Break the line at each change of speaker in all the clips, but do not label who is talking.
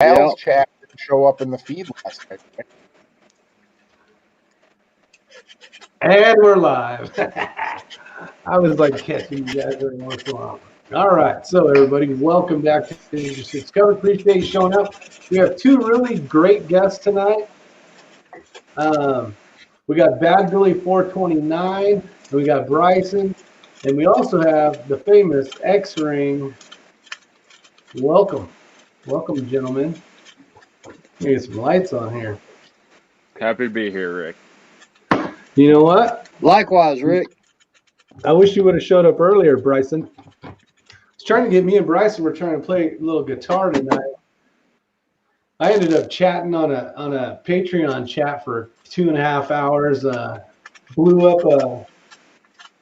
Al's
Yep.
chat didn't show up in the feed last night.
And we're live. I was like catching you guys every once in a while. All right, so everybody, welcome back to Ninja Six Cover. Appreciate you showing up. We have two really great guests tonight. We got Bad Billy 429, and we got Bryson, and we also have the famous X-Ring. Welcome, gentlemen. Get some lights on here.
Happy to be here, Rick.
You know what?
Likewise, Rick.
I wish you would have showed up earlier, Bryson. I was trying to get me and Bryson. We're trying to play a little guitar tonight. I ended up chatting on a Patreon chat for 2.5 hours. Blew up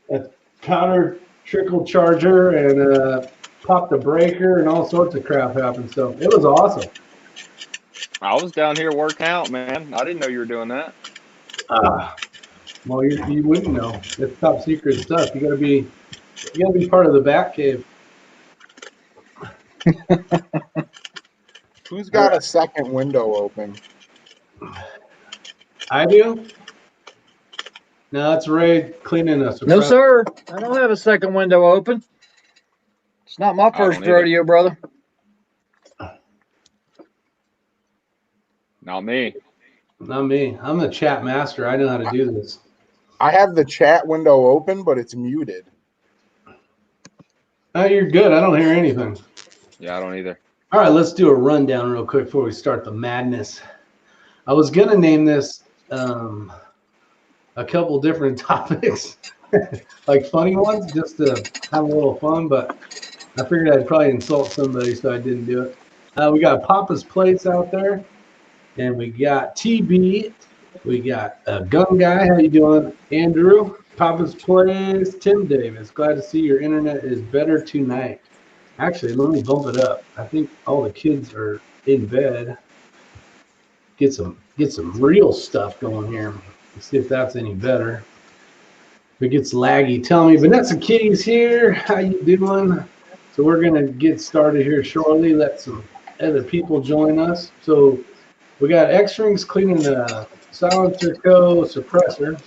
a counter trickle charger and popped a breaker and all sorts of crap happened. So it was awesome.
I was down here working out, man. I didn't know you were doing that.
Well, you wouldn't know. It's top secret stuff. You gotta be part of the Bat Cave.
Who's got a second window open?
I do. No, it's Ray cleaning us.
No, sir. I don't have a second window open. It's not my first rodeo, brother.
Not me.
Not me. I'm the chat master. I know how to do this.
I have the chat window open, but it's muted.
Oh, you're good. I don't hear anything.
Yeah, I don't either.
All right, let's do a rundown real quick before we start the madness. I was going to name this a couple different topics, like funny ones, just to have a little fun, but I figured I'd probably insult somebody, so I didn't do it. We got Papa's Place out there, and we got TB. We got Gun Guy. How you doing, Andrew? Papa's Place. Tim Davis. Glad to see your internet is better tonight. Actually, let me bump it up. I think all the kids are in bed. Get some real stuff going here. Let's see if that's any better. If it gets laggy, tell me. Vanessa Kitty's here. How you doing? So we're gonna get started here shortly. Let some other people join us. So we got X-Rings cleaning the silencer co suppressor,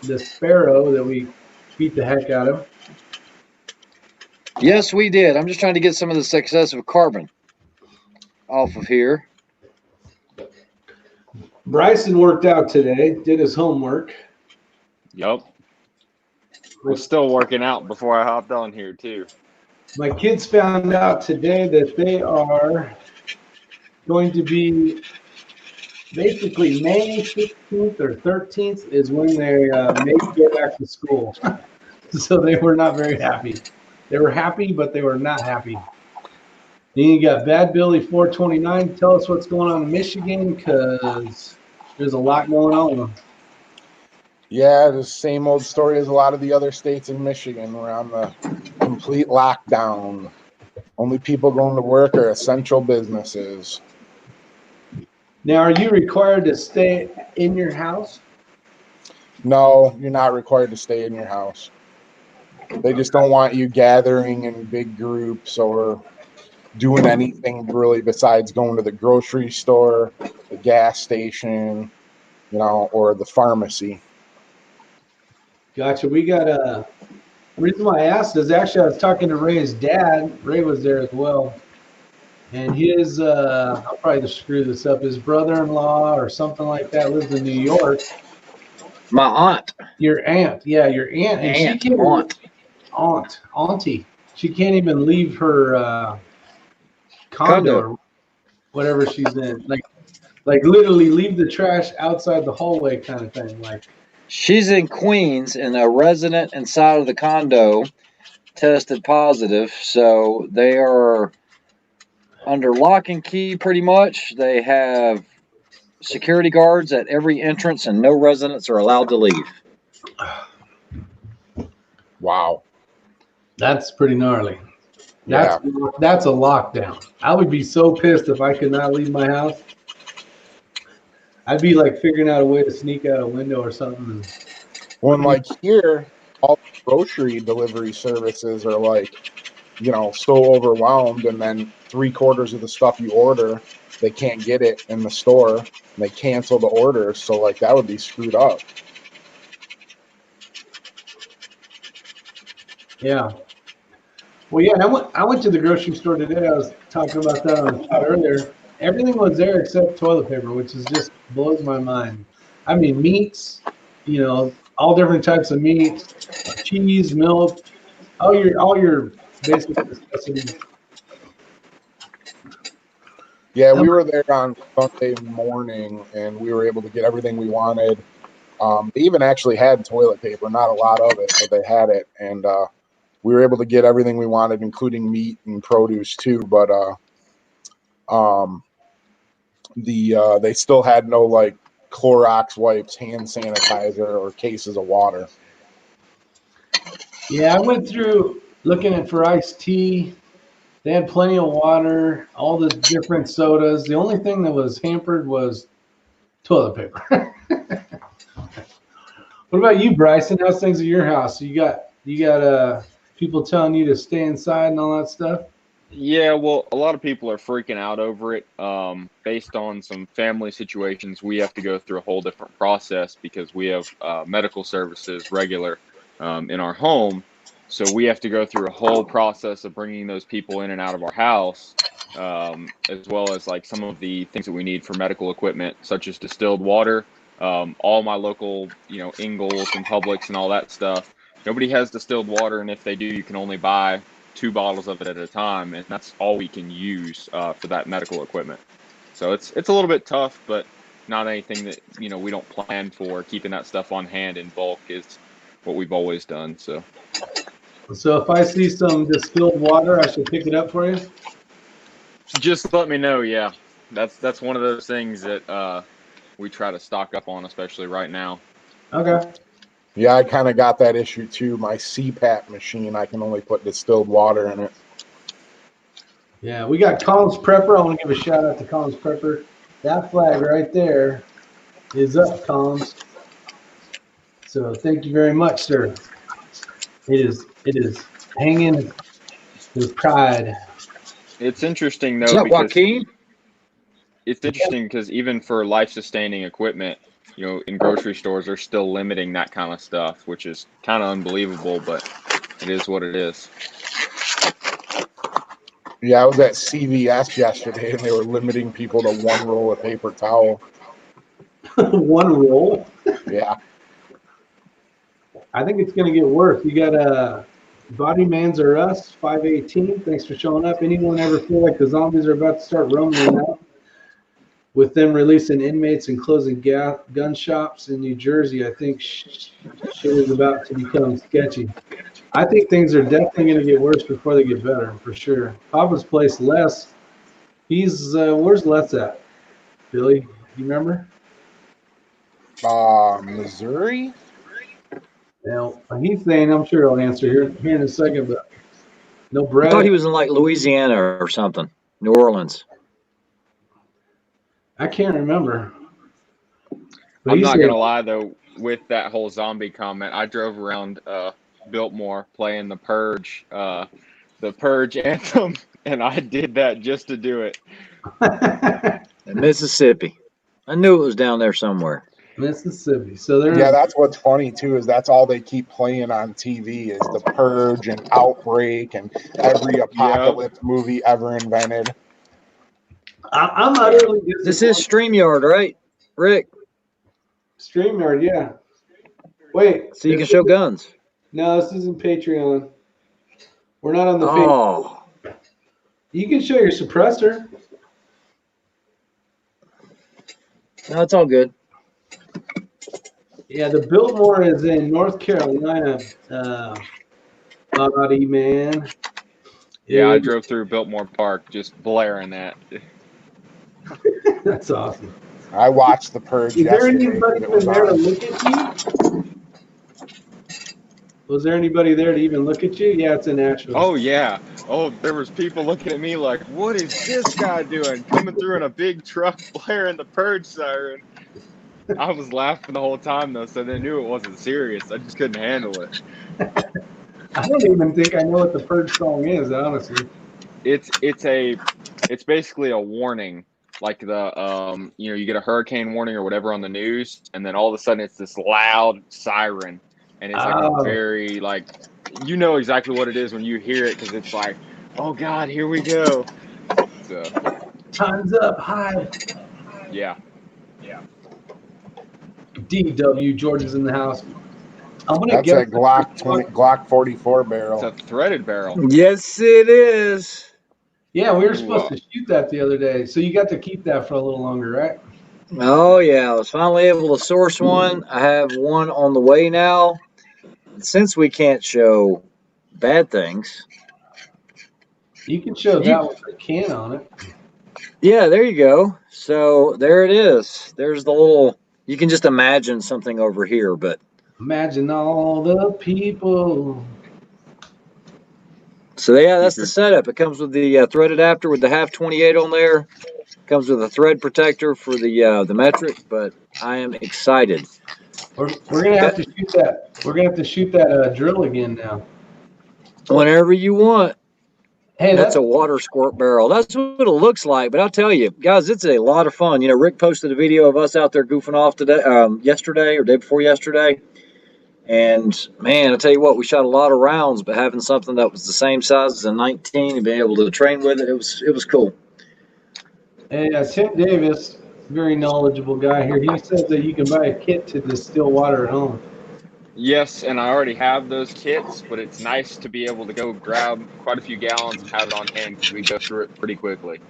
the Sparrow that we beat the heck out of.
Yes, we did. I'm just trying to get some of the excessive carbon off of here.
Bryson worked out today, did his homework.
Yup. Was still working out before I hopped on here, too.
My kids found out today that they are going to be basically May 16th or 13th is when they may go back to school. So they were not very happy. They were happy, but they were not happy. Then you got Bad Billy 429. Tell us what's going on in Michigan, because there's a lot going on.
Yeah, the same old story as a lot of the other states in Michigan. We're on the complete lockdown. Only people going to work are essential businesses.
Now, are you required to stay in your house?
No, you're not required to stay in your house. They just don't want you gathering in big groups or doing anything really besides going to the grocery store, the gas station, or the pharmacy.
Gotcha. We got a reason why I asked is actually I was talking to Ray's dad. Ray was there as well. And his, I'll probably just screw this up, his brother-in-law or something like that lives in New York.
My aunt.
Your aunt. Yeah, your aunt. And
Aunt.
she can't auntie. She can't even leave her condo or whatever she's in. Like literally leave the trash outside the hallway kind of thing. Like,
she's in Queens, and a resident inside of the condo tested positive, so they are under lock and key pretty much. They have security guards at every entrance, and no residents are allowed to leave.
Wow.
that's pretty gnarly.
Yeah.
That's a lockdown. I would be so pissed if I could not leave my house. I'd be like figuring out a way to sneak out a window or something.
When like here, all grocery delivery services are so overwhelmed, and then 3/4 of the stuff you order they can't get it in the store and they cancel the order. So like that would be screwed up.
Yeah. Well, yeah, and I went to the grocery store today. I was talking about that on the show earlier. Everything was there except toilet paper, which is just blows my mind. I mean, meats, all different types of meats, cheese, milk, all your basic necessities.
Yeah, we were there on Sunday morning and we were able to get everything we wanted. They even actually had toilet paper, not a lot of it, but they had it. And we were able to get everything we wanted, including meat and produce too. But um, they still had no like Clorox wipes, hand sanitizer, or cases of water.
Yeah, I went through looking at for iced tea. They had plenty of water, all the different sodas. The only thing that was hampered was toilet paper. What about you, Bryson? How's things at your house? You got people telling you to stay inside and all that stuff?
Yeah, well, a lot of people are freaking out over it. Based on some family situations, we have to go through a whole different process because we have medical services regular in our home. So we have to go through a whole process of bringing those people in and out of our house, as well as like some of the things that we need for medical equipment, such as distilled water. All my local, Ingalls and Publix and all that stuff. Nobody has distilled water, and if they do, you can only buy 2 bottles of it at a time, and that's all we can use for that medical equipment. So it's a little bit tough, but not anything that we don't plan for. Keeping that stuff on hand in bulk is what we've always done. So
So if I see some distilled water, I should pick it up for you?
just let me know. Yeah, that's one of those things that we try to stock up on, especially right now.
Okay.
Yeah, I kind of got that issue too. My CPAP machine, I can only put distilled water in it.
Yeah, we got Collins Prepper. I want to give a shout out to Collins Prepper. That flag right there is up, Collins. So thank you very much, sir. It is hanging with pride.
It's interesting
What's
though
up,
because
Joaquin?
it's interesting because even for life-sustaining equipment, in grocery stores, they're still limiting that kind of stuff, which is kind of unbelievable, but it is what it is.
Yeah, I was at CVS yesterday and they were limiting people to one roll of paper towel.
One roll.
Yeah.
I think it's going to get worse. You got Body Mans or Us, 518. Thanks for showing up. Anyone ever feel like the zombies are about to start roaming out? With them releasing inmates and closing gun shops in New Jersey, I think shit is about to become sketchy. I think things are definitely going to get worse before they get better, for sure. Papa's place, Les, where's Les at? Billy, you remember?
Missouri?
Now, he's saying, I'm sure he'll answer here in a second, but no
I
Brad.
thought he was in like Louisiana or something, New Orleans.
I can't remember. But
I'm
he
not
said,
gonna lie though, with that whole zombie comment, I drove around Biltmore playing the Purge anthem, and I did that just to do it.
Mississippi. I knew it was down there somewhere.
Mississippi. So there's
Yeah, that's what's funny too, is that's all they keep playing on TV is the Purge and Outbreak and every
Yeah,
apocalypse movie ever invented.
I'm utterly
This is
disappointed.
StreamYard, right, Rick?
StreamYard, yeah. Wait,
So you can show guns.
no, this isn't Patreon. We're not on the page.
Oh,
You can show your suppressor.
no, it's all good.
Yeah, the Biltmore is in North Carolina. Body man.
yeah. I drove through Biltmore Park just blaring that.
That's awesome.
I watched the Purge
Is there
yesterday
anybody
because it
even
was
there to
on.
look at you? Was there anybody there to even look at you? Yeah, it's in Nashville.
Oh yeah. Oh, there was people looking at me like, "What is this guy doing? Coming through in a big truck, blaring the Purge siren." I was laughing the whole time though, so they knew it wasn't serious. I just couldn't handle it.
I don't even think I know what the Purge song is, honestly.
It's basically a warning like the you get a hurricane warning or whatever on the news, and then all of a sudden it's this loud siren, and it's like a
Oh,
very you know exactly what it is when you hear it because it's like, oh God, here we go. So
time's up. Hi.
yeah,
DW, George is in the house. I'm gonna
That's
guess
a Glock 44
it's
barrel.
a threaded barrel.
Yes, it is.
Yeah, we were
Ooh,
supposed to shoot that the other day, so you got to keep that for a little longer, right?
Oh yeah, I was finally able to source one. I have one on the way now. Since we can't show bad things,
You can show
you
that with a can on it.
yeah, there you go. So there it is. There's the little. You can just imagine something over here, but
Imagine all the people.
so yeah, that's
keep
the
your
setup. It comes with the thread adapter with the half 28 on there. Comes with a thread protector for the metric, but I am excited.
We're gonna have
That
to shoot that. We're gonna have to shoot that drill again now.
whenever you want.
Hey,
That's a
that
water squirt barrel. That's what it looks like. But I'll tell you, guys, it's a lot of fun. You know, Rick posted a video of us out there goofing off today, yesterday or day before yesterday. And man, I tell you what, we shot a lot of rounds, but having something that was the same size as a 19 and being able to train with it, it was cool.
hey, Tim Davis, very knowledgeable guy here. He says that you can buy a kit to distill water at home.
yes, and I already have those kits, but it's nice to be able to go grab quite a few gallons and have it on hand because we go through it pretty quickly.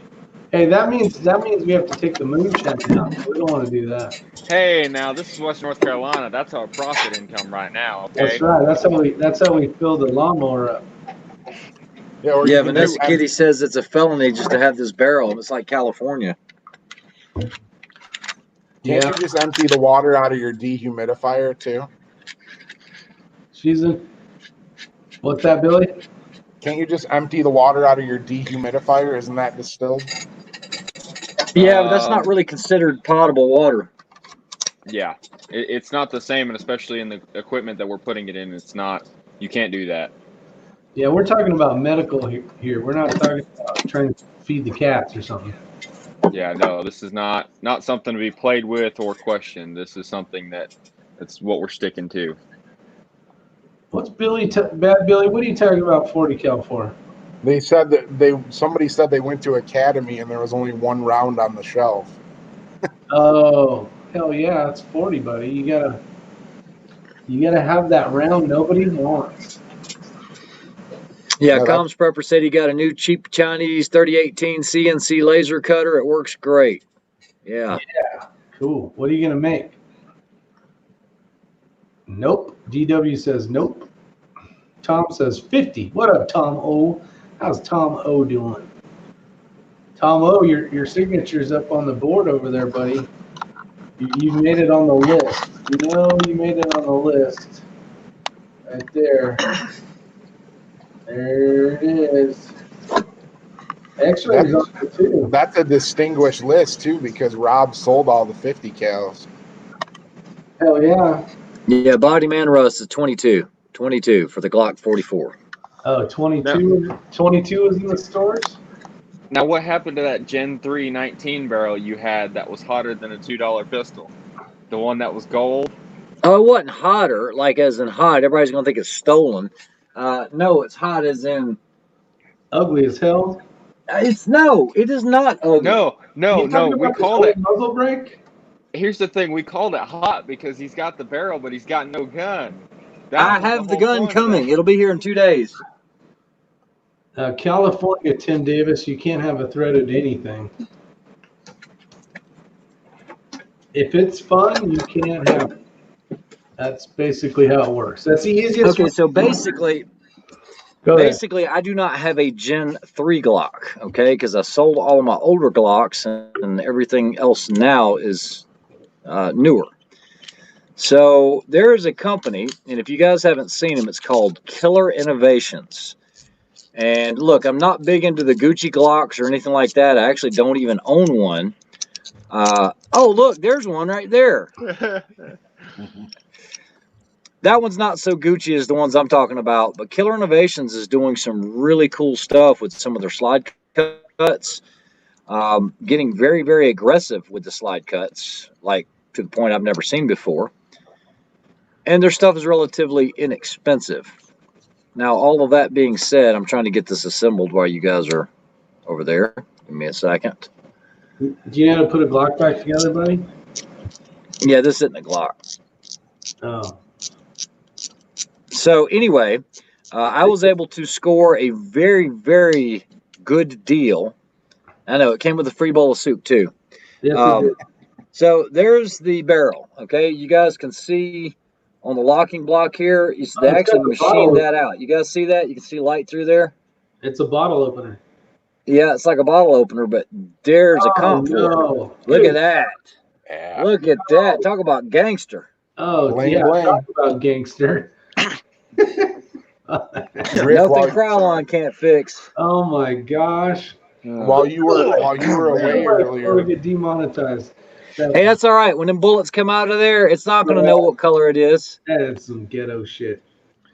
Hey, that means we have to take the moonshine out. We don't want to do that.
Hey, now this is West North Carolina. That's our profit income right now.
That's
Okay.
right. That's how we fill the lawnmower up.
Yeah, or you
Yeah,
can just
Vanessa Kitty says it's a felony just to have this barrel. It's like California.
can't
Yeah,
you just empty the water out of your dehumidifier too?
she's in. What's that, Billy?
Can't you just empty the water out of your dehumidifier? Isn't that distilled?
Yeah, but that's not really considered potable water.
Yeah, it's not the same, and especially in the equipment that we're putting it in, it's not. You can't do that.
Yeah, we're talking about medical here. We're not talking about trying to feed the cats or something.
Yeah, no, this is not something to be played with or questioned. This is something that's what we're sticking to.
What's Bad Billy? What are you talking about 40 cal for?
They said that somebody said they went to Academy and there was only one round on the shelf.
Oh, hell yeah, it's 40, buddy. You gotta have that round nobody wants.
Yeah,
Yeah,
Comms Prepper said he got a new cheap Chinese 3018 CNC laser cutter. It works great. Yeah.
Cool. What are you gonna make? Nope. DW says nope. Tom says 50. What up, Tom O? How's Tom O doing? Tom O, your signature's up on the board over there, buddy. You made it on the list. You know you made it on the list. Right there. There it is. X-rays on it too.
That's a distinguished list too because Rob sold all the 50 cals.
Hell yeah.
Yeah, Body Man Russ is 22. 22 for the Glock 44.
Oh, 22. 22 is in the stores?
Now, what happened to that Gen 3 19 barrel you had that was hotter than a $2 pistol? The one that was gold?
Oh, it wasn't hotter, like as in hot. Everybody's going to think it's stolen. No, it's hot as in.
Ugly as hell.
No, it is not ugly.
No.
You talking
We
about this
called
old
it.
muzzle brake?
Here's the thing: we called it hot because he's got the barrel, but he's got no gun.
I
Was
have the
whole
gun
point of
coming.
that.
It'll be here in 2 days.
California, Tim Davis, you can't have a threaded anything. If it's fun, you can't have it. That's basically how it works. That's the easiest
Okay,
way.
so basically,
Go ahead.
I do not have a Gen 3 Glock, okay, because I sold all of my older Glocks and everything else now is newer. So there is a company, and if you guys haven't seen them, it's called Killer Innovations. And look, I'm not big into the Gucci Glocks or anything like that. I actually don't even own one. Oh, look, there's one right there. That one's not so Gucci as the ones I'm talking about, but Killer Innovations is doing some really cool stuff with some of their slide cuts. getting very, very aggressive with the slide cuts, like to the point I've never seen before. And their stuff is relatively inexpensive. Now, all of that being said, I'm trying to get this assembled while you guys are over there. Give me a second.
Do you know how to put a Glock back together, buddy?
Yeah, this isn't a Glock.
Oh.
So anyway, I was able to score a very, very good deal. I know it came with a free bowl of soup too.
Yes, it did.
So there's the barrel. Okay, you guys can see on the locking block here. They actually machined that out. You guys see that? You can see light through there.
It's a bottle opener.
Yeah, it's like a bottle opener, but there's a comp for it. Look at that.
Yeah.
Look at that. Talk about gangster.
Oh,
Bling,
yeah.
bling.
Talk about gangster.
Rick,
Nothing Crylon can't fix.
Oh my gosh.
While you were away
Before
earlier,
we get demonetized.
Hey, that's all right. When them bullets come out of there, it's not going to know what color it is.
That's some ghetto shit.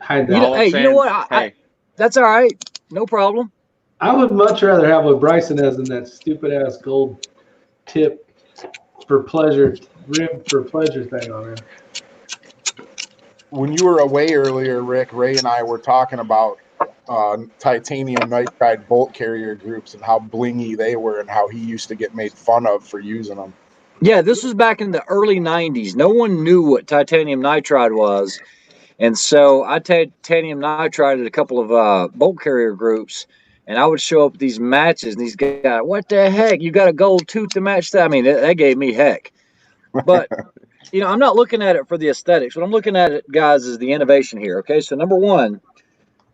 Hide that.
You know what? That's all right. No problem.
I would much rather have what Bryson has than that stupid ass gold tip for pleasure, rib for pleasure thing on there.
when you were away earlier, Rick, Ray and I were talking about titanium nitride bolt carrier groups and how blingy they were and how he used to get made fun of for using them.
Yeah, this was back in the early 90s. No one knew what titanium nitride was. And so I titanium nitride at a couple of bolt carrier groups, and I would show up at these matches, and these guys, what the heck? You got a gold tooth to match that? I mean, that gave me heck. But, you know, I'm not looking at it for the aesthetics. What I'm looking at it, guys, is the innovation here. Okay, so number one,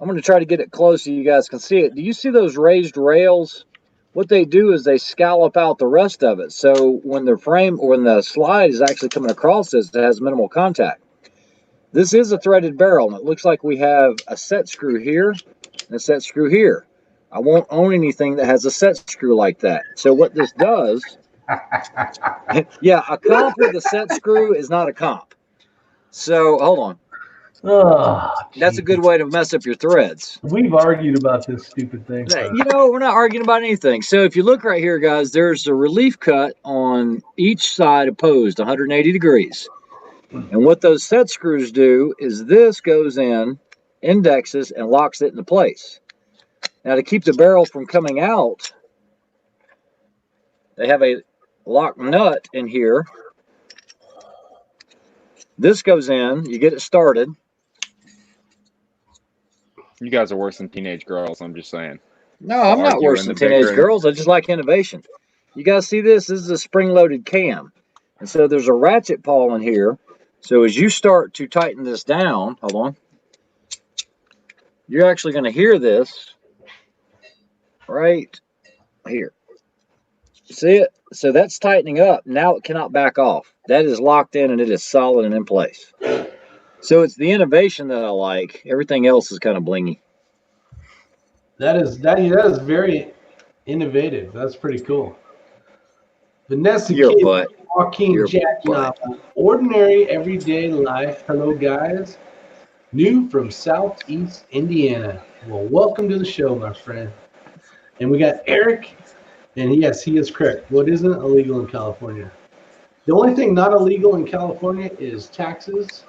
I'm going to try to get it close so you guys can see it. Do you see those raised rails? What they do is they scallop out the rest of it. So when the frame or when the slide is actually coming across this, it has minimal contact. This is a threaded barrel, and it looks like we have a set screw here and a set screw here. I won't own anything that has a set screw like that. So what this does, yeah, a comp with a set screw is not a comp. So hold on.
Oh,
that's a good way to mess up your threads.
We've argued about this stupid thing.
You know, we're not arguing about anything. So if you look right here, guys, there's a relief cut on each side opposed 180 degrees. And what those set screws do is this goes in, indexes, and locks it into place. Now, to keep the barrel from coming out, they have a lock nut in here. This goes in, you get it started.
You guys are worse than teenage girls, I'm just saying.
No, I'm not worse than teenage girls. I just like innovation. You guys see this? This is a spring-loaded cam. And so there's a ratchet pawl in here. So as you start to tighten this down, hold on, you're actually going to hear this right here. See it? So that's tightening up. Now it cannot back off. That is locked in and it is solid and in place. So it's the innovation that I like. Everything else is kind of blingy.
That is very innovative. That's pretty cool. Vanessa Kim, Joaquin Jack, ordinary everyday life. Hello, guys. New from Southeast Indiana. Well, welcome to the show, my friend. And we got Eric, and yes, he is correct. What isn't illegal in California? The only thing not illegal in California is taxes,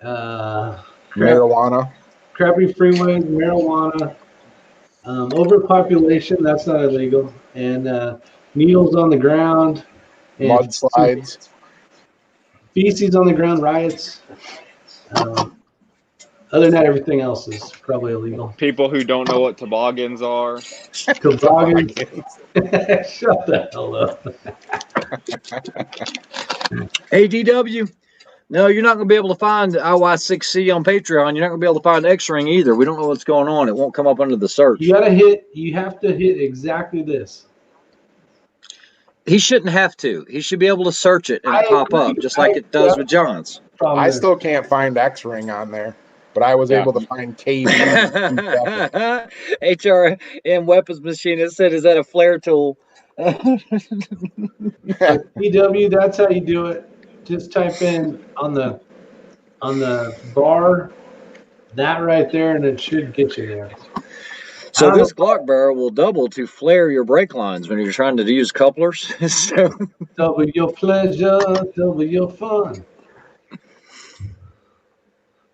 marijuana,
crappy freeways, marijuana, overpopulation. That's not illegal, and needles on the ground.
Mudslides,
feces on the ground, riots. Other than that, everything else is probably illegal.
People who don't know what toboggans are.
Toboggans. Shut the hell up.
ADW. No, you're not going to be able to find IY6C on Patreon. You're not going to be able to find X-Ring either. We don't know what's going on. It won't come up under the search.
You have to hit exactly this.
He shouldn't have to. He should be able to search it and pop up, just like it does with John's.
I still can't find X-Ring on there, but I was able to find KB.
HRM weapons machinist said, "Is that a flare tool?"
PW, that's how you do it. Just type in on the bar that right there, and it should get you there.
So this Glock barrel will double to flare your brake lines when you're trying to use couplers. So,
Double your pleasure, double your fun.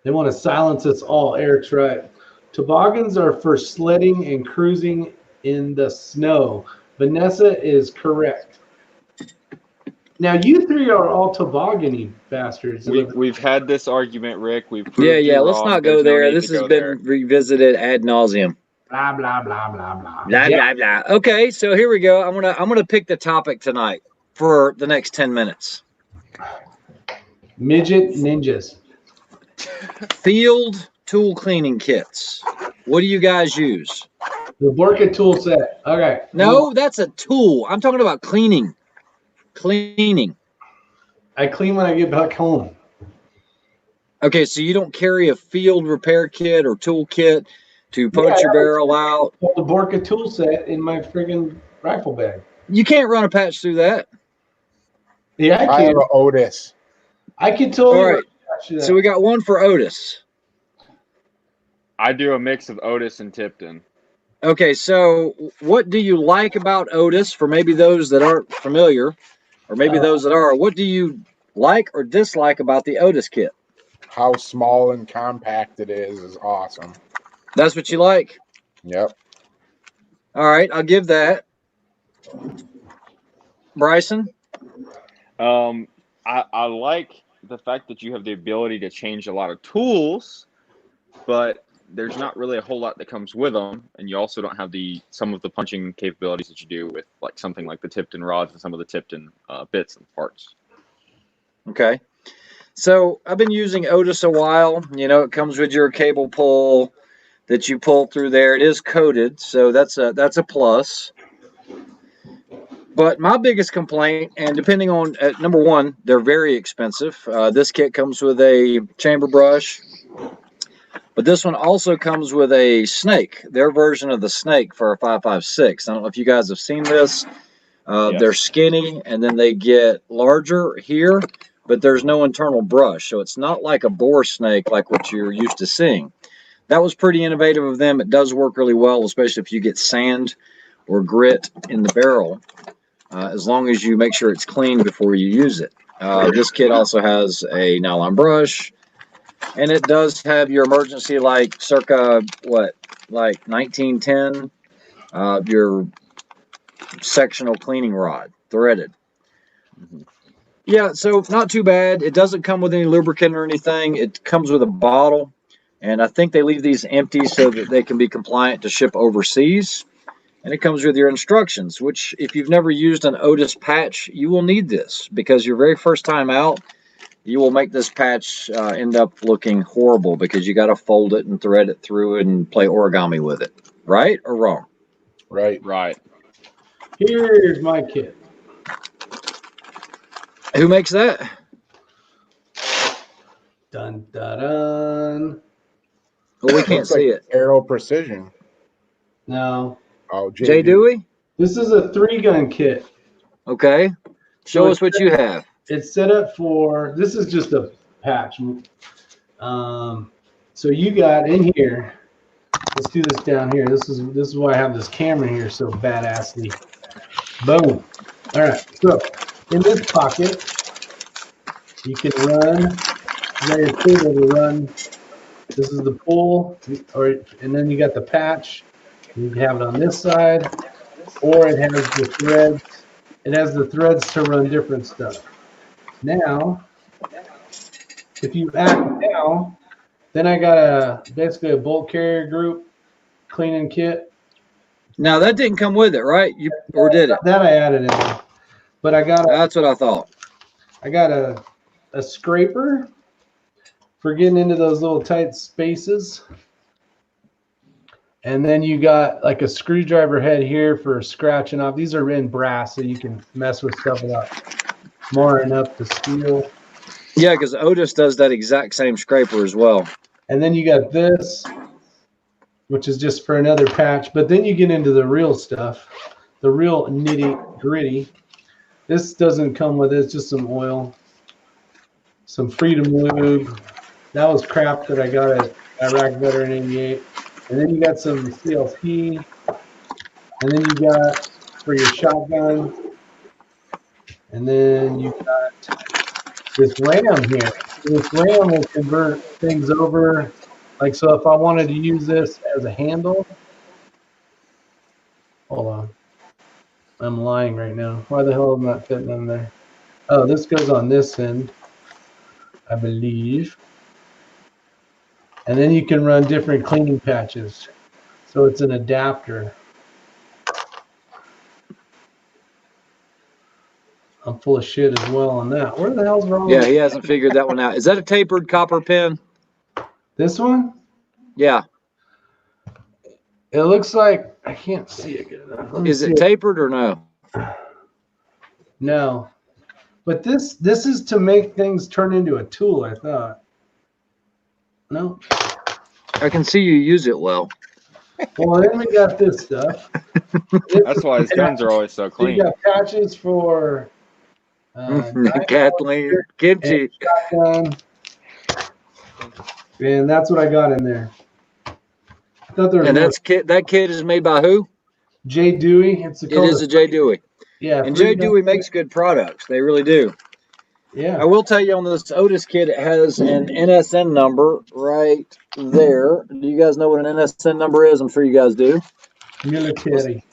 They want to silence us all. Eric's right. Toboggans are for sledding and cruising in the snow. Vanessa is correct. Now you three are all toboggany bastards.
We've had this argument, Rick. We've proved
yeah.
you
Let's
wrong.
not
There's
go
no
there.
need
This
to
has
go
been
there.
revisited ad nauseum.
Blah blah blah blah blah.
Blah blah blah. Okay, so here we go. I'm gonna pick the topic tonight for the next 10 minutes.
Midget ninjas.
Field tool cleaning kits. What do you guys use?
The Borka tool set. Okay.
No, that's a tool. I'm talking about cleaning. Cleaning.
I clean when I get back home.
Okay, so you don't carry a field repair kit or tool kit to punch your barrel out.
The Borka tool set in my friggin' rifle bag.
You can't run a patch through that.
Yeah,
I have an Otis.
I can totally.
All right. So we got one for Otis.
I do a mix of Otis and Tipton.
Okay, so what do you like about Otis for maybe those that aren't familiar, or maybe those that are? What do you like or dislike about the Otis kit?
How small and compact it is awesome.
That's what you like?
Yep.
All right, I'll give that. Bryson?
I like the fact that you have the ability to change a lot of tools, but there's not really a whole lot that comes with them, and you also don't have some of the punching capabilities that you do with like something like the Tipton rods and some of the Tipton bits and parts.
Okay. So I've been using Otis a while. You know, it comes with your cable pull that you pull through there. It is coated, so that's a plus. But my biggest complaint, and depending on number one, they're very expensive. This kit comes with a chamber brush, but this one also comes with a snake, their version of the snake for a 5.56. I don't know if you guys have seen this.
Yes.
They're skinny, and then they get larger here, but there's no internal brush, so it's not like a bore snake like what you're used to seeing. That was pretty innovative of them. It does work really well, especially if you get sand or grit in the barrel, as long as you make sure it's clean before you use it. This kit also has a nylon brush, and it does have your emergency, like circa, like 1910, your sectional cleaning rod, threaded.
Mm-hmm.
Yeah, so not too bad. It doesn't come with any lubricant or anything. It comes with a bottle, and I think they leave these empty so that they can be compliant to ship overseas. And it comes with your instructions, which if you've never used an Otis patch, you will need this, because your very first time out, you will make this patch end up looking horrible because you got to fold it and thread it through and play origami with it. Right or wrong?
Right.
Here's my kit.
Who makes that?
Dun dun dun.
Well, we can't see it.
Aero Precision.
No.
Oh,
Jay Dewey?
This is a 3-gun kit.
Okay. Show us what you have.
It's set up for, this is just a patch. So you got in here, let's do this down here. This is why I have this camera here so badassly. Boom. All right, so in this pocket, you can run, you got your cable to run. This is the pull, and then you got the patch. You can have it on this side, or it has the threads. It has the threads to run different stuff. Now, if you act now, then I got basically a bolt carrier group cleaning kit.
Now that didn't come with it, right? Or did it?
That I added in, but I got
That's what I thought.
I got a scraper for getting into those little tight spaces. And then you got like a screwdriver head here for scratching off. These are in brass, so you can mess with stuff without marring up the steel.
Yeah, because Otis does that exact same scraper as well.
And then you got this, which is just for another patch. But then you get into the real stuff, the real nitty gritty. This doesn't come with it. It's just some oil, some Freedom Lube. That was crap that I got at Iraq Veteran 88. And then you got some CLP. And then you got for your shotgun. And then you got this RAM here. This RAM will convert things over. Like, so if I wanted to use this as a handle, hold on. I'm lying right now. Why the hell am I not fitting in there? Oh, this goes on this end, I believe. And then you can run different cleaning patches. So it's an adapter. I'm full of shit as well on that. Where the hell's wrong?
Yeah, he hasn't figured that one out. Is that a tapered copper pin?
This one?
Yeah.
It looks like I can't see it good enough.
Is it tapered or no?
No. But this is to make things turn into a tool, I thought. No.
I can see you use it well.
Well, then we got this stuff.
That's why his guns are always so
You
clean.
got patches for
Kathleen, kimchi.
shotgun. And that's what I got in there. I thought there was
And
more.
that kit is made by who?
J. Dewey. It
is a J. Dewey.
Yeah.
And J. Dewey makes good products. They really do.
Yeah.
I will tell you on this Otis kit, it has an NSN number right there. Do you guys know what an NSN number is? I'm sure you guys do.
Military.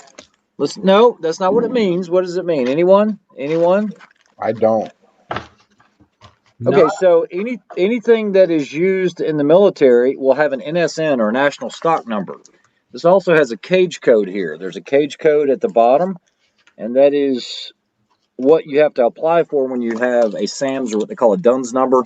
Listen, no, that's not what it means. What does it mean? Anyone?
I don't.
Okay, so anything that is used in the military will have an NSN or national stock number. This also has a cage code here. There's a cage code at the bottom, and that is what you have to apply for when you have a SAMS or what they call a DUNS number.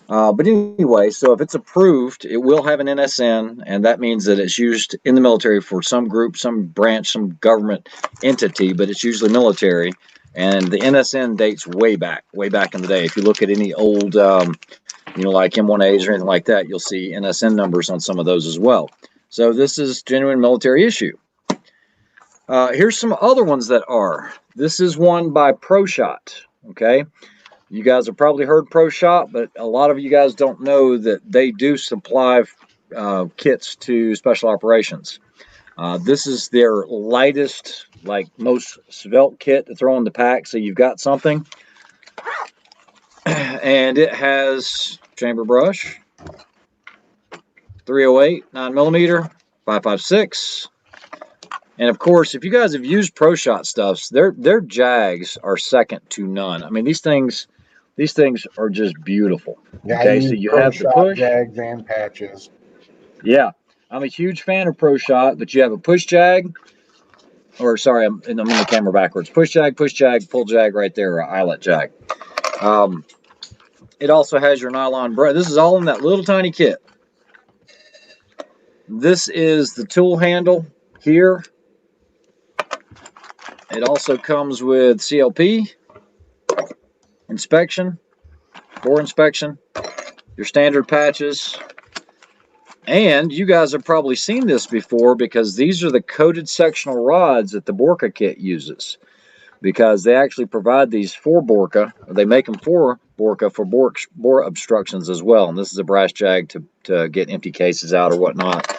But anyway, so if it's approved, it will have an NSN, and that means that it's used in the military for some group, some branch, some government entity, but it's usually military. And the NSN dates way back in the day. If you look at any old, like M1As or anything like that, you'll see NSN numbers on some of those as well. So this is genuine military issue. Here's some other ones that are. This is one by ProShot, okay? You guys have probably heard ProShot, but a lot of you guys don't know that they do supply kits to special operations. This is their lightest, most svelte kit to throw in the pack, so you've got something. And it has chamber brush, 308, 9mm, 5.56. And of course, if you guys have used ProShot stuffs, their jags are second to none. I mean, these things are just beautiful.
Yeah,
okay, so you have the push,
jags and patches.
Yeah, I'm a huge fan of ProShot, but you have a push jag, or sorry, I'm in the camera backwards. Push jag, pull jag right there, or eyelet jag. It also has your nylon brush. This is all in that little tiny kit. This is the tool handle here. It also comes with CLP, inspection, bore inspection, your standard patches. And you guys have probably seen this before because these are the coated sectional rods that the Borka kit uses. Because they actually provide these for Borka. They make them for Borka for bore obstructions as well. And this is a brass jag to get empty cases out or whatnot.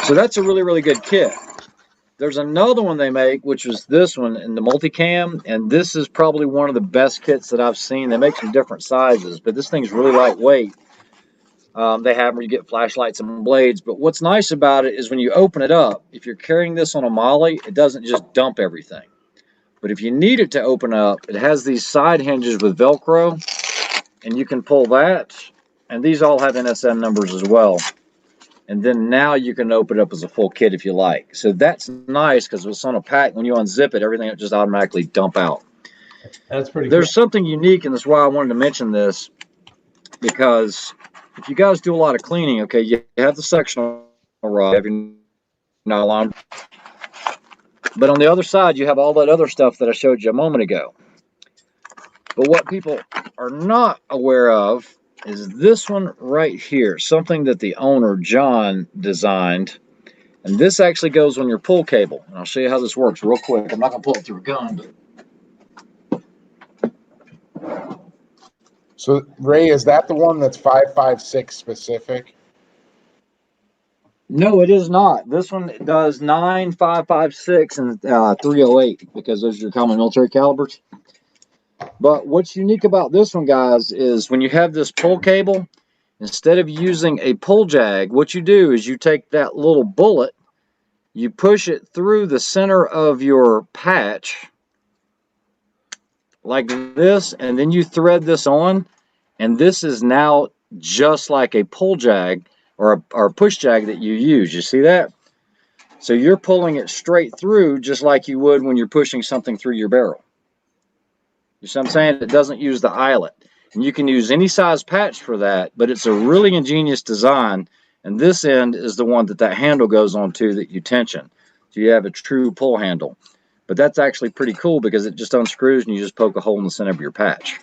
So that's a really, really good kit. There's another one they make, which was this one in the multicam, and this is probably one of the best kits that I've seen. They make some different sizes, but this thing's really lightweight. They have where you get flashlights and blades, but what's nice about it is when you open it up, if you're carrying this on a molly, it doesn't just dump everything. But if you need it to open up, it has these side hinges with Velcro, and you can pull that, and these all have NSN numbers as well. And then now you can open it up as a full kit if you like. So that's nice because it's on a pack. When you unzip it, everything will just automatically dump out.
That's pretty
There's
cool.
something unique, and that's why I wanted to mention this, because if you guys do a lot of cleaning, okay, you have the sectional rod, you have your nylon, but on the other side, you have all that other stuff that I showed you a moment ago. But what people are not aware of is this one right here, something that the owner, John, designed. And this actually goes on your pull cable. And I'll show you how this works real quick. I'm not going to pull it through a gun, but...
So, Ray, is that the one that's 5.56 specific?
No, it is not. This one does 9.556 and 308 because those are your common military calibers. But what's unique about this one, guys, is when you have this pull cable, instead of using a pull jag, what you do is you take that little bullet, you push it through the center of your patch like this, and then you thread this on, and this is now just like a pull jag or a push jag that you use. You see that? So you're pulling it straight through just like you would when you're pushing something through your barrel. You see what I'm saying? It doesn't use the eyelet. And you can use any size patch for that, but it's a really ingenious design. And this end is the one that handle goes on to that you tension. So you have a true pull handle. But that's actually pretty cool because it just unscrews and you just poke a hole in the center of your patch.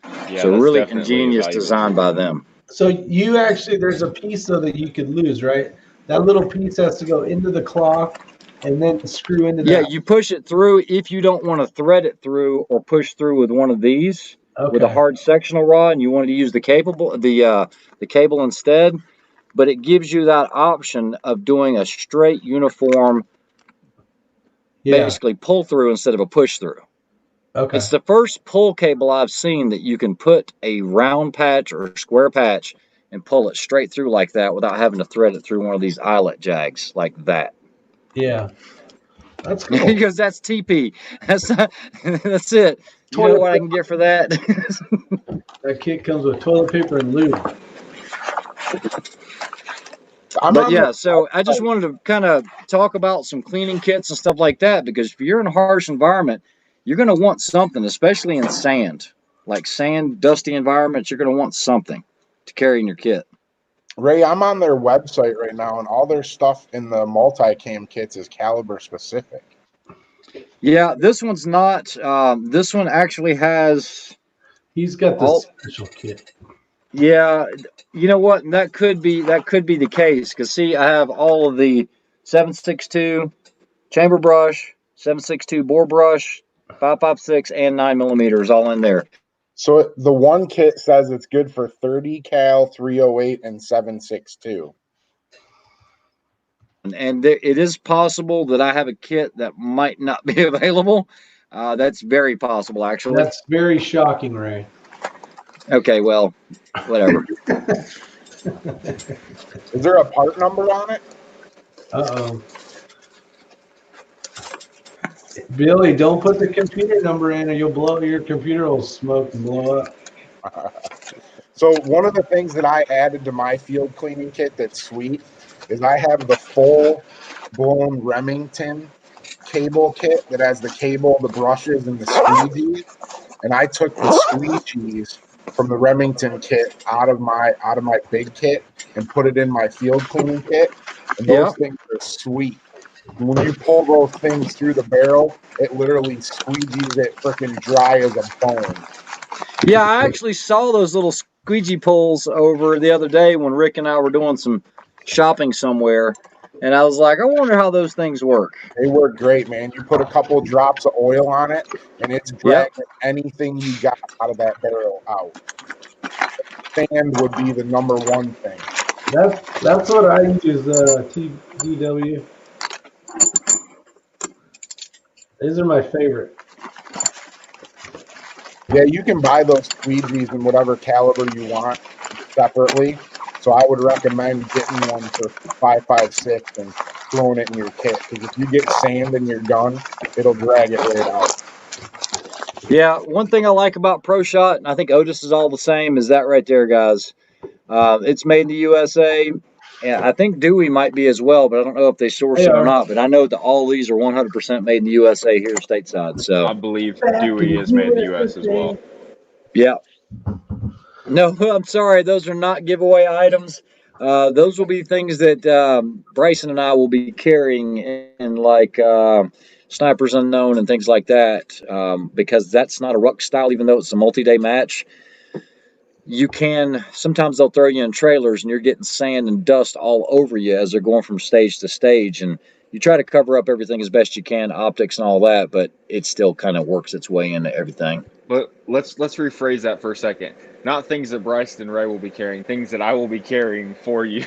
Yeah,
So
that's
really
definitely a
ingenious
valuable
design by them.
So you actually, there's a piece though that you could lose, right? That little piece has to go into the clock and then screw into
Yeah,
that.
you push it through if you don't want to thread it through or push through with one of these with a
Okay.
hard sectional rod, and you wanted to use the cable instead. But it gives you that option of doing a straight uniform,
Yeah.
basically pull through instead of a push through.
Okay.
It's the first pull cable I've seen that you can put a round patch or square patch and pull it straight through like that without having to thread it through one of these eyelet jags like that.
Yeah. That's cool.
Because that's TP. That's not, that's it. You know
Toilet
what I
paper.
can get for that?
That kit comes with toilet paper and lube.
I'm
But
on the
yeah, so I just wanted to kind of talk about some cleaning kits and stuff like that because if you're in a harsh environment, you're going to want something, especially in sand, like sand, dusty environments. You're going to want something to carry in your kit.
Ray. I'm on their website right now, and all their stuff in the multi-cam kits is caliber specific.
Yeah, this one's not. This one actually has.
He's got the
all.
special kit.
Yeah, you know what? That could be the case because see, I have all of the 7.62 chamber brush, 7.62 bore brush, 5.56, and 9 millimeters all in there.
So the one kit says it's good for 30 cal, 308, and 7.62.
And it is possible that I have a kit that might not be available. That's very possible, actually.
That's very shocking, Ray.
Okay, well, whatever.
Is there a part number on it?
Uh-oh. Billy, don't put the computer number in or your computer will smoke and blow up.
So one of the things that I added to my field cleaning kit that's sweet is I have the full blown Remington cable kit that has the cable, the brushes, and the squeegees. And I took the squeegees from the Remington kit out of my big kit and put it in my field cleaning kit. And those things are sweet. When you pull those things through the barrel, it literally squeegees it freaking dry as a bone.
Yeah, I actually saw those little squeegee pulls over the other day when Rick and I were doing some shopping somewhere. And I was like, I wonder how those things work.
They work great, man. You put a couple drops of oil on it, and it's dragging anything you got out of that barrel out. Sand would be the number one thing.
That's what I use, TDW. These are my favorite.
Yeah, you can buy those squeegees in whatever caliber you want separately. So I would recommend getting one for 5.56 and throwing it in your kit. Because if you get sand in your gun, it'll drag it right out.
Yeah, one thing I like about Pro Shot, and I think Otis is all the same, is that right there, guys. It's made in the USA. And I think Dewey might be as well, but I don't know if they source it or not. But I know that all these are 100% made in the USA here stateside. So
I believe Dewey is made in the U.S. as well.
yeah. No, I'm sorry. Those are not giveaway items. Those will be things that Bryson and I will be carrying in like Snipers Unknown and things like that because that's not a ruck style, even though it's a multi-day match. You can sometimes they'll throw you in trailers and you're getting sand and dust all over you as they're going from stage to stage, and you try to cover up everything as best you can, optics and all that, but it still kind of works its way into everything.
But let's rephrase that for a second. Not things that Bryson and Ray will be carrying, things that I will be carrying for you.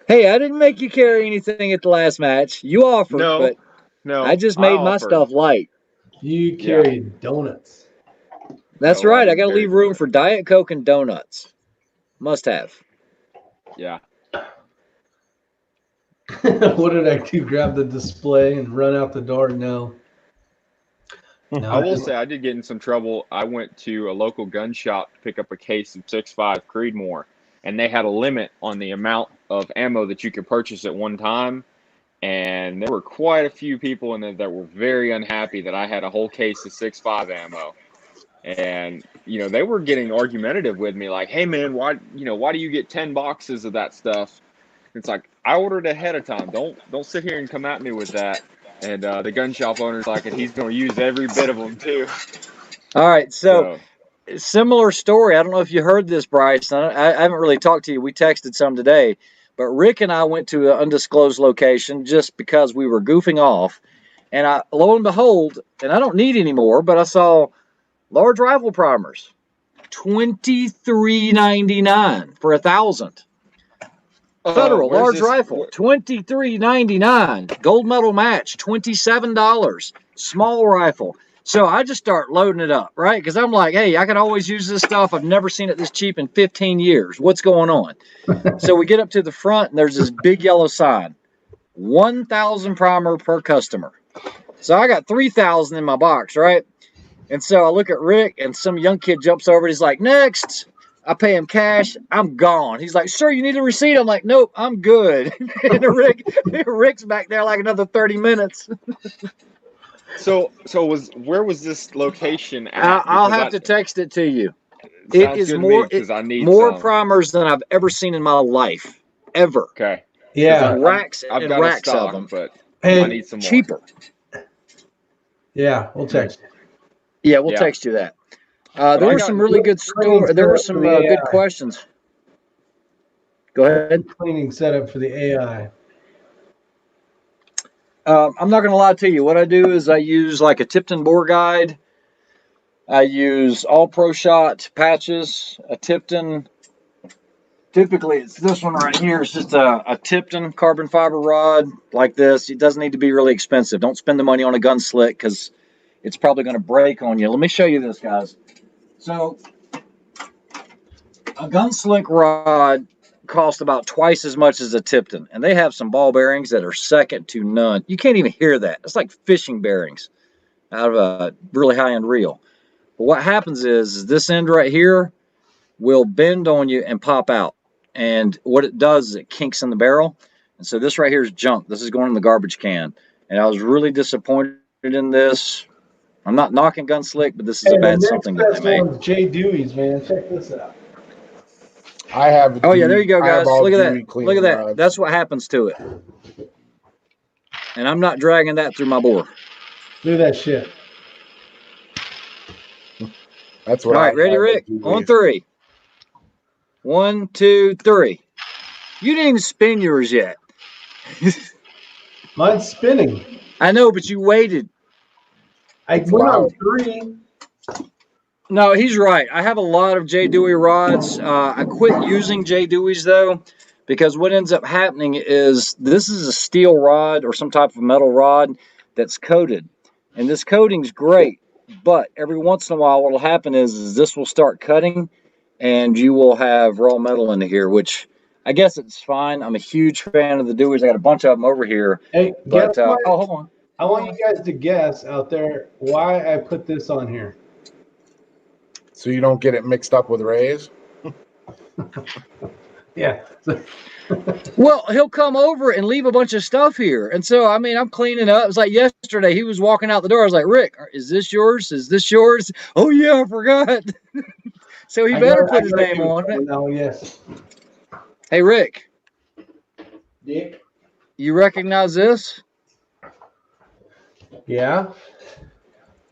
Hey, I didn't make you carry anything at the last match. You offered,
No,
but
no,
I just
I
made my
offered.
stuff light.
You
Yeah.
carried donuts.
That's
No, I
right. I
didn't
got to
carry
leave room
donuts.
for Diet Coke and donuts. Must have.
Yeah.
What did I do? Grab the display and run out the door? No. No,
I will say I did get in some trouble. I went to a local gun shop to pick up a case of 6.5 Creedmoor, and they had a limit on the amount of ammo that you could purchase at one time. And there were quite a few people in there that were very unhappy that I had a whole case of 6.5 ammo. And they were getting argumentative with me, like, "Hey man, why do you get 10 boxes of that stuff?" It's like, I ordered ahead of time. Don't sit here and come at me with that. And the gun shop owner's like, and he's going to use every bit of them too.
All right. So,
So
similar story. I don't know if you heard this, Bryce. I haven't really talked to you. We texted some today. But Rick and I went to an undisclosed location just because we were goofing off. And lo and behold, and I don't need any more, but I saw large rifle primers, $23.99 for 1,000. Federal
where's
large
this?
rifle, $23.99. Gold medal match, $27. Small rifle. So I just start loading it up, right? Because I'm like, hey, I could always use this stuff. I've never seen it this cheap in 15 years. What's going on? So we get up to the front, and there's this big yellow sign, 1,000 primer per customer. So I got 3,000 in my box, right? And so I look at Rick, and some young kid jumps over. And he's like, next. I pay him cash. I'm gone. He's like, sir, you need a receipt. I'm like, nope, I'm good. And Rick's back there like another 30 minutes.
So where was this location at?
I'll
Because
have to text it to you.
it
It
sounds
is
good to me
more
because I need
more
some.
primers than I've ever seen in my life, ever.
Okay.
yeah.
Racks
I've
and
got a
racks of
stock,
them.
but I
Hey,
need some more.
Cheaper.
yeah, we'll text you.
Yeah, we'll
Yeah.
text you that.
But
There
I
were
got
some really good stories. There were some good questions. Go ahead.
Cleaning setup for the AI.
I'm not going to lie to you. What I do is I use like a Tipton bore guide. I use all Pro Shot patches, a Tipton. Typically, it's this one right here. It's just a Tipton carbon fiber rod like this. It doesn't need to be really expensive. Don't spend the money on a gun slick because it's probably going to break on you. Let me show you this, guys. So, a gun slick rod costs about twice as much as a Tipton, and they have some ball bearings that are second to none. You can't even hear that. It's like fishing bearings out of a really high-end reel. But what happens is this end right here will bend on you and pop out. And what it does is it kinks in the barrel. And so this right here is junk. This is going in the garbage can. And I was really disappointed in this. I'm not knocking Gunslick, but this is a bad something that they made.
One's Jay Dewey's, man. Check this out.
I have.
Oh, yeah, there you go,
I have
guys.
all
Look at
Dewey
that.
cleaning
Look at that.
rods.
That's what happens to it. And I'm not dragging that through my bore.
Look at that shit.
That's what
All
I
right, ready,
have
Rick?
Dewey.
On three. 1, 2, 3. You didn't even spin yours yet.
Mine's spinning.
I know, but you waited.
I
That's
went on
loud.
3.
No, he's right. I have a lot of J. Dewey rods. I quit using J. Dewey's, though, because what ends up happening is this is a steel rod or some type of metal rod that's coated. And this coating's great, but every once in a while what will happen is this will start cutting, and you will have raw metal in here, which I guess it's fine. I'm a huge fan of the Deweys. I got a bunch of them over here.
Hey,
But,
guess what?
hold on.
I want you guys to guess out there why I put this on here.
So you don't get it mixed up with Ray's.
Yeah.
Well, he'll come over and leave a bunch of stuff here. And so, I mean, I'm cleaning up. It was like yesterday, he was walking out the door. I was like, Rick, is this yours? Is this yours? Oh, yeah, I forgot. So he better put his name on it.
Oh, yes.
Hey, Rick,
Dick.
you recognize this?
Yeah.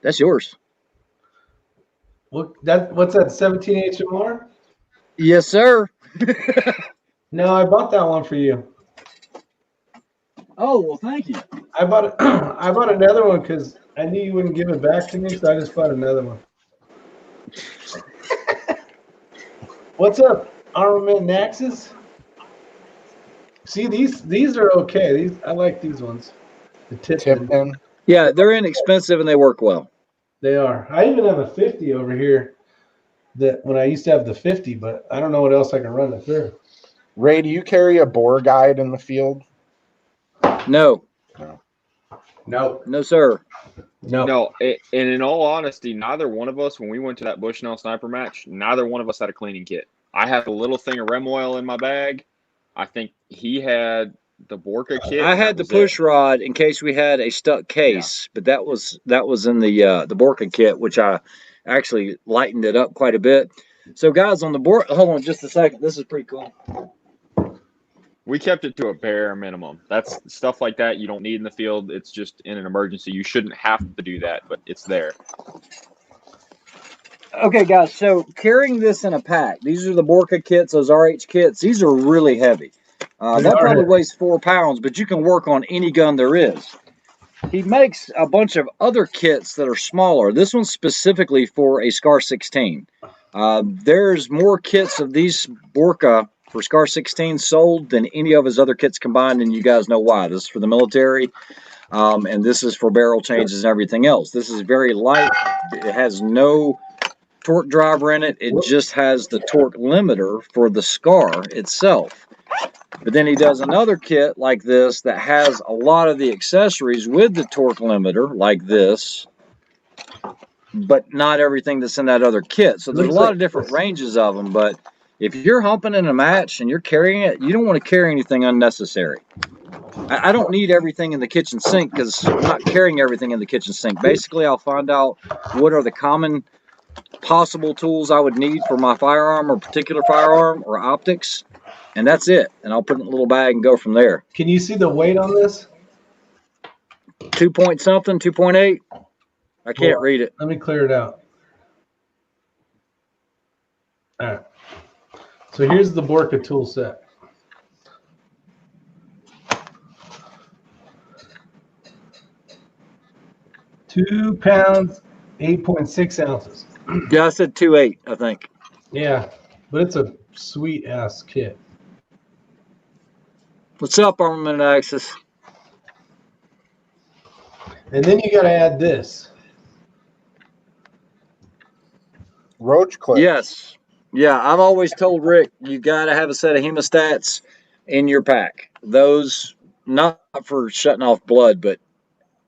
That's yours.
What's that, 17H or more?
Yes, sir.
No, I bought that one for you.
Oh, well, thank you.
I bought another one because I knew you wouldn't give it back to me, so I just bought another one. What's up, Armament Naxus? See, these are okay. I like these ones. The tip pin.
Yeah, they're inexpensive and they work well.
They are. I even have a 50 over here that when I used to have the 50, but I don't know what else I can run it through.
Ray, do you carry a bore guide in the field?
No.
No.
No, sir.
No, and in all honesty, neither one of us, when we went to that Bushnell sniper match, neither one of us had a cleaning kit. I had a little thing of Rem oil in my bag. I think he had the Borka kit.
I had the push rod in case we had a stuck case, but that was in the Borka kit, which I actually lightened it up quite a bit. So guys, on the board, hold on just a second. This is pretty cool.
We kept it to a bare minimum. That's stuff like that you don't need in the field. It's just in an emergency. You shouldn't have to do that, but it's there.
Okay, guys, so carrying this in a pack, these are the Borka kits, those RH kits. These are really heavy. That probably weighs 4 pounds, but you can work on any gun there is. He makes a bunch of other kits that are smaller. This one's specifically for a SCAR 16. There's more kits of these Borka for SCAR 16 sold than any of his other kits combined, and you guys know why. This is for the military, and this is for barrel changes and everything else. This is very light. It has no torque driver in it. It just has the torque limiter for the SCAR itself. But then he does another kit like this that has a lot of the accessories with the torque limiter like this, but not everything that's in that other kit. So there's a lot of different ranges of them, but if you're humping in a match and you're carrying it, you don't want to carry anything unnecessary. I don't need everything in the kitchen sink because I'm not carrying everything in the kitchen sink. Basically, I'll find out what are the common possible tools I would need for my firearm or particular firearm or optics, and that's it. And I'll put it in a little bag and go from there.
Can you see the weight on this?
2 point something, 2.8. I can't read it.
Let me clear it out. All right. So here's the Borka tool set. £2, 8.6 ounces.
Yeah, I said 2.8, I think.
Yeah, but it's a sweet ass kit.
What's up, Armament Axis?
And then you got to add this.
Roach clips.
Yes. Yeah, I've always told Rick, you got to have a set of hemostats in your pack. Those, not for shutting off blood, but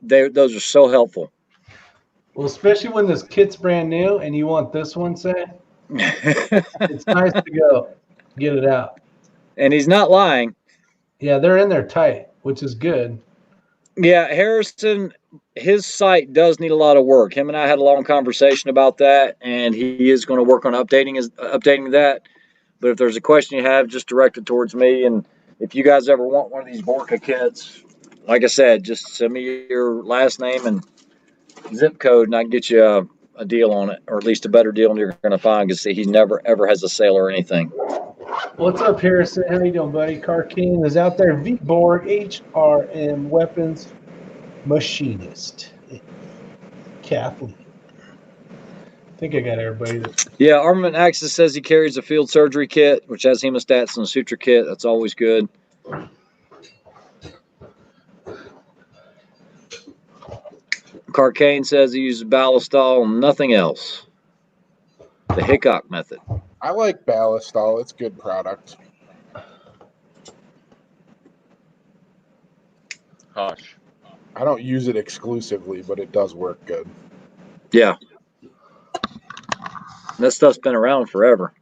those are so helpful.
Well, especially when this kit's brand new and you want this one, say, it's nice to go get it out.
And he's not lying.
Yeah, they're in there tight, which is good.
Yeah, Harrison, his site does need a lot of work. Him and I had a long conversation about that, and he is going to work on updating that. But if there's a question you have, just direct it towards me. And if you guys ever want one of these Borka kits, like I said, just send me your last name and zip code, and I can get you a deal on it, or at least a better deal than you're going to find, because he never, ever has a sale or anything.
What's up, Harrison? How you doing, buddy? Car King is out there. V-Borg, HRM Weapons Machinist. Kathleen. I think I got everybody.
Yeah, Armament Axis says he carries a field surgery kit, which has hemostats and a suture kit. That's always good. Carcane says he uses Ballistol and nothing else. The Hickok method.
I like Ballistol. It's good product.
Hush.
I don't use it exclusively, but it does work good.
Yeah. That stuff's been around forever.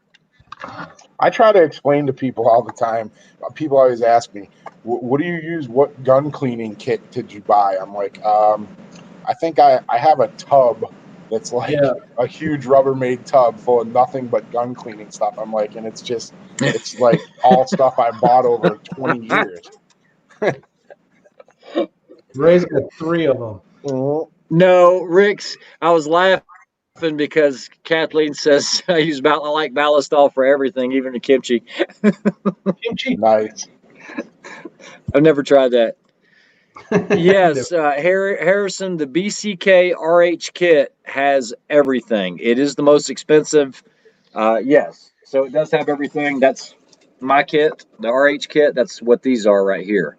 I try to explain to people all the time. People always ask me, what do you use? What gun cleaning kit did you buy? I'm like, I think I have a tub that's like a huge Rubbermaid tub full of nothing but gun cleaning stuff. I'm like, and it's like all stuff I bought over 20 years.
Ray's got 3 of them.
Mm-hmm.
No, Rick's, I was laughing because Kathleen says I like Ballistol for everything, even the kimchi.
Kimchi.
Nice.
I've never tried that. Yes, Harrison, the BCK RH kit has everything. It is the most expensive. Yes, so it does have everything. That's my kit, the RH kit, that's what these are right here.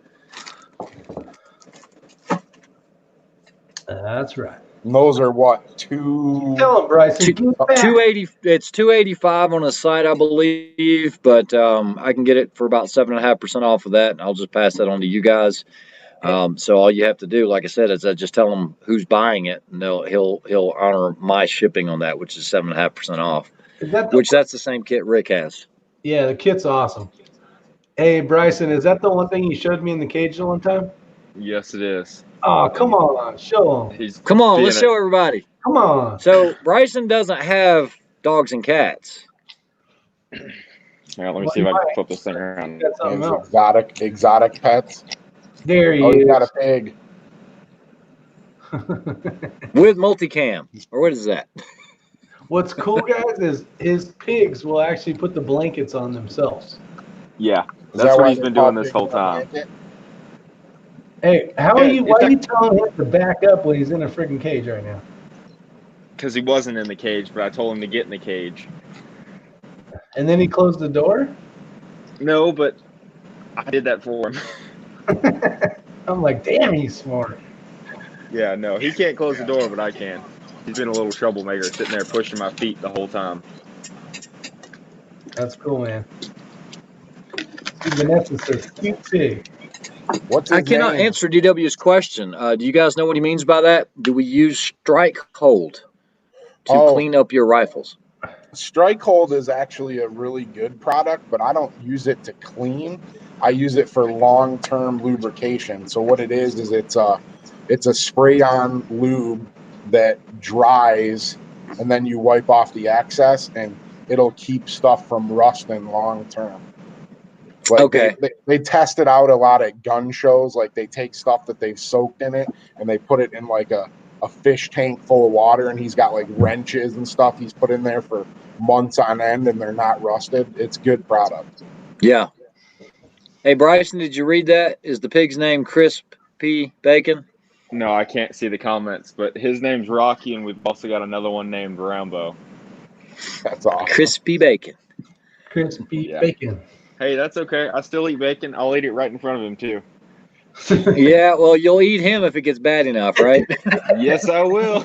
That's right.
And those are what, two?
Tell him, Bryson. Get back.
280. It's 285 on the site, I believe, but I can get it for about 7.5% off of that, and I'll just pass that on to you guys. So all you have to do, like I said, is just tell him who's buying it, and he'll honor my shipping on that, which is 7.5% off.
Is that
that's the same kit Rick has.
Yeah, the kit's awesome. Hey, Bryson, is that the one thing you showed me in the cage the one time?
Yes, it is.
Oh, come on. Show him.
Come on, let's show everybody.
Come on.
So Bryson doesn't have dogs and cats.
Yeah, let me see if I can flip this thing around.
Got something
His
else.
exotic pets.
There he
Oh,
is.
you got a pig.
With multicam. Or what is that?
What's cool, guys, is his pigs will actually put the blankets on themselves.
Yeah,
Is
that's
that
what
why
he's
they
been
call
doing this
pigs
whole
a
time.
blanket?
Hey,
Yeah,
why are you telling him to back up when he's in a freaking cage right now?
Because he wasn't in the cage, but I told him to get in the cage.
And then he closed the door?
No, but I did that for him.
I'm like, damn, he's smart.
Yeah, no, he can't close the door, but I can. He's been a little troublemaker, sitting there pushing my feet the whole time.
That's cool, man. See, Vanessa says, cute pig.
What's his
I cannot
name?
answer DW's question. Do you guys know what he means by that? Do we use strike hold to clean up your rifles?
Strike Hold is actually a really good product, but I don't use it to clean. I use it for long-term lubrication. So what it is it's a spray-on lube that dries, and then you wipe off the excess, and it'll keep stuff from rusting long-term. Like
Okay.
they test it out a lot at gun shows. Like they take stuff that they've soaked in it and they put it in like a fish tank full of water, and he's got like wrenches and stuff he's put in there for months on end, and they're not rusted. It's good product.
Yeah. Hey, Bryson, did you read that? Is the pig's name Crisp P. Bacon?
No, I can't see the comments, but his name's Rocky, and we've also got another one named Rambo.
That's awesome.
Crispy Bacon.
Crispy
Yeah.
bacon.
Hey, that's okay. I still eat bacon. I'll eat it right in front of him, too.
Yeah, well, you'll eat him if it gets bad enough, right?
Yes, I will.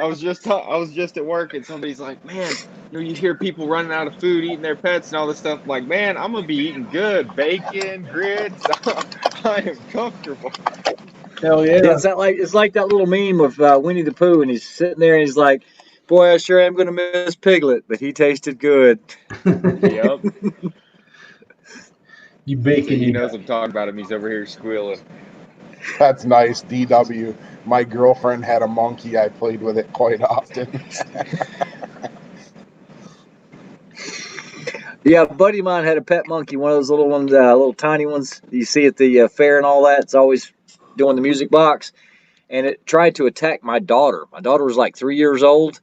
I was just at work, and somebody's like, man, you hear people running out of food, eating their pets and all this stuff. Like, man, I'm going to be eating good. Bacon, grits. I am comfortable.
Hell yeah.
It's like that little meme of Winnie the Pooh, and he's sitting there and he's like, boy, I sure am going to miss Piglet, but he tasted good.
Yep.
You bacon.
He knows I'm talking about him. He's over here squealing.
That's nice, DW. My girlfriend had a monkey. I played with it quite often.
Yeah, a buddy of mine had a pet monkey, one of those little ones, little tiny ones you see at the fair and all that. It's always doing the music box. And it tried to attack my daughter. My daughter was like 3 years old.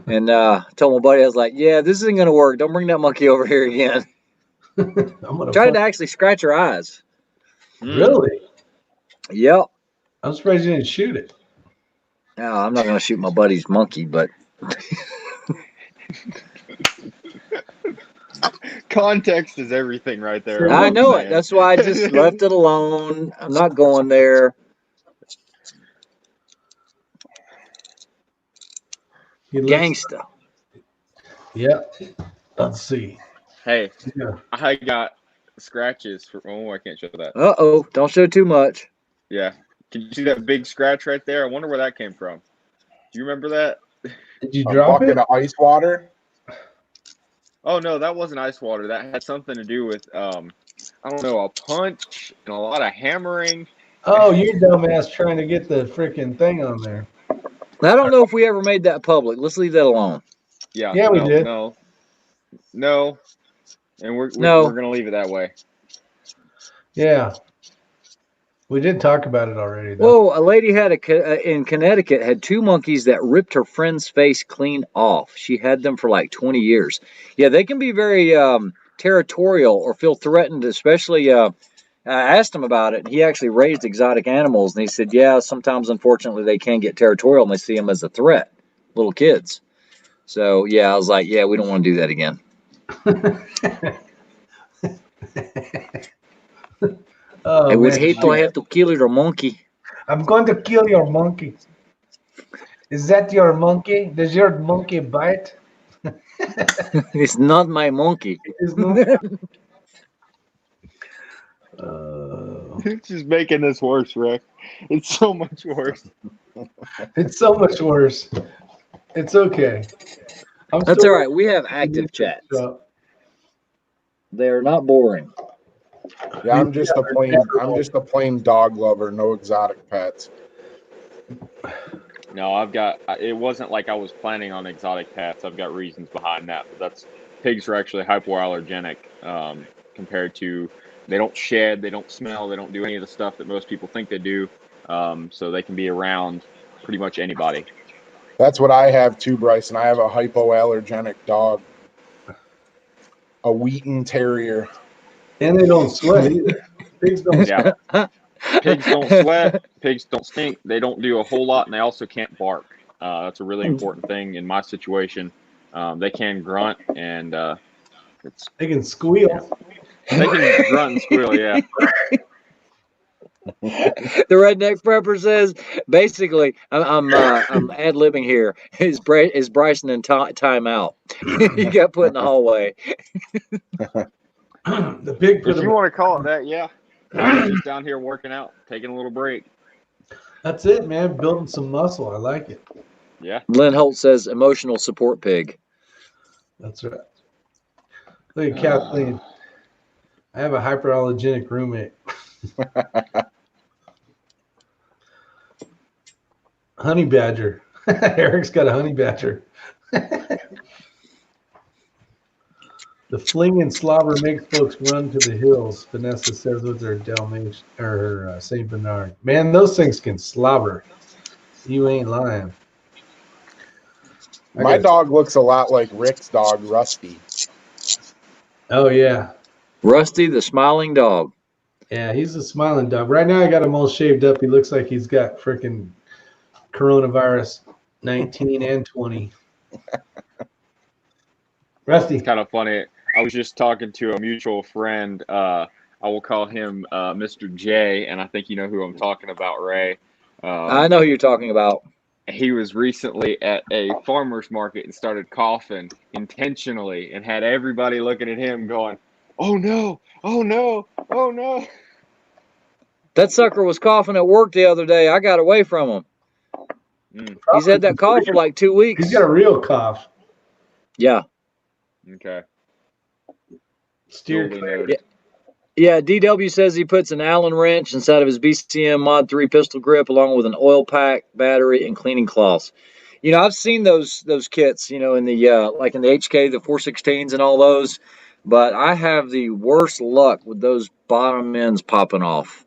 And I told my buddy, I was like, yeah, this isn't going to work. Don't bring that monkey over here again. Tried to actually scratch her eyes.
Really?
Yep.
I'm surprised you didn't shoot it.
No, I'm not going to shoot my buddy's monkey, but
Context is everything right there.
I know it. That's why I just left it alone. I'm not going there. Gangsta.
Yep. Let's see.
Hey,
Yeah.
I got scratches for. Oh, I can't show that.
Uh-oh. Don't show too much.
Yeah. Can you see that big scratch right there? I wonder where that came from. Do you remember that?
Did you drop it?
A bucket of ice water?
Oh, no, that wasn't ice water. That had something to do with, I don't know, a punch and a lot of hammering.
Oh, you dumbass trying to get the freaking thing on there.
I don't know if we ever made that public. Let's leave that alone.
Yeah.
Yeah, we did.
No. And we're going to leave it that way.
Yeah. We did talk about it already, though.
Whoa, a lady in Connecticut had 2 monkeys that ripped her friend's face clean off. She had them for like 20 years. Yeah, they can be very territorial or feel threatened, especially I asked him about it, and he actually raised exotic animals, and he said, yeah, sometimes, unfortunately, they can get territorial, and they see them as a threat, little kids. So, yeah, I was like, yeah, we don't want to do that again.
Oh,
I would
man.
hate to have to kill your monkey.
I'm going to kill your monkey. Is that your monkey? Does your monkey bite?
It's not my monkey.
It's not.
It's just making this worse, Rick. It's so much worse.
It's so much worse. It's okay.
That's all right. We have active chats. They are not boring.
Yeah, I'm just a plain dog lover, no exotic pets.
No, it wasn't like I was planning on exotic pets. I've got reasons behind that, but pigs are actually hypoallergenic compared to, they don't shed, they don't smell, they don't do any of the stuff that most people think they do. So they can be around pretty much anybody.
That's what I have too, Bryson. I have a hypoallergenic dog, a Wheaton Terrier.
And they don't sweat either. Pigs don't
Yeah. Pigs don't sweat. Pigs don't stink. They don't do a whole lot, and they also can't bark. That's a really important thing in my situation. They can grunt, and
They can squeal.
Yeah. They can grunt and squeal. Yeah.
The redneck prepper says, basically, I'm ad-libbing here. Is Bryson in timeout? He got put in the hallway.
The pig.
If you want to call it that, yeah. I'm just down here working out, taking a little break.
That's it, man. Building some muscle. I like it.
Yeah.
Lynn Holt says, emotional support pig.
That's right. Look at Kathleen. I have a hyperallergenic roommate. Honey badger. Eric's got a honey badger. The fling and slobber makes folks run to the hills, Vanessa says with her Dalmatian or her St. Bernard. Man, those things can slobber. You ain't lying.
My dog looks a lot like Rick's dog, Rusty.
Oh, yeah.
Rusty, the smiling dog.
Yeah, he's a smiling dog. Right now, I got him all shaved up. He looks like he's got freaking coronavirus 19 and 20. Rusty.
It's kind of funny. I was just talking to a mutual friend. I will call him Mr. J, and I think you know who I'm talking about, Ray.
I know who you're talking about.
He was recently at a farmer's market and started coughing intentionally and had everybody looking at him going, "Oh no, oh no, oh no."
That sucker was coughing at work the other day. I got away from him. He's had that cough for like 2 weeks.
He's got a real cough.
Yeah.
Okay.
Steer.
Yeah, DW says he puts an Allen wrench inside of his BCM Mod 3 pistol grip along with an oil pack, battery, and cleaning cloths. You know, I've seen those kits, you know, in the like in the HK, the 416s and all those, but I have the worst luck with those bottom ends popping off.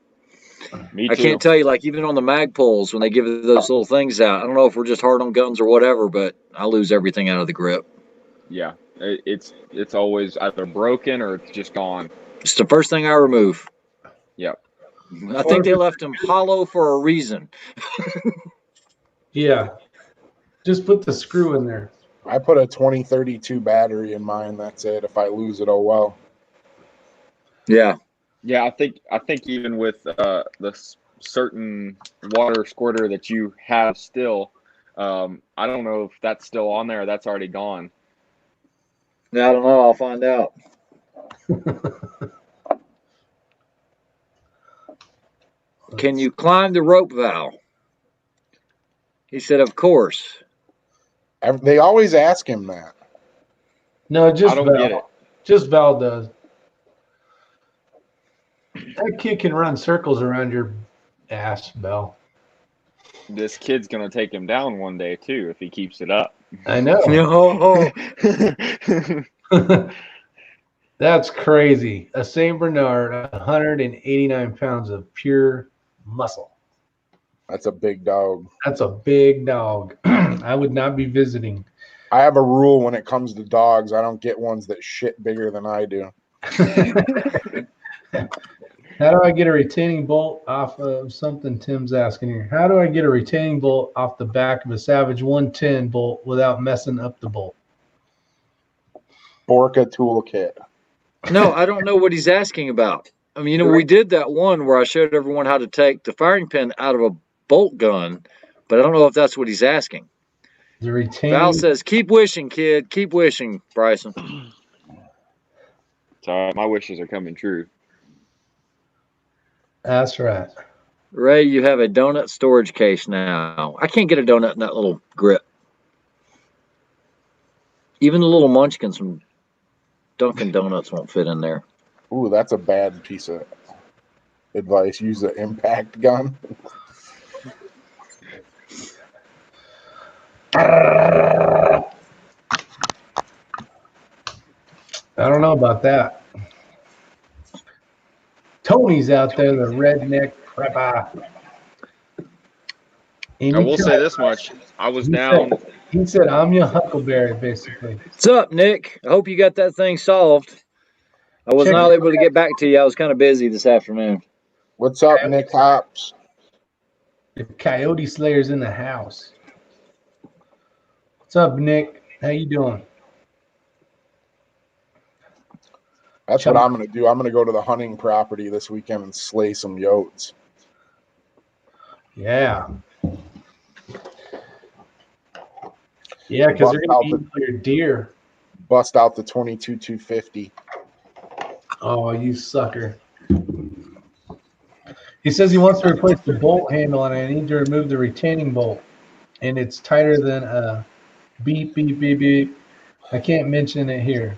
Me too.
I can't tell you, like even on the mag pulls when they give those little things out, I don't know if we're just hard on guns or whatever, but I lose everything out of the grip.
Yeah, it's always either broken or it's just gone.
It's the first thing I remove.
Yep.
I think they left them hollow for a reason.
Yeah. Just put the screw in there.
I put a 2032 battery in mine. That's it. If I lose it, oh well.
Yeah.
Yeah, I think even with the certain water squirter that you have still, I don't know if that's still on there or that's already gone.
Yeah, I don't know. I'll find out. Can you climb the rope, Val? He said, of course.
They always ask him that.
No, just
I don't
Val.
get it.
Just Val does. That kid can run circles around your ass, Val.
This kid's gonna take him down one day too if he keeps it up.
I know. That's crazy. A St. Bernard, 189 pounds of pure muscle.
That's a big dog.
That's a big dog. I would not be visiting.
I have a rule when it comes to dogs. I don't get ones that shit bigger than I do.
How do I get a retaining bolt off of something Tim's asking here? How do I get a retaining bolt off the back of a Savage 110 bolt without messing up the bolt?
Borka toolkit.
No, I don't know what he's asking about. I mean, we did that one where I showed everyone how to take the firing pin out of a bolt gun, but I don't know if that's what he's asking.
The retaining.
Val says, "Keep wishing, kid. Keep wishing, Bryson."
It's all right. My wishes are coming true.
That's right.
Ray, you have a donut storage case now. I can't get a donut in that little grip. Even the little munchkins from Dunkin' Donuts won't fit in there.
Ooh, that's a bad piece of advice. Use the impact gun.
I don't know about that. Tony's out there, the redneck prepper.
I will say this much. I was down.
He said, I'm your Huckleberry, basically.
What's up, Nick? I hope you got that thing solved. I was not able to get back to you. I was kind of busy this afternoon.
What's up, Nick Hops?
The Coyote Slayer's in the house. What's up, Nick? How you doing?
That's what I'm going to do. I'm going to go to the hunting property this weekend and slay some yotes.
Yeah. Yeah, because they're going to eat your deer.
Bust out the 22-250.
Oh, you sucker. He says he wants to replace the bolt handle, and I need to remove the retaining bolt. And it's tighter than a beep, beep, beep, beep. I can't mention it here.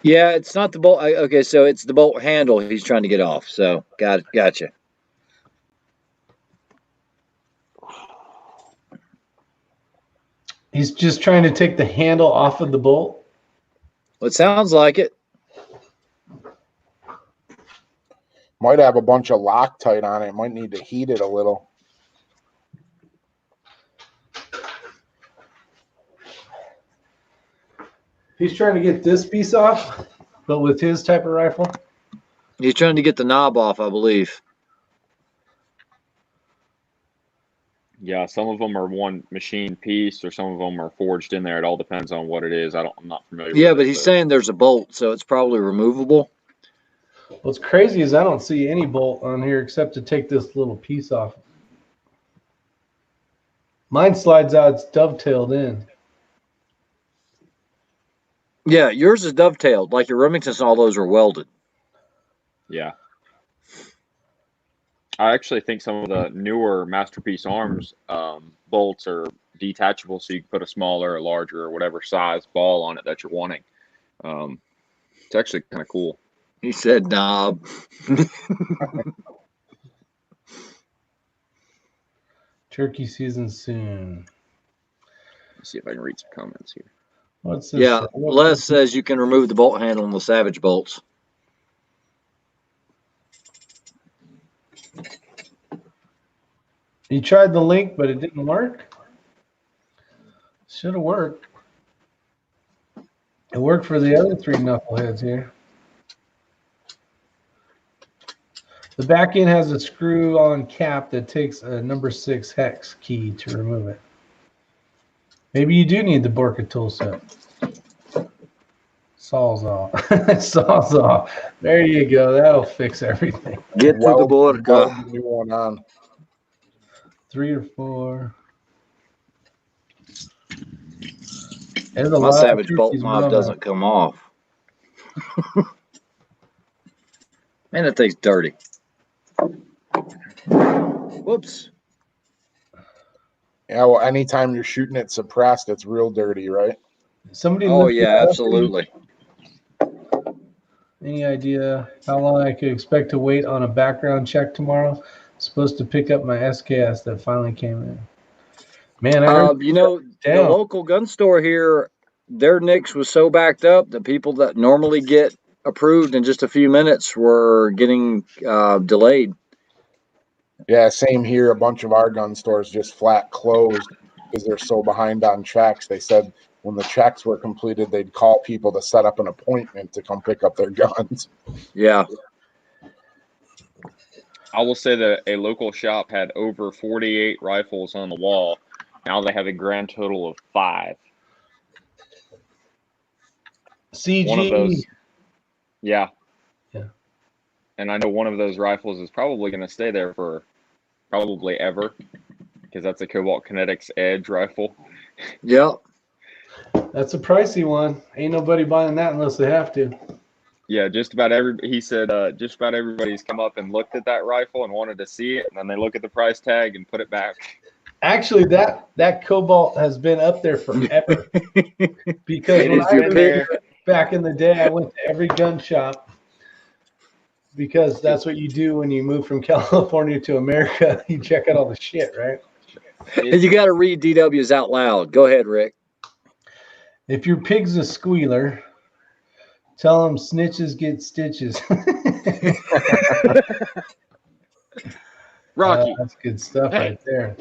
Yeah, it's not the bolt. Okay, so it's the bolt handle he's trying to get off. So, gotcha.
He's just trying to take the handle off of the bolt?
Well, it sounds like it.
Might have a bunch of Loctite on it. Might need to heat it a little.
He's trying to get this piece off, but with his type of rifle?
He's trying to get the knob off, I believe.
Yeah, some of them are one machine piece, or some of them are forged in there. It all depends on what it is. I'm not familiar.
Yeah,
with
but he's saying there's a bolt, so it's probably removable.
What's crazy is I don't see any bolt on here except to take this little piece off. Mine slides out; it's dovetailed in.
Yeah, yours is dovetailed. Like your Remingtons and all those are welded.
Yeah. I actually think some of the newer Masterpiece Arms bolts are detachable, so you can put a smaller or larger or whatever size ball on it that you're wanting. It's actually kind of cool.
He said knob.
Turkey season soon.
Let's see if I can read some comments here.
What's this?
Yeah, Les says you can remove the bolt handle on the Savage bolts.
You tried the link, but it didn't work? Should have worked. It worked for the other three knuckleheads here. The back end has a screw-on cap that takes a number 6 hex key to remove it. Maybe you do need the Borka tool set. Sawzall. Sawzall. There you go. That'll fix everything.
Get to the Borka.
New one on.
3 or 4. There's a
My
lot
Savage
of
bolt knob doesn't come off. Man, that thing's dirty. Whoops.
Yeah, well, anytime you're shooting it suppressed, it's real dirty, right?
Somebody.
Oh yeah, absolutely.
Any idea how long I could expect to wait on a background check tomorrow? Supposed to pick up my SKS that finally came in. Man, I heard
the local gun store here, their NICS was so backed up that people that normally get approved in just a few minutes were getting delayed.
Yeah, same here. A bunch of our gun stores just flat closed because they're so behind on checks. They said when the checks were completed, they'd call people to set up an appointment to come pick up their guns.
Yeah.
I will say that a local shop had over 48 rifles on the wall. Now they have a grand total of 5.
CG.
One of those. Yeah.
Yeah.
and I know one of those rifles is probably going to stay there for probably ever, because that's a Cobalt Kinetics Edge rifle.
Yep.
That's a pricey one. Ain't nobody buying that unless they have to.
Yeah, he said just about everybody's come up and looked at that rifle and wanted to see it, and then they look at the price tag and put it back.
Actually, that Cobalt has been up there forever. Because
It
when
is
I
your
was
pick.
there back in the day, I went to every gun shop because that's what you do when you move from California to America. You check out all the shit, right?
You got to read DWs out loud. Go ahead, Rick.
If your pig's a squealer, tell him snitches get stitches.
Rocky.
That's good stuff
Hey.
right there.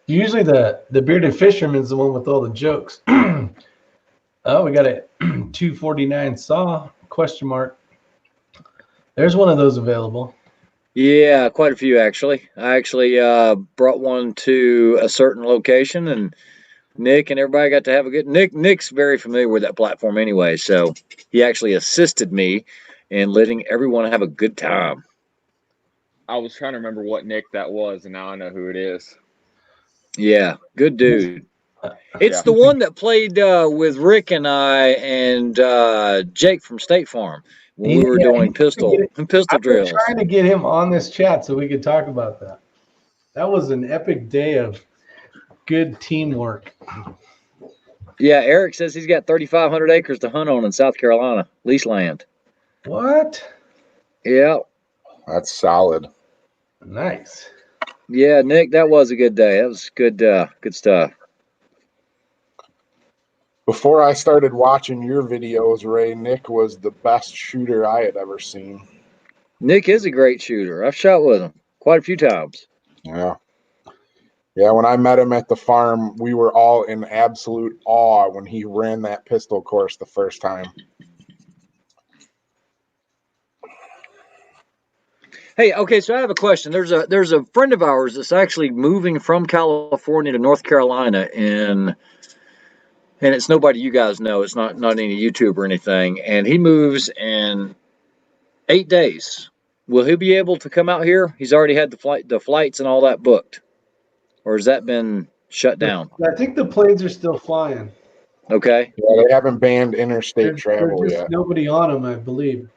Usually the bearded fisherman's the one with all the jokes. Oh, we got a 249 saw, question mark. There's one of those available.
Yeah, quite a few actually. I actually brought one to a certain location, and Nick and everybody got to have a good. Nick's very familiar with that platform anyway, so he actually assisted me in letting everyone have a good time.
I was trying to remember what Nick that was, and now I know who it is.
Yeah, good dude. It's the one that played with Rick and I and Jake from State Farm when we were doing pistol
I've been
drills.
trying to get him on this chat so we could talk about that. That was an epic day of good teamwork.
Yeah, Eric says he's got 3,500 acres to hunt on in South Carolina, lease land.
What?
Yeah.
That's solid.
Nice.
Yeah, Nick, that was a good day. That was good stuff.
Before I started watching your videos, Ray, Nick was the best shooter I had ever seen.
Nick is a great shooter. I've shot with him quite a few times.
Yeah. Yeah, when I met him at the farm, we were all in absolute awe when he ran that pistol course the first time.
Hey, okay, so I have a question. There's a friend of ours that's actually moving from California to North Carolina, and it's nobody you guys know. It's not any YouTube or anything. And he moves in 8 days. Will he be able to come out here? He's already had the flights and all that booked, or has that been shut down?
I think the planes are still flying.
Okay.
Yeah, they haven't banned interstate
There's
travel
just
yet.
nobody on them, I believe.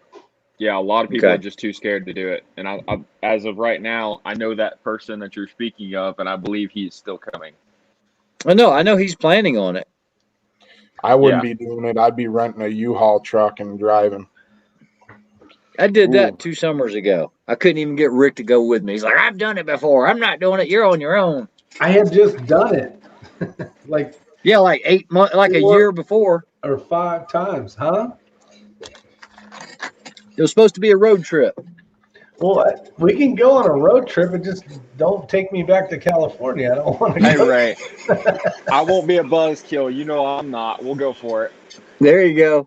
Yeah, a lot of people
Okay.
are just too scared to do it. And I, as of right now, I know that person that you're speaking of, and I believe he's still coming.
I know he's planning on it.
I wouldn't be doing it. I'd be renting a U-Haul truck and driving.
I did that 2 summers ago. I couldn't even get Rick to go with me. He's like, I've done it before. I'm not doing it. You're on your own.
I had just done it. like
8 months, like a year before.
Or 5 times, huh?
It was supposed to be a road trip.
Well, we can go on a road trip, and just don't take me back to California. I don't want to
Hey,
go.
Ray, I won't be a buzzkill. You know I'm not. We'll go for it.
There you go.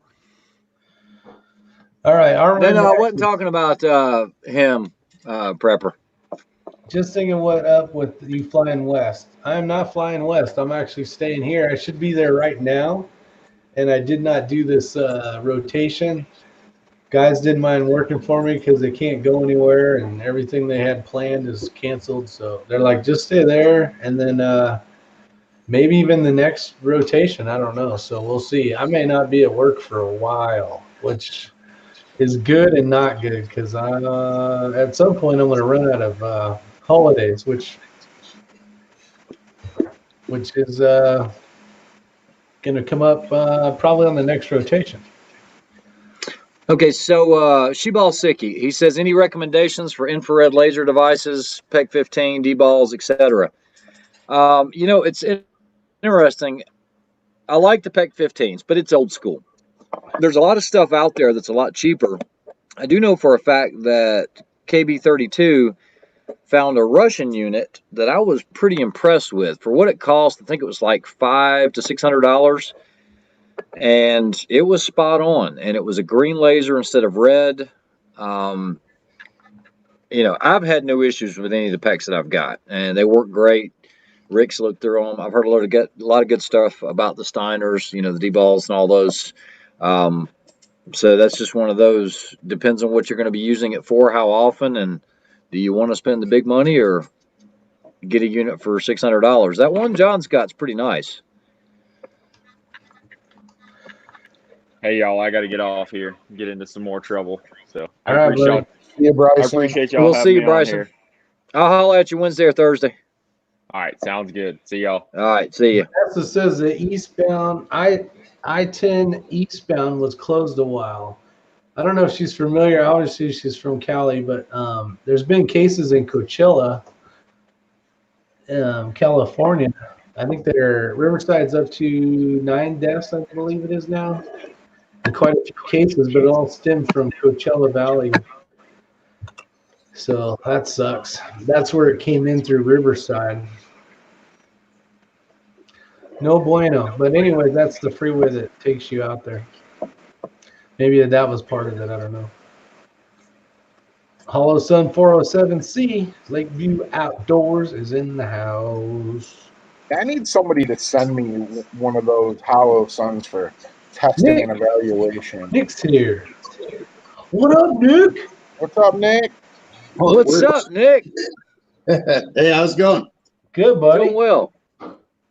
All right.
No, I wasn't talking about him, Prepper.
Just thinking what up with you flying west. I'm not flying west. I'm actually staying here. I should be there right now, and I did not do this rotation. Guys didn't mind working for me because they can't go anywhere, and everything they had planned is canceled. So they're like, just stay there, and then maybe even the next rotation. I don't know. So we'll see. I may not be at work for a while, which is good and not good because at some point I'm going to run out of holidays, which is going to come up probably on the next rotation.
Okay, so Shebal Siki, he says, any recommendations for infrared laser devices, PEC 15, D-balls, etc.? It's interesting. I like the PEC 15s, but it's old school. There's a lot of stuff out there that's a lot cheaper. I do know for a fact that KB32 found a Russian unit that I was pretty impressed with. For what it cost, I think it was like $500 to $600. And it was spot on, and it was a green laser instead of red. I've had no issues with any of the packs that I've got, and they work great. Rick's looked through them. I've heard a lot of good stuff about the Steiners, the D-balls and all those. So that's just one of those. Depends on what you're going to be using it for, how often, and do you want to spend the big money or get a unit for $600? That one John's got's pretty nice.
Hey y'all, I got to get off here, get into some more trouble. So I
All right,
appreciate
buddy.
y'all.
See you,
I
Bryson.
appreciate y'all
We'll
having
see you,
me on
Bryson.
here.
I'll holler at you Wednesday or Thursday.
All right, sounds good. See y'all.
All right, see you.
It says the eastbound I-10 eastbound was closed a while. I don't know if she's familiar. Obviously, she's from Cali, but there's been cases in Coachella, California. I think Riverside's up to 9 deaths, I believe it is now, and quite a few cases, but it all stemmed from Coachella Valley. So that sucks. That's where it came in through Riverside. No bueno. But anyway, that's the freeway that takes you out there. Maybe that was part of it. I don't know. Hollow Sun 407C, Lakeview Outdoors is in the house.
I need somebody to send me one of those Hollow Suns for testing
Nick.
and evaluation.
Nick's here. What up, Nick?
What's up, Nick?
What's up, Nick?
Hey, how's it going?
Good, buddy.
Doing well.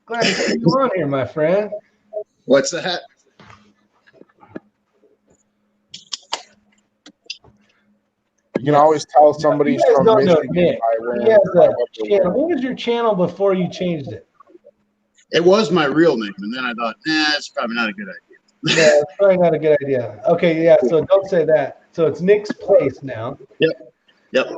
Glad to see you on here, my friend.
What's that?
You can always tell somebody's
You guys
from
don't know
Michigan
Nick.
by
He
wearing
has
by
a
what they're
channel.
wearing.
What was your channel before you changed it?
It was my real name, and then I thought, it's probably not a good idea.
Yeah, it's probably not a good idea. Okay, yeah, so don't say that. So it's Nick's Place now.
Yep.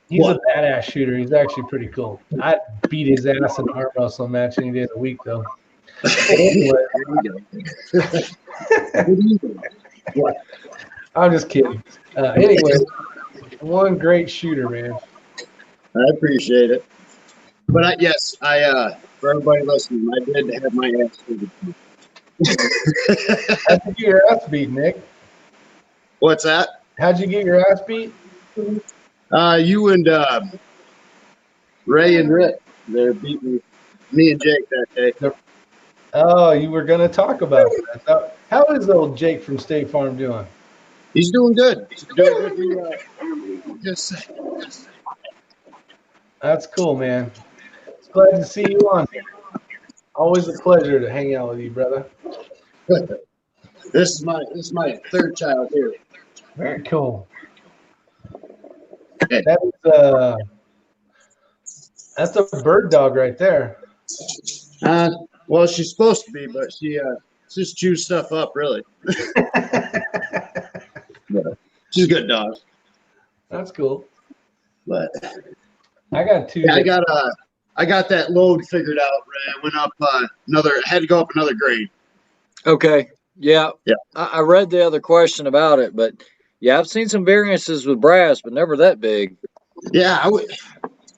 He's
What?
a badass shooter. He's actually pretty cool. I beat his ass in an arm wrestle match any day of the week, though. Anyway, I'm just kidding. Anyway, one great shooter, man.
I appreciate it. But yes, for everybody listening, I did have my ass beat.
How'd you get your ass beat, Nick?
What's that?
How'd you get your ass beat?
You and Ray and Rick, they beat me and Jake that day.
Oh, you were going to talk about that. So, how is old Jake from State Farm doing?
He's doing good. He's doing good. Just
That's cool, man. It's glad to see you on here. Always a pleasure to hang out with you, brother.
this is my third child here.
Very cool.
Okay.
That's a bird dog right there.
Well, she's supposed to be, but she just chews stuff up, really. Yeah. She's a good dog.
That's cool.
But
I got two.
I got that load figured out. Ray. I went up had to go up another grade.
Okay. Yeah.
Yeah.
I read the other question about it, but yeah, I've seen some variances with brass, but never that big.
Yeah,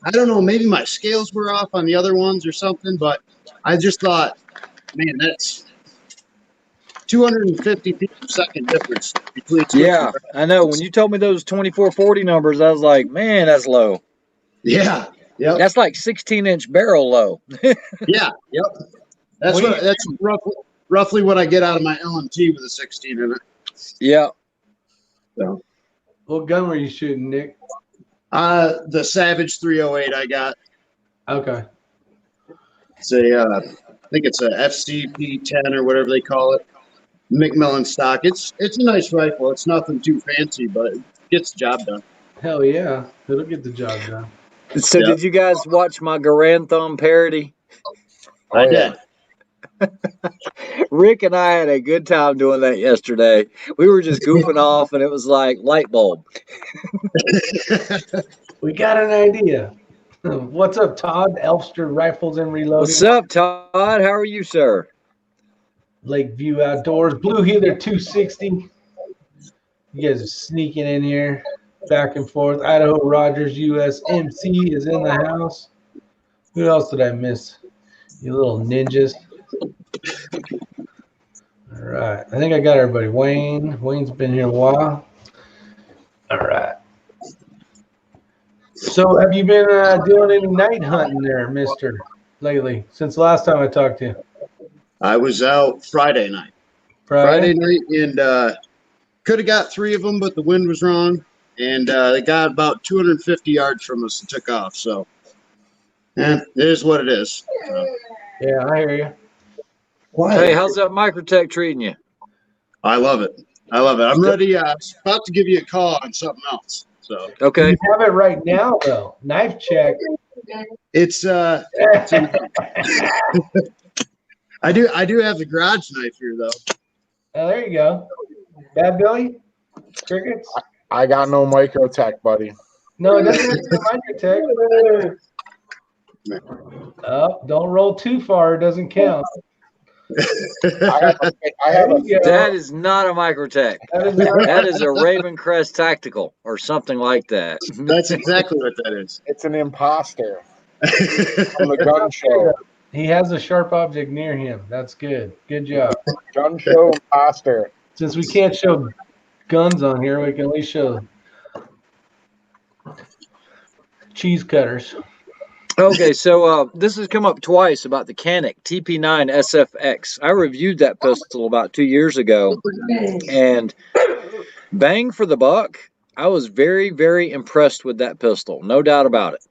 I don't know. Maybe my scales were off on the other ones or something, but I just thought, man, that's 250 feet per second difference between.
Yeah, I know. When you told me those 2440 numbers, I was like, man, that's low.
Yeah. Yep.
That's like 16-inch barrel low.
Yeah. Yep. That's roughly what I get out of my LMT with a 16 in it.
Yeah.
So.
What gun were you shooting, Nick?
The Savage 308 I got.
Okay.
It's I think it's a FCP-10 or whatever they call it. McMillan stock. It's a nice rifle. It's nothing too fancy, but it gets the job done.
Hell yeah. It'll get the job done.
So
Yeah.
did you guys watch my Garand Thumb parody?
I did.
Rick and I had a good time doing that yesterday. We were just goofing off, and it was like light bulb.
We got an idea. What's up, Todd? Elfster Rifles and Reloading.
What's up, Todd? How are you, sir?
Lakeview Outdoors. Blue Heather 260. You guys are sneaking in here. Back and forth. Idaho Rogers USMC is in the house. Who else did I miss? You little ninjas. All right. I think I got everybody. Wayne's been here a while. All right. So have you been doing any night hunting there, mister, lately, since the last time I talked to you?
I was out Friday night. Friday night, and Could have got 3 of them, but the wind was wrong, and they got about 250 yards from us and took off. So, it is what it is. So,
Yeah, I hear you.
Hey, how's that Microtech treating you?
I love it. I love it. I'm ready. I was about to give you a call on something else. So
Okay.
You have it right now, though. Knife check.
it's I do have the garage knife here though.
Oh, there you go. Bad Billy? Crickets?
I got no microtech, buddy.
No, it doesn't have to be Microtech. Oh, don't roll too far. It doesn't count.
I have
There you go.
That is not a Microtech.
That is not-
That is a Raven Crest Tactical or something like that.
That's exactly what that is.
it's an imposter from the gun show.
He has a sharp object near him. That's good. Good job.
Gun show imposter.
Since we can't show guns on here, we can at least show cheese cutters.
Okay, so this has come up twice about the Canic TP9 SFX. I reviewed that pistol about 2 years ago, and bang for the buck, I was very, very impressed with that pistol. No doubt about it.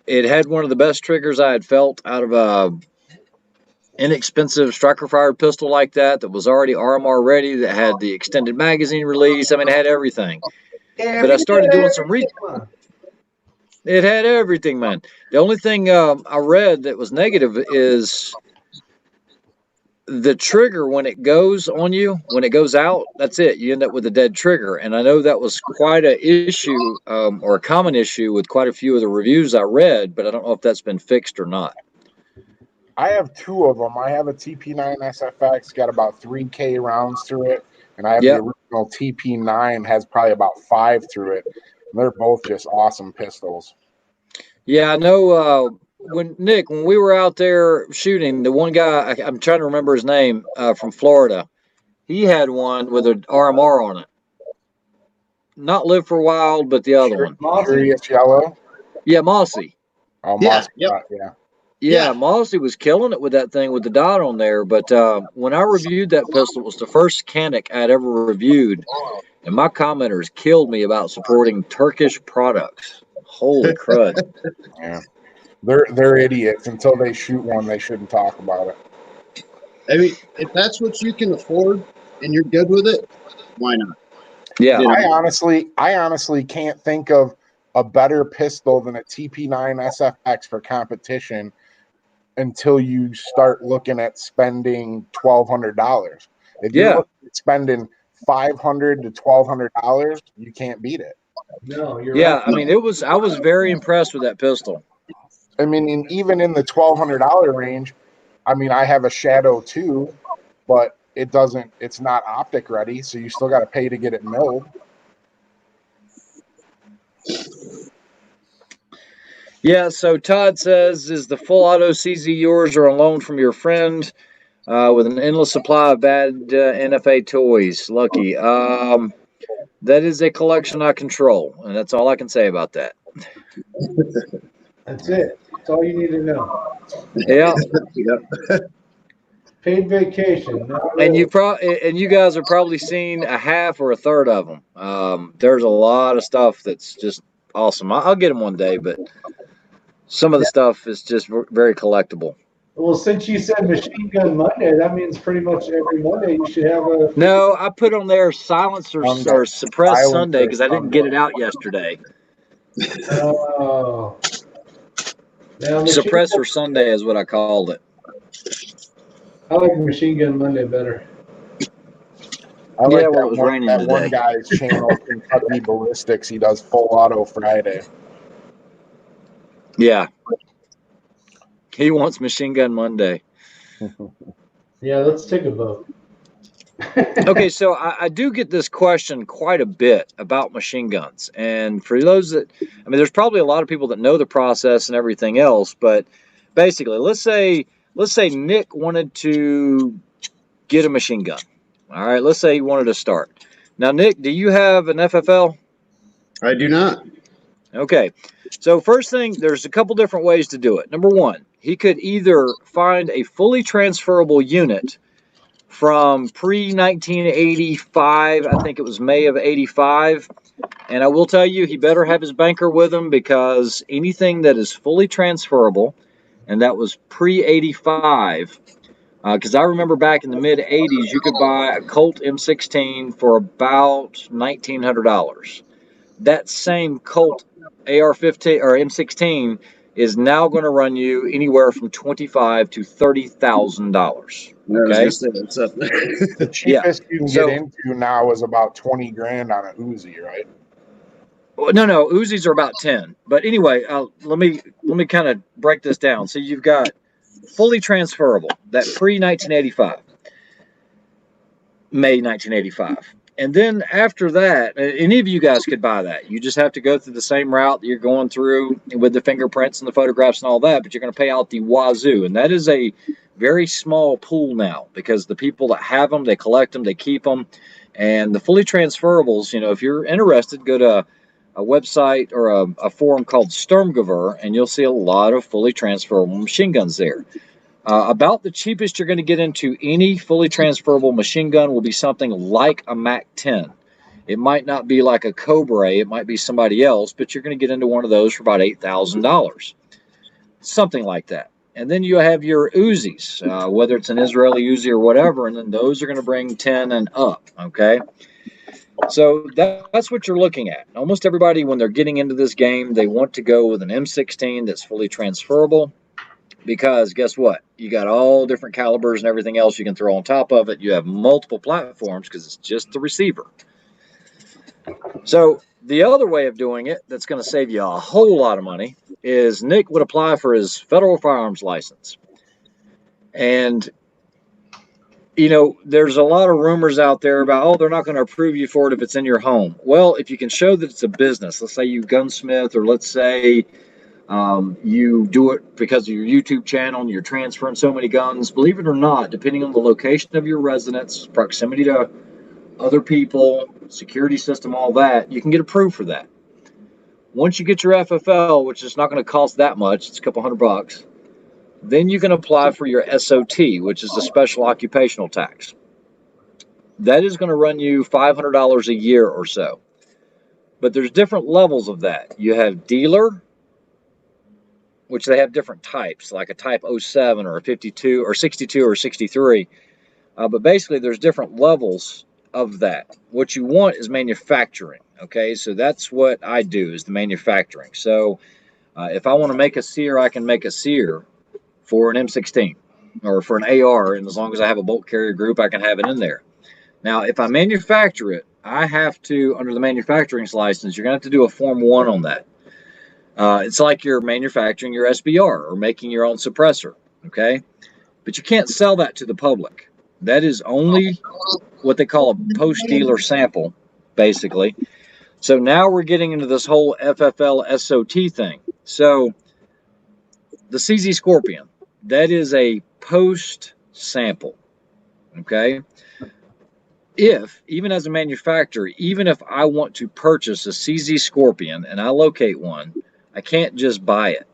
It had one of the best triggers I had felt out of a inexpensive striker-fired pistol like that was already RMR ready, that had the extended magazine release. I mean, it had everything. But I started doing some research. It had everything, man. The only thing I read that was negative is the trigger, when it goes on you, when it goes out, that's it. You end up with a dead trigger. And I know that was quite an issue or a common issue with quite a few of the reviews I read, but I don't know if that's been fixed or not.
I have 2 of them. I have a TP9 SFX, got about 3K rounds through it, and I have the original TP9, has probably about 5 through it. They're both just awesome pistols.
Yeah, I know. When we were out there shooting, the one guy, I'm trying to remember his name, from Florida, he had one with an RMR on it. Not Live for Wild, but the other one.
Curious Yellow?
Yeah, Mossy.
Oh,
Yeah,
Mossy,
yep.
yeah.
Yeah, Mossy was killing it with that thing with the dot on there. But when I reviewed that pistol, it was the first Canic I'd ever reviewed. And my commenters killed me about supporting Turkish products. Holy crud.
Yeah. They're idiots. Until they shoot one, they shouldn't talk about it.
I mean, if that's what you can afford and you're good with it, why not?
Yeah.
You know?
I honestly can't think of a better pistol than a TP9 SFX for competition until you start looking at spending $1,200. If you're looking at spending $500 to $1,200, you can't beat it.
No, you're
Yeah,
right.
I mean, I was very impressed with that pistol.
I mean, even in the $1,200 range, I mean, I have a Shadow 2, but it's not optic ready, so you still got to pay to get it milled.
Yeah, so Todd says, is the full auto CZ yours or on loan from your friend with an endless supply of bad NFA toys? Lucky. That is a collection I control, and that's all I can say about that.
That's it. That's all you need to know.
Yeah.
Paid vacation.
And you guys have probably seen a half or a third of them. There's a lot of stuff that's just awesome. I'll get them one day, but some of the stuff is just very collectible.
Well, since you said Machine Gun Monday, that means pretty much every Monday you should have a.
No, I put on there Silencer or Suppress Sunday because I didn't get it out yesterday.
Oh. Now,
Suppressor Sunday is what I called it.
I like Machine Gun Monday better.
I like
it was raining
that
today.
one guy's channel, Kentucky Ballistics. He does full auto Friday.
Yeah. He wants Machine Gun Monday.
Yeah, let's take a vote.
Okay, so I do get this question quite a bit about machine guns. And for those that, I mean, there's probably a lot of people that know the process and everything else, but basically, let's say Nick wanted to get a machine gun. All right, let's say he wanted to start. Now, Nick, do you have an FFL?
I do not.
Okay, so first thing, there's a couple different ways to do it. Number one, he could either find a fully transferable unit from pre-1985. I think it was May of 85. And I will tell you, he better have his banker with him, because anything that is fully transferable, and that was pre-85, because I remember back in the mid-'80s, you could buy a Colt M16 for about $1,900. That same Colt AR-15 or M16 is now going to run you anywhere from $25,000 to $30,000.
I was
Okay.
gonna say it's up there.
The
Yeah.
cheapest you can
So-
get into now is about 20 grand on a Uzi, right?
No, Uzis are about 10. But anyway, let me kind of break this down. So you've got fully transferable, that pre-1985, May 1985. And then after that, any of you guys could buy that. You just have to go through the same route that you're going through with the fingerprints and the photographs and all that, but you're going to pay out the wazoo. And that is a very small pool now, because the people that have them, they collect them, they keep them. And the fully transferables, if you're interested, go to a website or a forum called Sturmgewehr, and you'll see a lot of fully transferable machine guns there. About the cheapest you're going to get into any fully transferable machine gun will be something like a MAC-10. It might not be like a Cobra, it might be somebody else, but you're going to get into one of those for about $8,000. Something like that. And then you have your Uzis, whether it's an Israeli Uzi or whatever, and then those are going to bring 10 and up, okay? So that's what you're looking at. Almost everybody, when they're getting into this game, they want to go with an M16 that's fully transferable, because guess what? You got all different calibers and everything else you can throw on top of it. You have multiple platforms because it's just the receiver. So the other way of doing it that's going to save you a whole lot of money is Nick would apply for his federal firearms license. And there's a lot of rumors out there about, they're not going to approve you for it if it's in your home. Well, if you can show that it's a business, let's say you gunsmith, or let's say you do it because of your YouTube channel and you're transferring so many guns, believe it or not, depending on the location of your residence, proximity to other people, security system, all that, you can get approved for that. Once you get your FFL, which is not going to cost that much, it's a couple $100, then you can apply for your SOT, which is the special occupational tax. That is going to run you $500 a year or so. But there's different levels of that. You have dealer, which they have different types, like a type 07 or a 52 or 62 or 63. But basically, there's different levels of that. What you want is manufacturing. Okay, so that's what I do, is the manufacturing. So if I want to make a sear, I can make a sear for an M16 or for an AR, and as long as I have a bolt carrier group, I can have it in there. Now, if I manufacture it, I have to, under the manufacturing license, you're going to have to do a Form 1 on that. It's like you're manufacturing your SBR or making your own suppressor, okay? But you can't sell that to the public. That is only what they call a post-dealer sample, basically. So now we're getting into this whole FFL SOT thing. So the CZ Scorpion, that is a post-sample, okay? Even as a manufacturer, even if I want to purchase a CZ Scorpion and I locate one, I can't just buy it.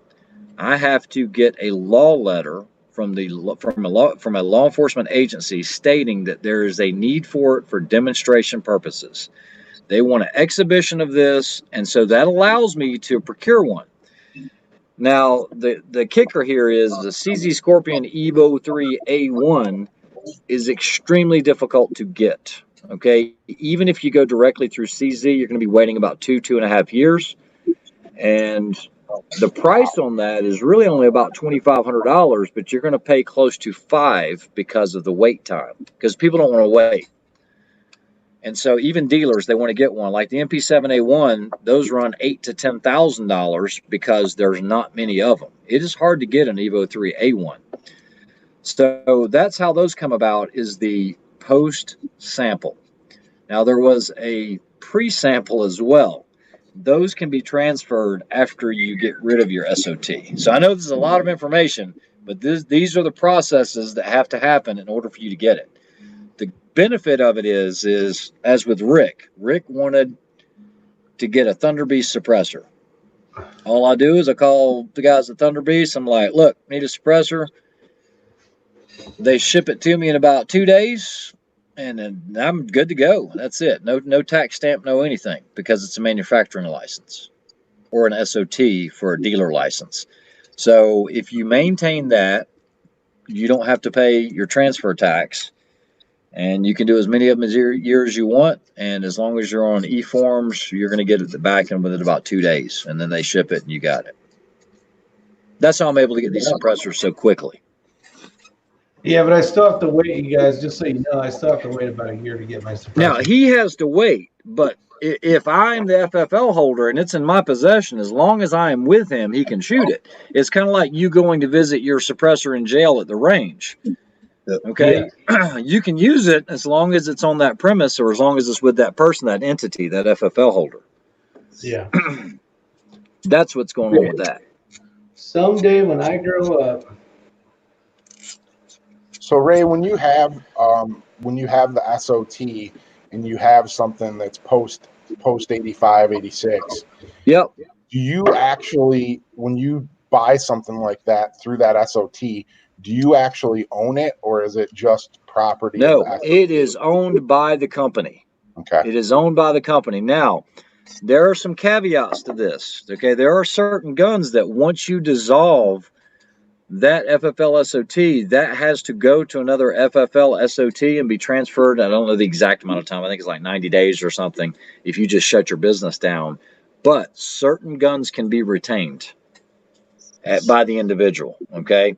I have to get a law letter from a law enforcement agency stating that there is a need for it for demonstration purposes. They want an exhibition of this, and so that allows me to procure one. Now, the kicker here is the CZ Scorpion Evo 3 A1 is extremely difficult to get. Okay, even if you go directly through CZ, you're going to be waiting about 2.5 years, and the price on that is really only about $2,500, but you're going to pay close to $5,000 because of the wait time, because people don't want to wait. And so even dealers, they want to get one. Like the MP7A1, those run $8,000 to $10,000 because there's not many of them. It is hard to get an Evo 3 A1. So that's how those come about, is the post sample. Now there was a pre-sample as well. Those can be transferred after you get rid of your SOT. So I know this is a lot of information, but these are the processes that have to happen in order for you to get it. The benefit of it is as with Rick wanted to get a Thunder Beast suppressor. All I do is I call the guys at Thunder Beast. I'm like, look, need a suppressor. They ship it to me in about 2 days, and then I'm good to go. That's it. No tax stamp, no anything, because it's a manufacturing license or an SOT for a dealer license. So if you maintain that, you don't have to pay your transfer tax, and you can do as many of them as year as you want. And as long as you're on e-forms, you're going to get it back in within about 2 days, and then they ship it, and you got it. That's how I'm able to get these suppressors so quickly.
Yeah, but I still have to wait, you guys. Just so you know, I still have to wait about a year to get my suppressor.
Now he has to wait, but if I'm the FFL holder and it's in my possession, as long as I am with him, he can shoot it. It's kind of like you going to visit your suppressor in jail at the range. Okay, yeah. You can use it as long as it's on that premise, or as long as it's with that person, that entity, that FFL holder.
Yeah.
That's what's going on with that.
Someday when I grow up.
So Ray, when you have the SOT and you have something that's post 85, 86,
yep.
Do you actually, when you buy something like that through that SOT, do you actually own it, or is it just property?
No, it is owned by the company.
Okay.
It is owned by the company. Now, there are some caveats to this. Okay, there are certain guns that once you dissolve that FFL SOT, that has to go to another FFL SOT and be transferred. I don't know the exact amount of time. I think it's like 90 days or something if you just shut your business down. But certain guns can be retained by the individual. Okay.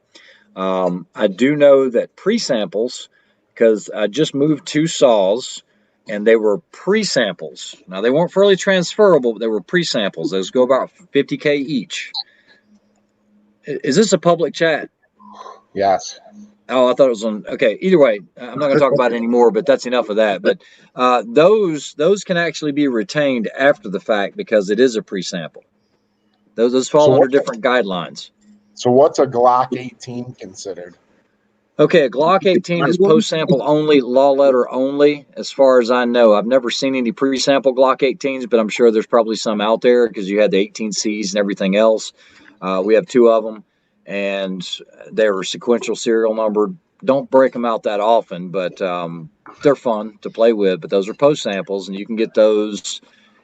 I do know that pre-samples, because I just moved 2 saws, and they were pre-samples. Now, they weren't fully transferable, but they were pre-samples. Those go about $50K each. Is this a public chat?
Yes.
Oh, I thought it was on. Okay. Either way, I'm not going to talk about it anymore, but that's enough of that. But those can actually be retained after the fact because it is a pre-sample. Those fall under different guidelines.
So what's a Glock 18 considered?
Okay, a Glock 18 is post-sample only, law letter only, as far as I know. I've never seen any pre-sample Glock 18s, but I'm sure there's probably some out there because you had the 18Cs and everything else. We have 2 of them, and they're sequential serial numbered. Don't break them out that often, but they're fun to play with. But those are post-samples, and you can get those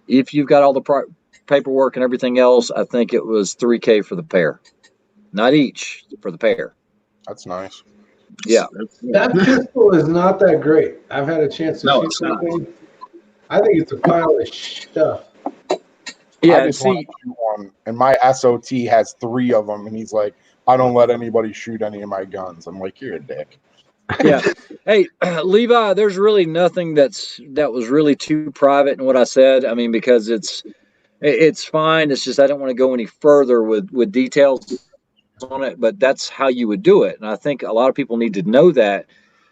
if you've got all the paperwork and everything else. I think it was $3K for the pair. Not each, for the pair.
That's nice.
Yeah.
That pistol is not that great. I've had a chance to shoot something. I think it's a pile of stuff.
Yeah, I just want to shoot one, and my SOT has 3 of them, and he's like, I don't let anybody shoot any of my guns. I'm like, you're a dick.
Yeah. Hey, Levi, there's really nothing that was really too private in what I said. I mean, because it's fine. It's just I don't want to go any further with details on it, but that's how you would do it. And I think a lot of people need to know that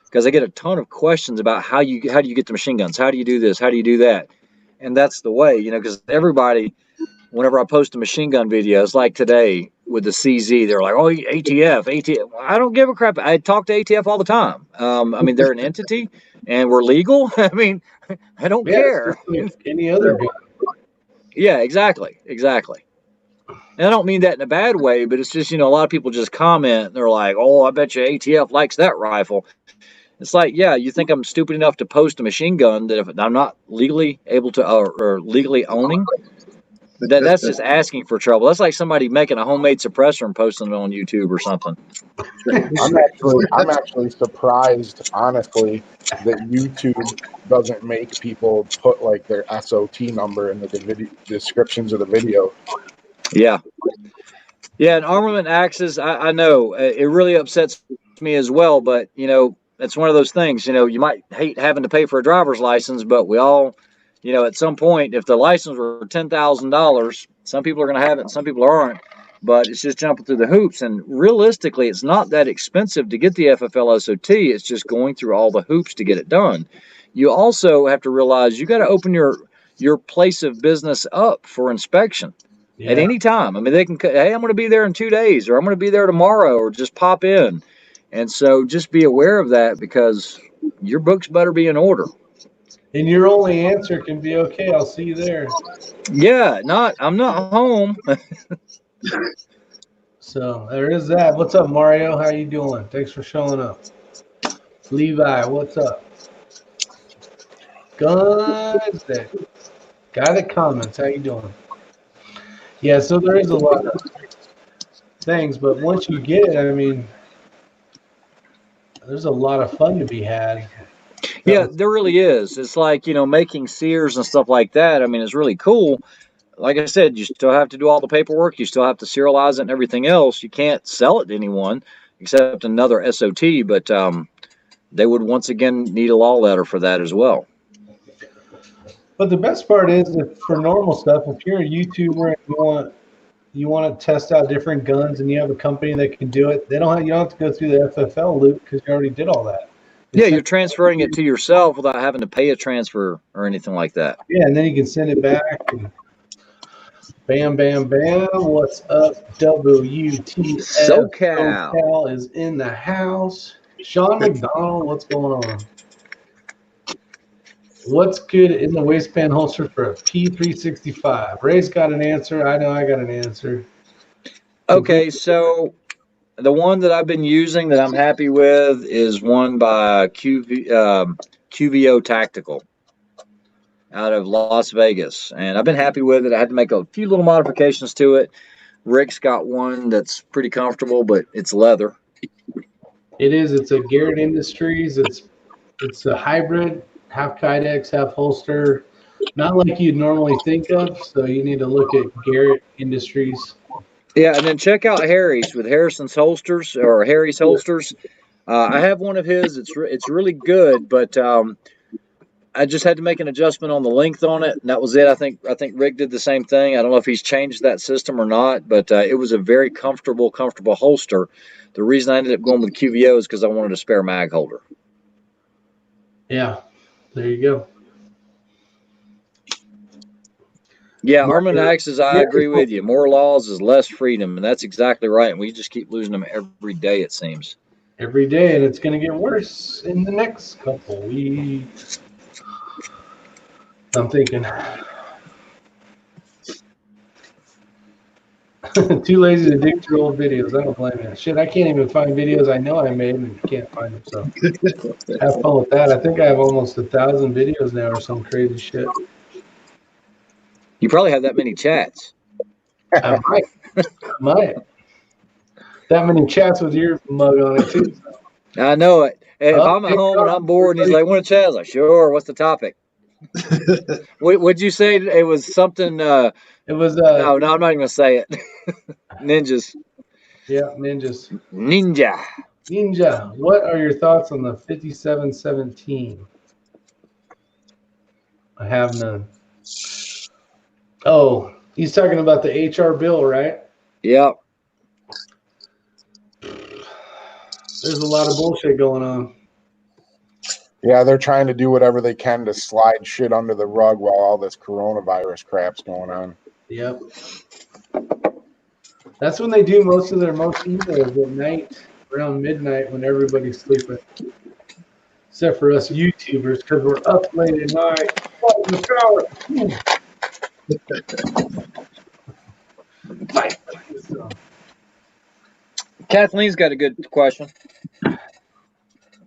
because I get a ton of questions about how do you get the machine guns? How do you do this? How do you do that? And that's the way, because everybody, whenever I post a machine gun video, it's like today with the CZ, they're like, oh, ATF. I don't give a crap. I talk to ATF all the time. I mean, they're an entity and we're legal. I mean, I don't care.
Like any other gun.
Yeah, exactly. And I don't mean that in a bad way, but it's just, a lot of people just comment and they're like, oh, I bet you ATF likes that rifle. It's like, yeah, you think I'm stupid enough to post a machine gun that if I'm not legally able to or legally owning, that's just asking for trouble. That's like somebody making a homemade suppressor and posting it on YouTube or something.
I'm actually surprised, honestly, that YouTube doesn't make people put like their SOT number in the descriptions of the video.
Yeah. Yeah, and armament axes, I know it really upsets me as well, but it's one of those things. You might hate having to pay for a driver's license, but we all, at some point, if the license were $10,000, some people are going to have it and some people aren't. But it's just jumping through the hoops, and realistically, it's not that expensive to get the FFL SOT. It's just going through all the hoops to get it done. You also have to realize you got to open your place of business up for inspection. Yeah. At any time. I mean, they can, hey, I'm going to be there in 2 days, or I'm going to be there tomorrow, or just pop in. And so just be aware of that because your books better be in order.
And your only answer can be, okay, I'll see you there.
Yeah, I'm not home.
So there is that. What's up, Mario? How you doing? Thanks for showing up. Levi, what's up? Guns that got it comments. How you doing? Yeah, so there is a lot of things, but once you get it, I mean, there's a lot of fun to be had.
Yeah, there really is. It's like, making sears and stuff like that. I mean, it's really cool. Like I said, you still have to do all the paperwork. You still have to serialize it and everything else. You can't sell it to anyone except another SOT, but they would once again need a law letter for that as well.
But the best part is that for normal stuff, if you're a YouTuber and you want to test out different guns and you have a company that can do it, you don't have to go through the FFL loop because you already did all that.
Yeah, you're transferring it to yourself without having to pay a transfer or anything like that.
Yeah, and then you can send it back. And bam, bam, bam. What's up, WTF?
SoCal
is in the house. Sean McDonald, what's going on? What's good in the waistband holster for a P365? Ray's got an answer. I know I got an answer.
Okay, so the one that I've been using that I'm happy with is one by QVO Tactical out of Las Vegas. And I've been happy with it. I had to make a few little modifications to it. Rick's got one that's pretty comfortable, but it's leather.
It is. It's a Garrett Industries. It's a hybrid, half Kydex, half holster. Not like you'd normally think of. So you need to look at Garrett Industries.
Yeah, and then check out Harry's with Harrison's holsters or Harry's holsters. I have one of his. It's really good, but I just had to make an adjustment on the length on it, and that was it. I think Rick did the same thing. I don't know if he's changed that system or not, but it was a very comfortable holster. The reason I ended up going with QVO is because I wanted a spare mag holder.
Yeah, there you go.
Yeah, Armament Axes, I agree with you. More laws is less freedom, and that's exactly right. And we just keep losing them every day, it seems.
Every day, and it's going to get worse in the next couple weeks. I'm thinking. Too lazy to dig through old videos. I don't blame you. Shit, I can't even find videos I know I made and can't find them. So have fun with that. I think I have almost 1,000 videos now or some crazy shit.
You probably have that many chats.
I might. That many chats with your mug on it too.
I know it. If I'm at home and I'm bored and he's like, "Want to chat?" I was like, "Sure." What's the topic? Would you say it was something? It
was.
No, I'm not even gonna say it. Ninjas.
Yeah, ninjas.
Ninja.
What are your thoughts on the 5717? I have none. Oh, he's talking about the HR bill, right?
Yep.
There's a lot of bullshit going on.
Yeah, they're trying to do whatever they can to slide shit under the rug while all this coronavirus crap's going on.
Yep. That's when they do most of their emails at night, around midnight when everybody's sleeping. Except for us YouTubers, because we're up late at night. Fuck the shower.
Kathleen's got a good question.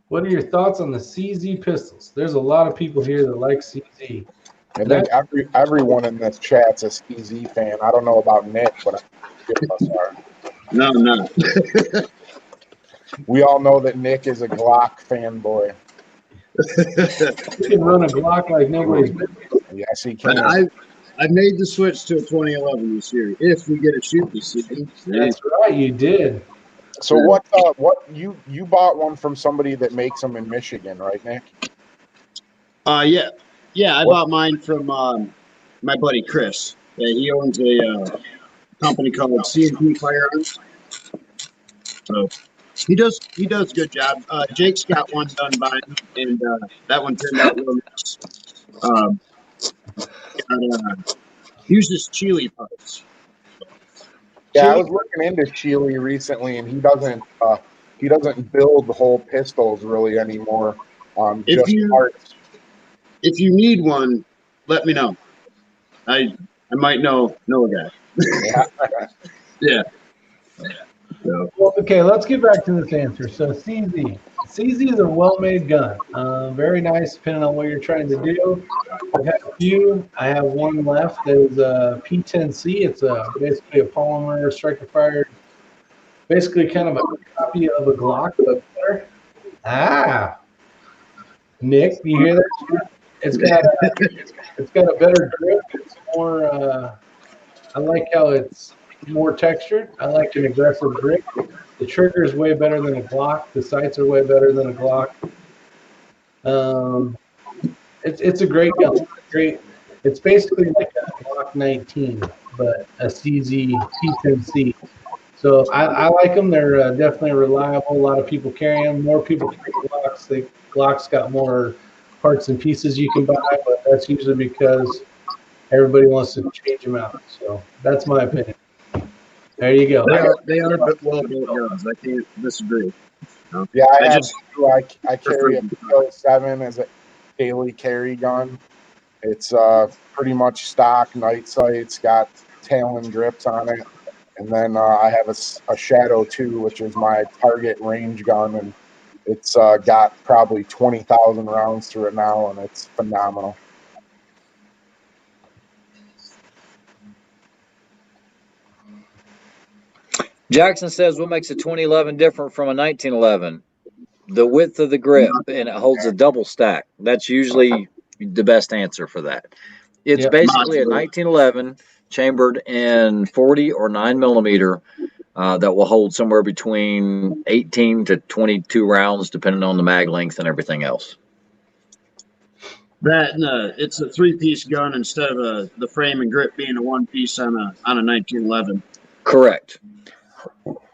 What are your thoughts on the CZ pistols? There's a lot of people here that like CZ.
I think everyone in this chat's a CZ fan. I don't know about Nick, but us are.
No, I'm not.
We all know that Nick is a Glock fanboy.
You can run a Glock like nobody's business.
Yes, he can.
I made the switch to a 2011 this year. If we get a shoot this season.
That's right, you did.
So what you bought one from somebody that makes them in Michigan, right, Nick?
Yeah. I bought mine from my buddy Chris. He owns a company called CNP Firearms. So he does a good job. Jake's got one done by him, and that one turned out real nice. Uses Chile parts.
Yeah, I was looking into Chile recently, and he doesn't build the whole pistols really anymore. Just parts.
If you need one, let me know. I might know a guy.
Yeah.
Yeah. Yeah.
Well, okay, let's get back to this answer. So CZ. CZ is a well-made gun. Very nice, depending on what you're trying to do. I've had a few. I have one left. There's a P10C. It's basically a polymer striker fired, basically kind of a copy of a Glock, but better. Ah, Nick, you hear that? It's got a better grip. It's more. I like how it's more textured. I like an aggressive grip. The trigger is way better than a Glock. The sights are way better than a Glock. It's a great gun. Great. It's basically like a Glock 19, but a CZ P10C. So I like them. They're definitely reliable. A lot of people carry them. More people carry Glocks. Glock's got more parts and pieces you can buy, but that's usually because everybody wants to change them out. So that's my opinion. There you go.
They are well built guns. I can't disagree.
Yeah, I have
just
two. I carry a P07 as a daily carry gun. It's pretty much stock night sights, got Talon grips on it. And then I have a Shadow 2, which is my target range gun, and it's got probably 20,000 rounds through it now, and it's phenomenal.
Jackson says, what makes a 2011 different from a 1911? The width of the grip, and it holds a double stack. That's usually the best answer for that. It's basically a 1911 chambered in 40 or 9 millimeter that will hold somewhere between 18 to 22 rounds, depending on the mag length and everything else.
That it's a 3-piece gun instead of the frame and grip being a 1-piece on a 1911.
Correct.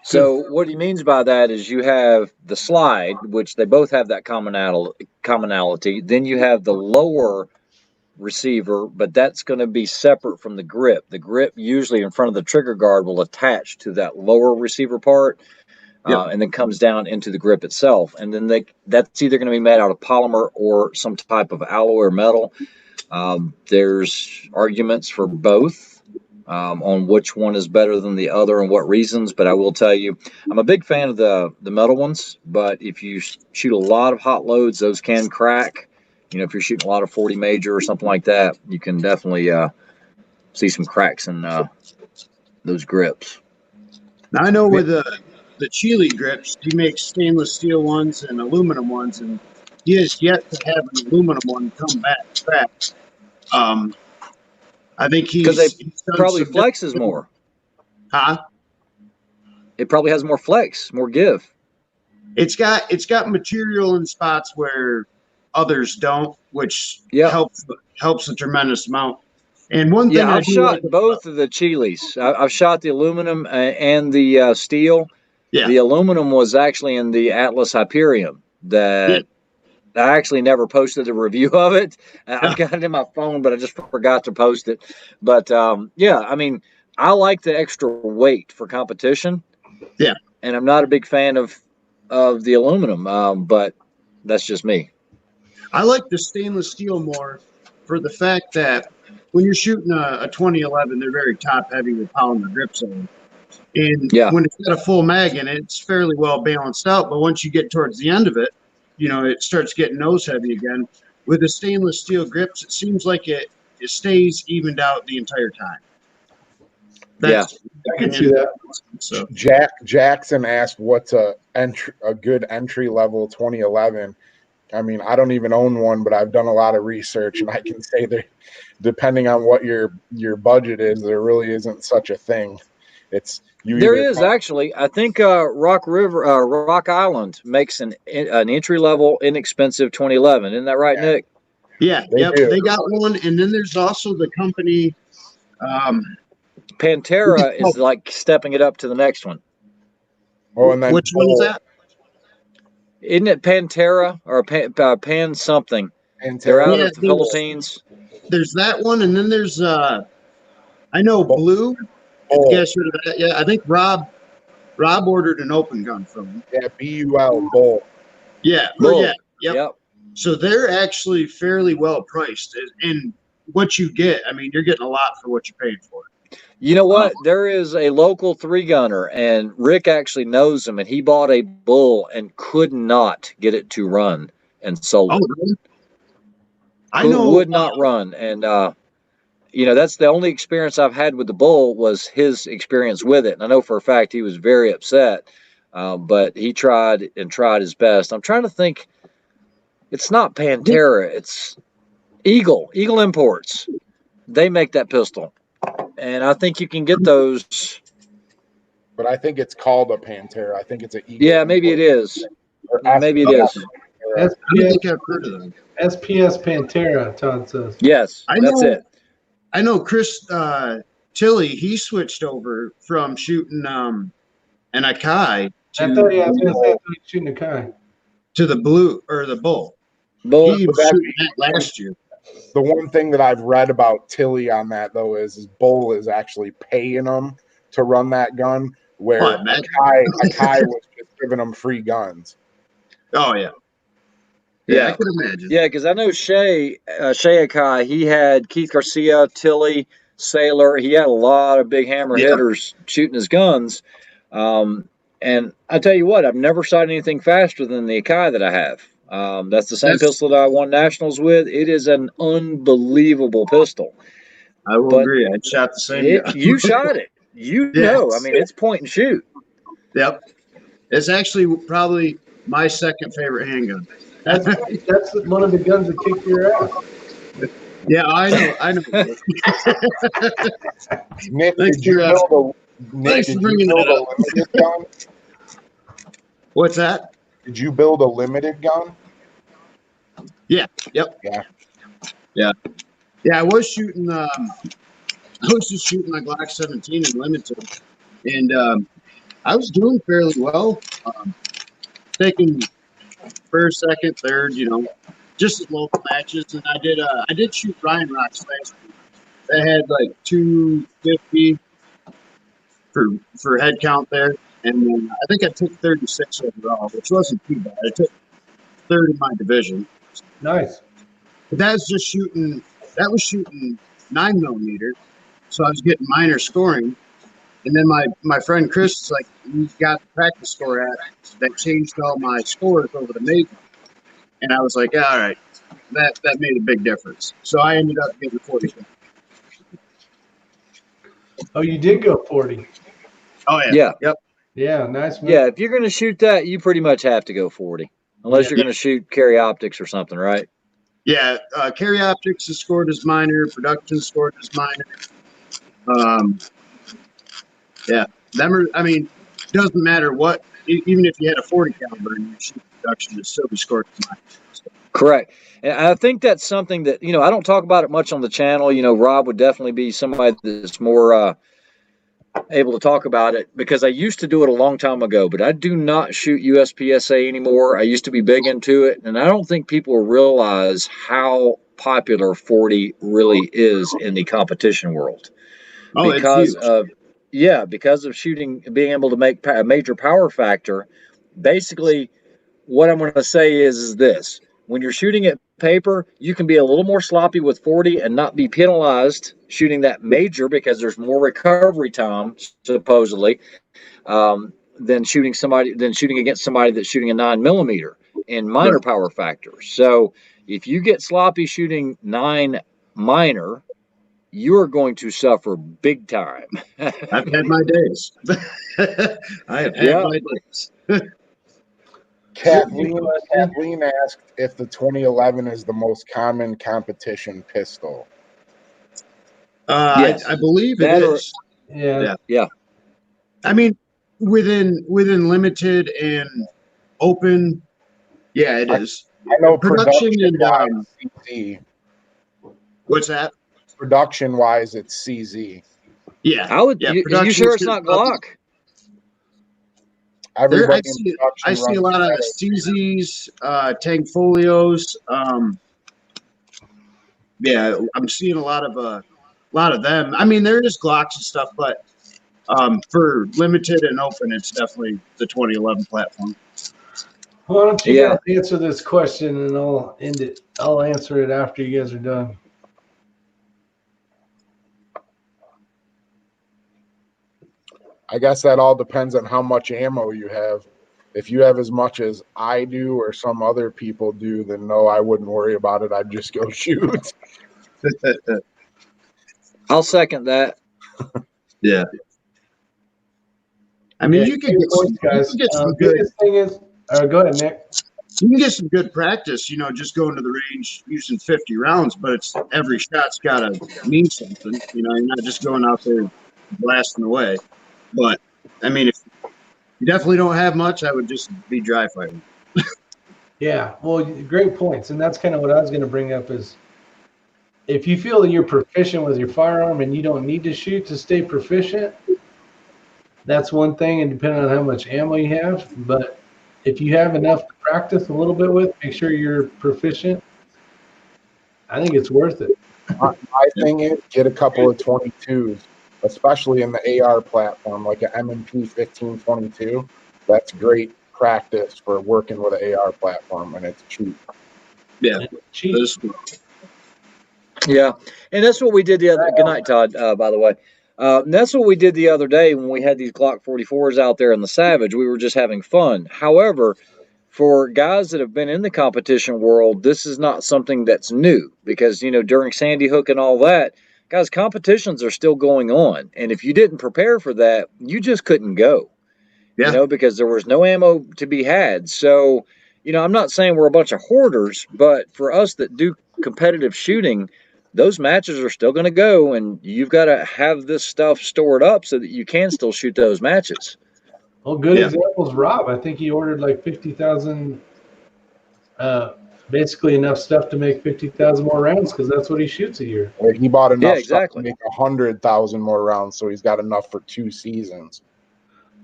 So what he means by that is you have the slide, which they both have that commonality. Then you have the lower receiver, but that's going to be separate from the grip. The grip usually in front of the trigger guard will attach to that lower receiver part, and then comes down into the grip itself. And then that's either going to be made out of polymer or some type of alloy or metal. There's arguments for both. On which one is better than the other and what reasons, but I will tell you, I'm a big fan of the metal ones, but if you shoot a lot of hot loads, those can crack. You know, if you're shooting a lot of 40 major or something like that, you can definitely see some cracks in those grips.
Now I know with the Chile grips, he makes stainless steel ones and aluminum ones, and he has yet to have an aluminum one come back cracked. I think
because they probably flexes more.
Huh?
It probably has more flex, more give.
It's got material in spots where others don't, which helps a tremendous amount. And one thing
I've shot both of the Chiles. I've shot the aluminum and the steel. Yeah. The aluminum was actually in the Atlas Hyperion that I actually never posted a review of it. I've got it in my phone, but I just forgot to post it. But I mean, I like the extra weight for competition.
Yeah.
And I'm not a big fan of the aluminum, but that's just me.
I like the stainless steel more for the fact that when you're shooting a 2011, they're very top heavy with polymer grips on them. And when it's got a full mag in it, it's fairly well balanced out. But once you get towards the end of it, it starts getting nose heavy again. With the stainless steel grips, it seems like it stays evened out the entire time.
I can see that.
So
Jackson asked what's a good entry level 2011. I mean, I don't even own one, but I've done a lot of research, and I can say that depending on what your budget is, there really isn't such a thing.
There is actually. I think Rock Island makes an entry level, inexpensive 2011. Isn't that right, Nick?
Yeah, they got one, and then there's also the company.
Pantera is like stepping it up to the next one.
Oh, and then
which one is that?
Isn't it Pantera or Pan something?
Pantera.
They're out of the Philippines.
There's that one, and then there's I know Blue. Yes, yeah, I think Rob ordered an open gun from him.
Yeah, BUL Bull.
Yeah,
Bull.
Yep. So they're actually fairly well priced, and what you get, I mean, you're getting a lot for what you're paying for.
You know what? There is a local 3-gunner, and Rick actually knows him, and he bought a bull and could not get it to run and sold it.
Really? I
Who
know.
would not run. And, that's the only experience I've had with the bull was his experience with it. And I know for a fact he was very upset, but he tried and tried his best. I'm trying to think. It's not Pantera. It's Eagle Imports. They make that pistol. And I think you can get those.
But I think it's called a Pantera. I think it's an Eagle.
Yeah, maybe it is.
Or
Maybe it is.
I don't think I've heard of them.
SPS Pantera, Todd says.
Yes, that's it.
I know Chris Tilley, he switched over from shooting an Akai
I thought he was shooting a Kai.
to the blue or the bull.
Bull.
He was shooting that last year.
The one thing that I've read about Tilley on that, though, is Bull is actually paying them to run that gun, where Akai was just giving them free guns.
Oh, yeah. Yeah, I could imagine.
Yeah, because I know Shay Akai, he had Keith Garcia, Tilley, Sailor. He had a lot of big hammer hitters shooting his guns. And I tell you what, I've never shot anything faster than the Akai that I have. That's the same pistol that I won nationals with. It is an unbelievable pistol.
I will agree. I shot the same gun.
You shot it. You know. I mean, it's point and shoot.
Yep. It's actually probably my second favorite handgun.
That's one of the guns that kicked your ass.
Yeah, I know.
Nick,
Thanks
did you build a limited gun?
What's that?
Did you build a limited gun?
Yeah. Yep.
Yeah.
I was shooting. I was just shooting my Glock 17 in limited, and I was doing fairly well. Taking first, second, third, just as local matches, and I did shoot Ryan Rocks last week. They had like 250 for head count there, and then I think I took 36 overall, which wasn't too bad. I took third in my division.
Nice.
But that was just shooting. That was shooting 9mm, so I was getting minor scoring. And then my friend Chris is like, "You got the practice score at that changed all my scores over the major." And I was like, "All right, that made a big difference." So I ended up getting 40.
Oh, you did go 40.
Oh yeah.
Yeah.
Yep.
Yeah, nice.
Yeah, if you're going to shoot that, you pretty much have to go 40, unless you're going to shoot carry optics or something, right?
Yeah, carry optics is scored as minor. Production scored as minor. Yeah, doesn't matter what. Even if you had a 40 caliber and you shoot production, it still be scored as minor. So.
Correct. And I think that's something that, I don't talk about it much on the channel. Rob would definitely be somebody that's more able to talk about it, because I used to do it a long time ago, but I do not shoot USPSA anymore. I used to be big into it, and I don't think people realize how popular 40 really is in the competition world.
Oh,
because of shooting, being able to make a major power factor. Basically, what I'm going to say is this: when you're shooting at paper, you can be a little more sloppy with 40 and not be penalized shooting that major, because there's more recovery time, supposedly, than shooting against somebody that's shooting a 9mm in minor power factors. So if you get sloppy shooting 9 minor, you're going to suffer big time.
I've had my days. I have had my days.
Kathleen asked if the 2011 is the most common competition pistol.
Yes.
I believe it is.
Yeah.
I mean, within limited and open, yeah, it is.
I know
production and
CZ.
What's that?
Production wise, it's CZ.
Yeah,
I would.
Yeah,
you sure it's not Glock?
I see a lot of CZs, Tank Folios. Yeah, I'm seeing a lot of them. I mean, there is Glocks and stuff, but for limited and open, it's definitely the 2011 platform.
Why don't you guys answer this question and I'll end it. I'll answer it after you guys are done.
I guess that all depends on how much ammo you have. If you have as much as I do or some other people do, then no, I wouldn't worry about it. I'd just go shoot.
I'll second that.
Yeah. I mean,
Yeah,
you can
good
get
points,
some, you
guys.
can get some good,
Biggest thing is, go ahead, Nick.
you can get some good practice, just going to the range using 50 rounds, but it's every shot's got to mean something. You're not just going out there blasting away. But I mean, if you definitely don't have much, I would just be dry firing.
Yeah, well, great points, and that's kind of what I was going to bring up is if you feel that you're proficient with your firearm and you don't need to shoot to stay proficient, that's one thing, and depending on how much ammo you have. But if you have enough to practice a little bit with, make sure you're proficient. I think it's worth it.
My thing is get a couple of 22s, especially in the AR platform, like an M&P 1522. That's great practice for working with an AR platform, and it's cheap.
Yeah.
Cheap.
That is cool.
Yeah, and that's what we did the other. Good night, Todd. By the way, that's what we did the other day when we had these Glock 44s out there in the Savage. We were just having fun. However, for guys that have been in the competition world, this is not something that's new because during Sandy Hook and all that, guys, competitions are still going on, and if you didn't prepare for that, you just couldn't go.
Yeah.
Because there was no ammo to be had. So, I'm not saying we're a bunch of hoarders, but for us that do competitive shooting, those matches are still going to go, and you've got to have this stuff stored up so that you can still shoot those matches.
Well, good
Yeah.
examples, Rob. I think he ordered like 50,000, basically enough stuff to make 50,000 more rounds because that's what he shoots a year.
He bought enough stuff
exactly.
to make 100,000 more rounds, so he's got enough for 2 seasons.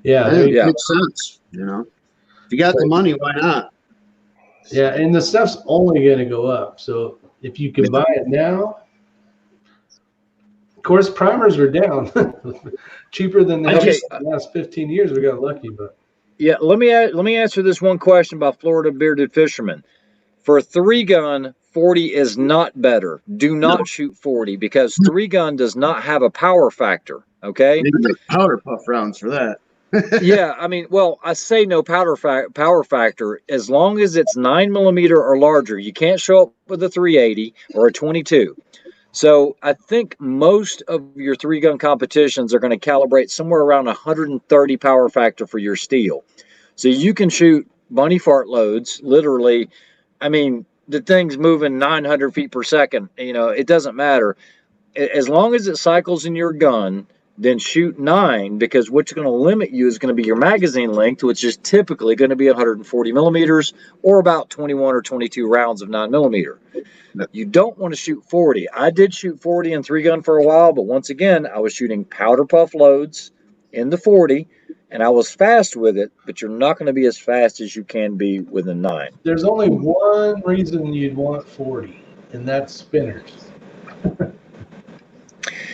Yeah,
It makes sense. If you got the money, why not?
Yeah, and the stuff's only going to go up. So if you can buy it now, of course, primers are down, cheaper than they have the last 15 years. We got lucky, but
yeah. Let me answer this one question by Florida Bearded Fisherman. For a 3-gun, 40 is not better. Do not shoot 40 because 3-gun does not have a power factor. Okay.
You can make powder puff rounds for that.
Yeah, I mean, well, I say no power factor as long as it's 9mm or larger. You can't show up with a 380 or a 22. So I think most of your 3-gun competitions are going to calibrate somewhere around 130 power factor for your steel. So you can shoot bunny fart loads, literally. I mean, the thing's moving 900 feet per second. It doesn't matter. As long as it cycles in your gun, then shoot 9, because what's going to limit you is going to be your magazine length, which is typically going to be 140 millimeters or about 21 or 22 rounds of 9mm. You don't want to shoot 40. I did shoot 40 in 3-gun for a while, but once again, I was shooting powder puff loads in the 40, and I was fast with it, but you're not going to be as fast as you can be with a 9.
There's only one reason you'd want 40, and that's spinners.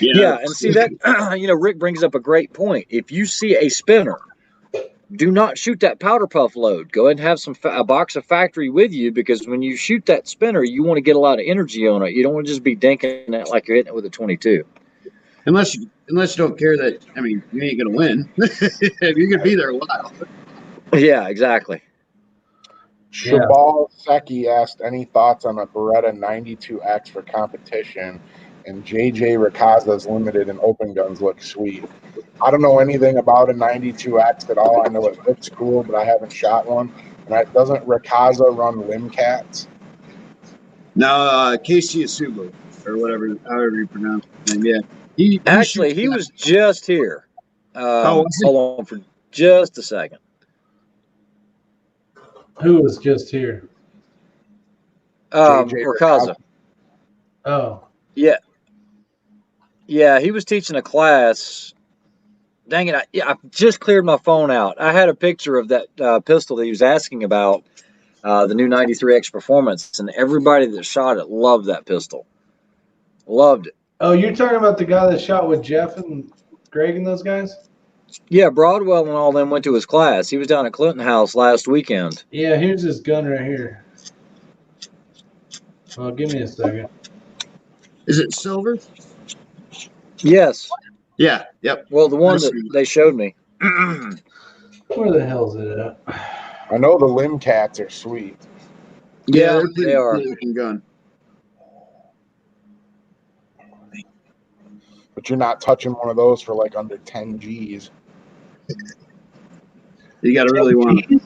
Yeah, and see that, Rick brings up a great point. If you see a spinner, do not shoot that powder puff load. Go ahead and have a box of factory with you, because when you shoot that spinner, you want to get a lot of energy on it. You don't want to just be dinking it like you're hitting it with a 22.
Unless you don't care that, you ain't gonna win. You could be there a while.
Yeah, exactly.
Shabal Seki asked any thoughts on a Beretta 92X for competition, and JJ Rakaza's limited and open guns look sweet. I don't know anything about a 92X at all. I know it looks cool, but I haven't shot one. And doesn't Rakaza run limb cats?
No, Casey Asubo, or however you pronounce his name. Yeah,
he was just here. Hold on for just a second.
Who was just here?
Rakaza.
Oh.
Yeah, he was teaching a class. Dang it, I just cleared my phone out. I had a picture of that pistol that he was asking about, the new 93X Performance, and everybody that shot it loved that pistol. Loved it.
Oh, you're talking about the guy that shot with Jeff and Greg and those guys?
Yeah, Broadwell and all them went to his class. He was down at Clinton House last weekend.
Yeah, here's his gun right here. Well, give me a second.
Is it silver?
Yes.
Yeah. Yep.
Well, the one that they showed me.
Where the hell's it at?
I know the limb cats are sweet.
Yeah,
they're pretty
they are.
cool looking gun.
But you're not touching one of those for like under 10 G's.
You got to really want to.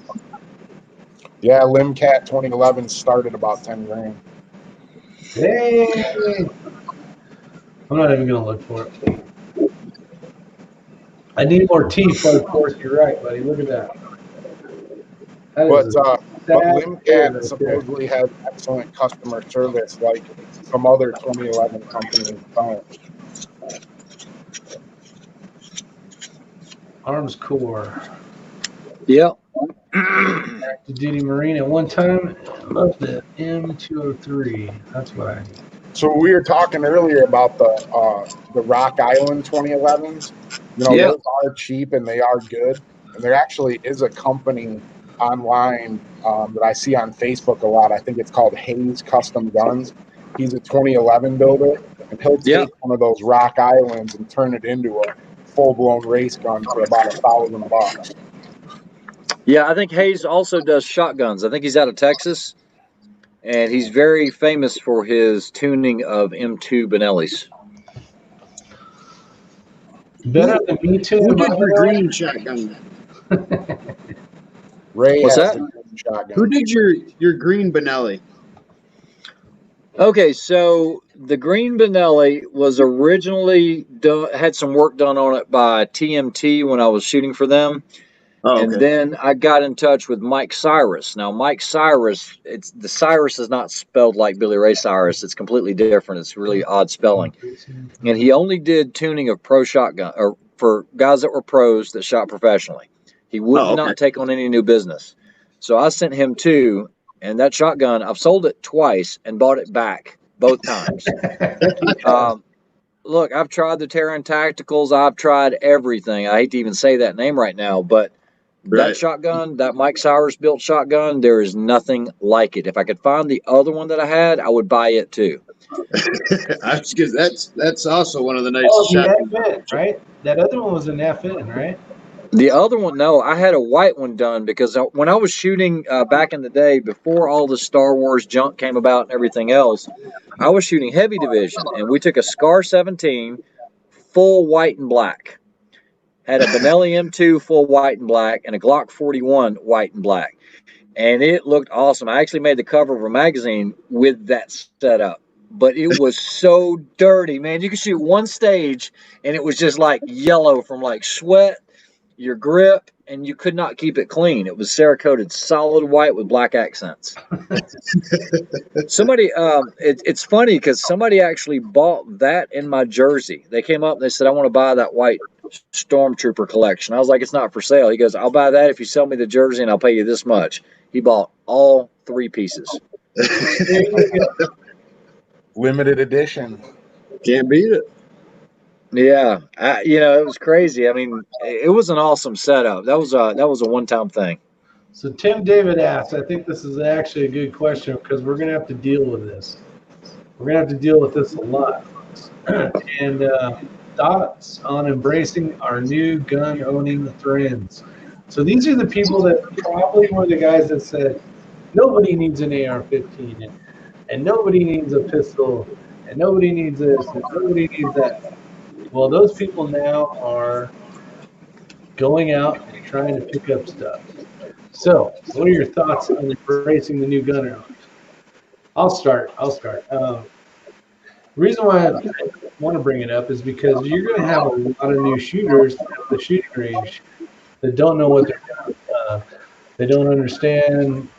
Yeah, Limb Cat 2011 started about 10 grand.
Hey! I'm not even going to look for it. I need more teeth, but of course, you're right, buddy. Look at that. That
But
is a
Limb Cat
right
supposedly has excellent customer service, like some other 2011 companies don't.
Arms Core.
Yep.
Active Duty Marine at one time. Love the M203. That's what I need.
So we were talking earlier about the Rock Island 2011s.
Yeah.
Those are cheap and they are good. And there actually is a company online that I see on Facebook a lot. I think it's called Hayes Custom Guns. He's a 2011 builder, and he'll take one of those Rock Islands and turn it into a full-blown race gun for about $1,000.
Yeah, I think Hayes also does shotguns. I think he's out of Texas, and he's very famous for his tuning of M2 Benellis.
Better than me too.
Who did your green shotgun?
Ray
What's
has
that?
the green shotgun.
Who did your green Benelli?
Okay, so the green Benelli was originally had some work done on it by TMT when I was shooting for them.
Oh,
And
okay.
then I got in touch with Mike Cyrus. Now, Mike Cyrus, the Cyrus is not spelled like Billy Ray Cyrus. It's completely different. It's really odd spelling. And he only did tuning of pro shotgun, or for guys that were pros that shot professionally. He would not take on any new business. So I sent him two, and that shotgun, I've sold it twice and bought it back both times. Look, I've tried the Terran Tacticals. I've tried everything. I hate to even say that name right now, but that shotgun, that Mike Cyrus built shotgun, there is nothing like it. If I could find the other one that I had, I would buy it too.
That's also one of the nicest shotguns.
FN, right? That other one was an FN, right?
The other one, no, I had a white one done because when I was shooting back in the day, before all the Star Wars junk came about and everything else, I was shooting heavy division, and we took a Scar 17 full white and black. Had a Benelli M2 full white and black and a Glock 41 white and black. And it looked awesome. I actually made the cover of a magazine with that setup. But it was so dirty, man. You could shoot one stage and it was just like yellow from like sweat, your grip, and you could not keep it clean. It was Cerakoted solid white with black accents. Somebody, it's funny because somebody actually bought that in my jersey. They came up and they said, I want to buy that white Stormtrooper collection. I was like, it's not for sale. He goes, I'll buy that if you sell me the jersey and I'll pay you this much. He bought all three pieces.
Limited edition.
Can't beat it.
Yeah, it was crazy. I mean, it was an awesome setup. That was a one-time thing.
So Tim David asks, I think this is actually a good question because we're going to have to deal with this. We're going to have to deal with this a lot. And thoughts on embracing our new gun-owning friends. So these are the people that probably were the guys that said, nobody needs an AR-15 and nobody needs a pistol and nobody needs this and nobody needs that. Well, those people now are going out and trying to pick up stuff. So, what are your thoughts on embracing the new gun owners? I'll start. The reason why I want to bring it up is because you're going to have a lot of new shooters at the shooting range that don't know what they're doing. They don't understand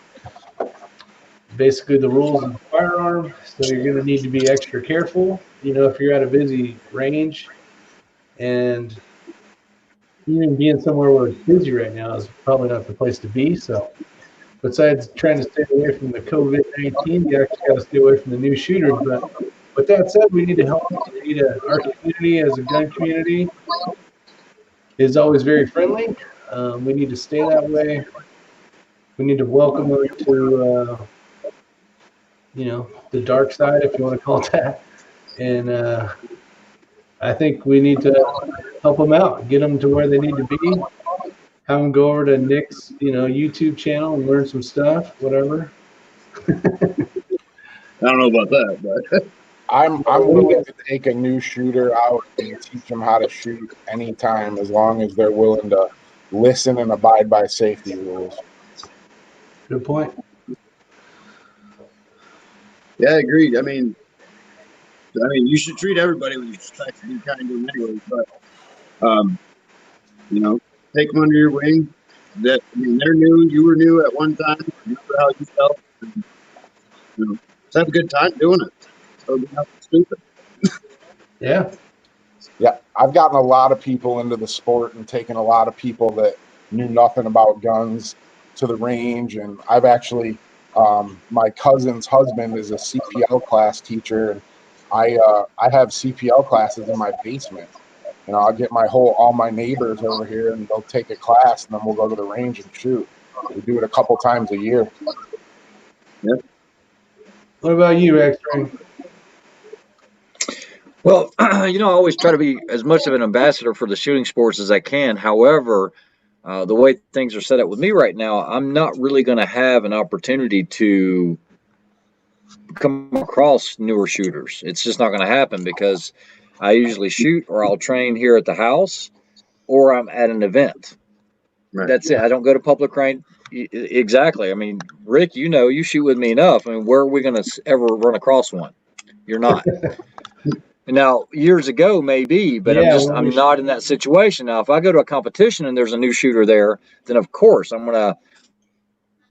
basically the rules of the firearm, so you're going to need to be extra careful. If you're at a busy range, and even being somewhere where it's busy right now is probably not the place to be. So, besides trying to stay away from the COVID-19, you actually got to stay away from the new shooters. But with that said, we need to help. Our community as a gun community is always very friendly. We need to stay that way. We need to welcome them to, the dark side, if you want to call it that. And I think we need to help them out, get them to where they need to be. have them go over to Nick's, YouTube channel and learn some stuff, whatever.
I don't know about that, but
I'm willing to take a new shooter out and teach them how to shoot anytime, as long as they're willing to listen and abide by safety rules.
Good point.
yeah, agreed. I mean, you should treat everybody with respect and be kind to them anyway. But take them under your wing. They're new. You were new at one time. Remember how you felt. And, just have a good time doing it. So be nothing stupid.
Yeah.
Yeah, I've gotten a lot of people into the sport and taken a lot of people that knew nothing about guns to the range. And I've actually, my cousin's husband is a CPL class teacher, and I have CPL classes in my basement. I'll get all my neighbors over here, and they'll take a class, and then we'll go to the range and shoot. We do it a couple times a year.
Yep.
What about you, X-Ray?
Well, I always try to be as much of an ambassador for the shooting sports as I can. However, the way things are set up with me right now, I'm not really going to have an opportunity to come across newer shooters. It's just not going to happen because I usually shoot or I'll train here at the house or I'm at an event.
Right.
That's it. I don't go to public range. Exactly. I mean, Rick, you shoot with me enough. I mean, where are we going to ever run across one? You're not. Now, years ago, maybe, but
Yeah,
I'm not in that situation. Now, if I go to a competition and there's a new shooter there, then of course I'm going to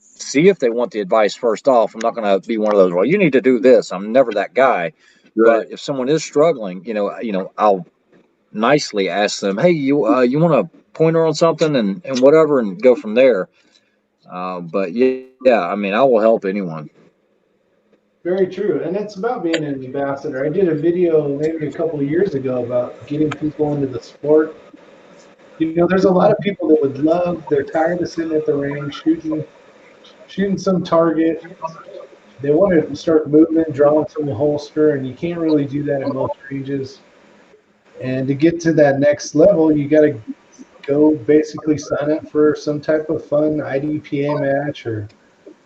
see if they want the advice first off. I'm not going to be one of those, well, you need to do this. I'm never that guy.
Right.
But if someone is struggling, I'll nicely ask them, hey, you want a pointer on something and whatever, and go from there. But yeah, I mean, I will help anyone.
Very true. And it's about being an ambassador. I did a video maybe a couple of years ago about getting people into the sport. There's a lot of people that would love, they're tired of sitting at the range shooting some target. They want to start moving, drawing from the holster, and you can't really do that at most ranges. And to get to that next level, you got to go basically sign up for some type of fun IDPA match or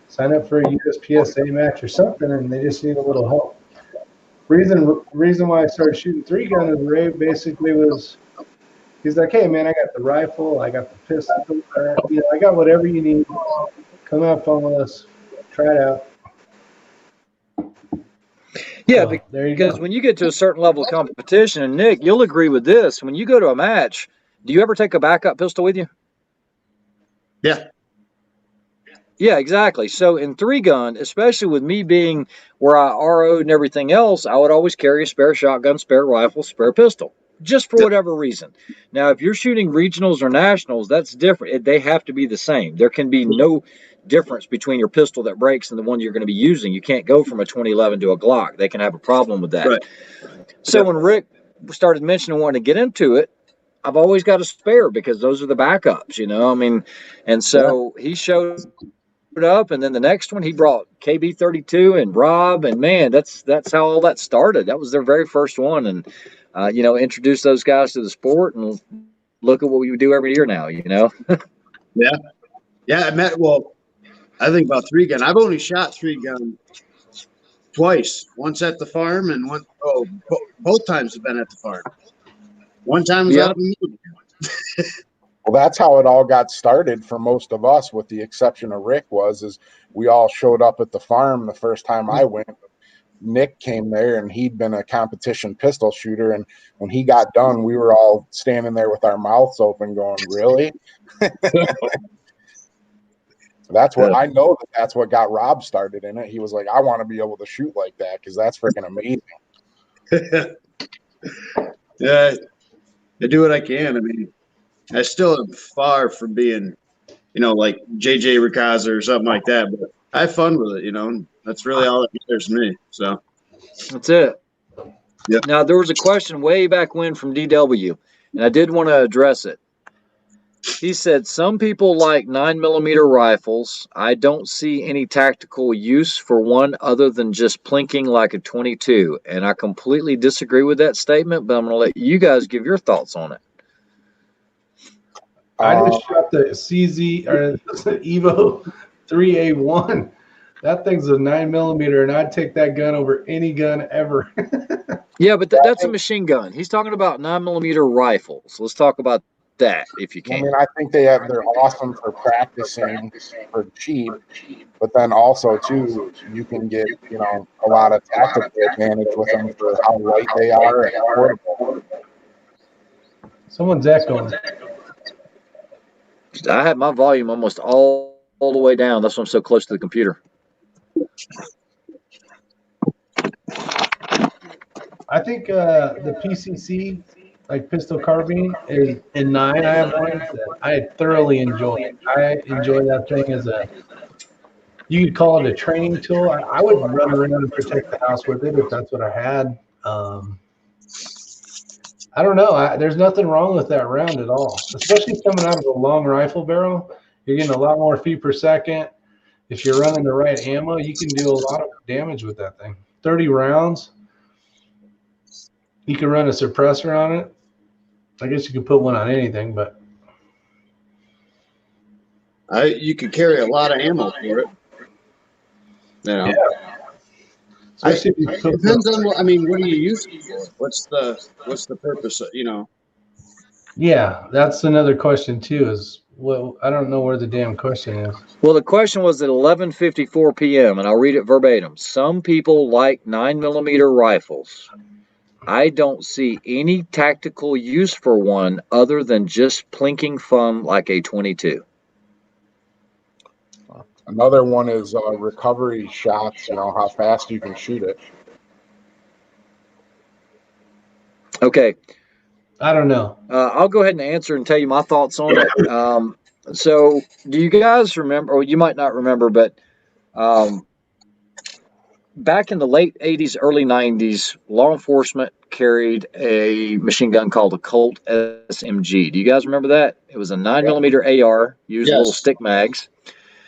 sign up for a USPSA match or something, and they just need a little help. Reason why I started shooting 3-gun with Ray basically was, he's like, hey man, I got the rifle, I got the pistol, I got whatever you need. Come have fun with us, try it out.
Yeah,
So, there you
because
go.
when you get to a certain level of competition, and Nick, you'll agree with this, when you go to a match, do you ever take a backup pistol with you?
Yeah.
Yeah, exactly. So in 3-gun, especially with me being where I RO'd and everything else, I would always carry a spare shotgun, spare rifle, spare pistol, just for whatever reason. Now, if you're shooting regionals or nationals, that's different. They have to be the same. There can be no difference between your pistol that breaks and the one you're going to be using. You can't go from a 2011 to a Glock. They can have a problem with that.
Right.
So when Rick started mentioning wanting to get into it, I've always got a spare because those are the backups, I mean, and so he showed up, and then the next one he brought KB32 and Rob, and man, that's how all that started. That was their very first one, and introduced those guys to the sport, and look at what we do every year now.
Yeah. I think about 3-gun. I've only shot 3-gun twice. Once at the farm, and both times have been at the farm. One time was out in the middle.
Well, that's how it all got started for most of us, with the exception of Rick, is we all showed up at the farm the first time I went. Nick came there, and he'd been a competition pistol shooter, and when he got done, we were all standing there with our mouths open going, really? That's what I know. That's what got Rob started in it. He was like, I want to be able to shoot like that because that's freaking amazing.
Yeah, I do what I can. I mean, I still am far from being, like JJ Ricasa or something like that, but I have fun with it, that's really all that matters to me. So
that's it.
Yep.
Now, there was a question way back when from DW, and I did want to address it. He said, some people like 9mm rifles. I don't see any tactical use for one other than just plinking like a 22. And I completely disagree with that statement, but I'm going to let you guys give your thoughts on it.
I just shot the CZ or the Evo 3A1. That thing's a 9mm, and I'd take that gun over any gun ever.
Yeah, but that's a machine gun. He's talking about 9mm rifles. Let's talk about that if you
I
can.
mean, I think they're awesome for practicing for cheap, but then also too, you can get a lot of tactical advantage with them for how light they are and portable.
Someone's echoing.
I have my volume almost all the way down. That's why I'm so close to the computer.
I think the PCC, like pistol carbine, is in 9. I have one that I thoroughly enjoy. I enjoy that thing as you could call it a training tool. I would run around and protect the house with it if that's what I had. I don't know. There's nothing wrong with that round at all, especially coming out of a long rifle barrel. You're getting a lot more feet per second. If you're running the right ammo, you can do a lot of damage with that thing. 30 rounds. You can run a suppressor on it. I guess you could put one on anything, but
you could carry a lot of ammo for it.
yeah.
It depends on what do you use it for? What's the purpose of,
Yeah, that's another question too. Is well, I don't know where the damn question is.
Well, the question was at 11:54 p.m. and I'll read it verbatim. Some people like 9mm rifles. I don't see any tactical use for one other than just plinking fun like a 22.
Another one is recovery shots. How fast you can shoot it.
Okay.
I don't know.
I'll go ahead and answer and tell you my thoughts on it. So, do you guys remember, or you might not remember, but back in the late 80s, early 90s, law enforcement carried a machine gun called a Colt SMG. Do you guys remember that? It was a 9mm AR, used little stick mags.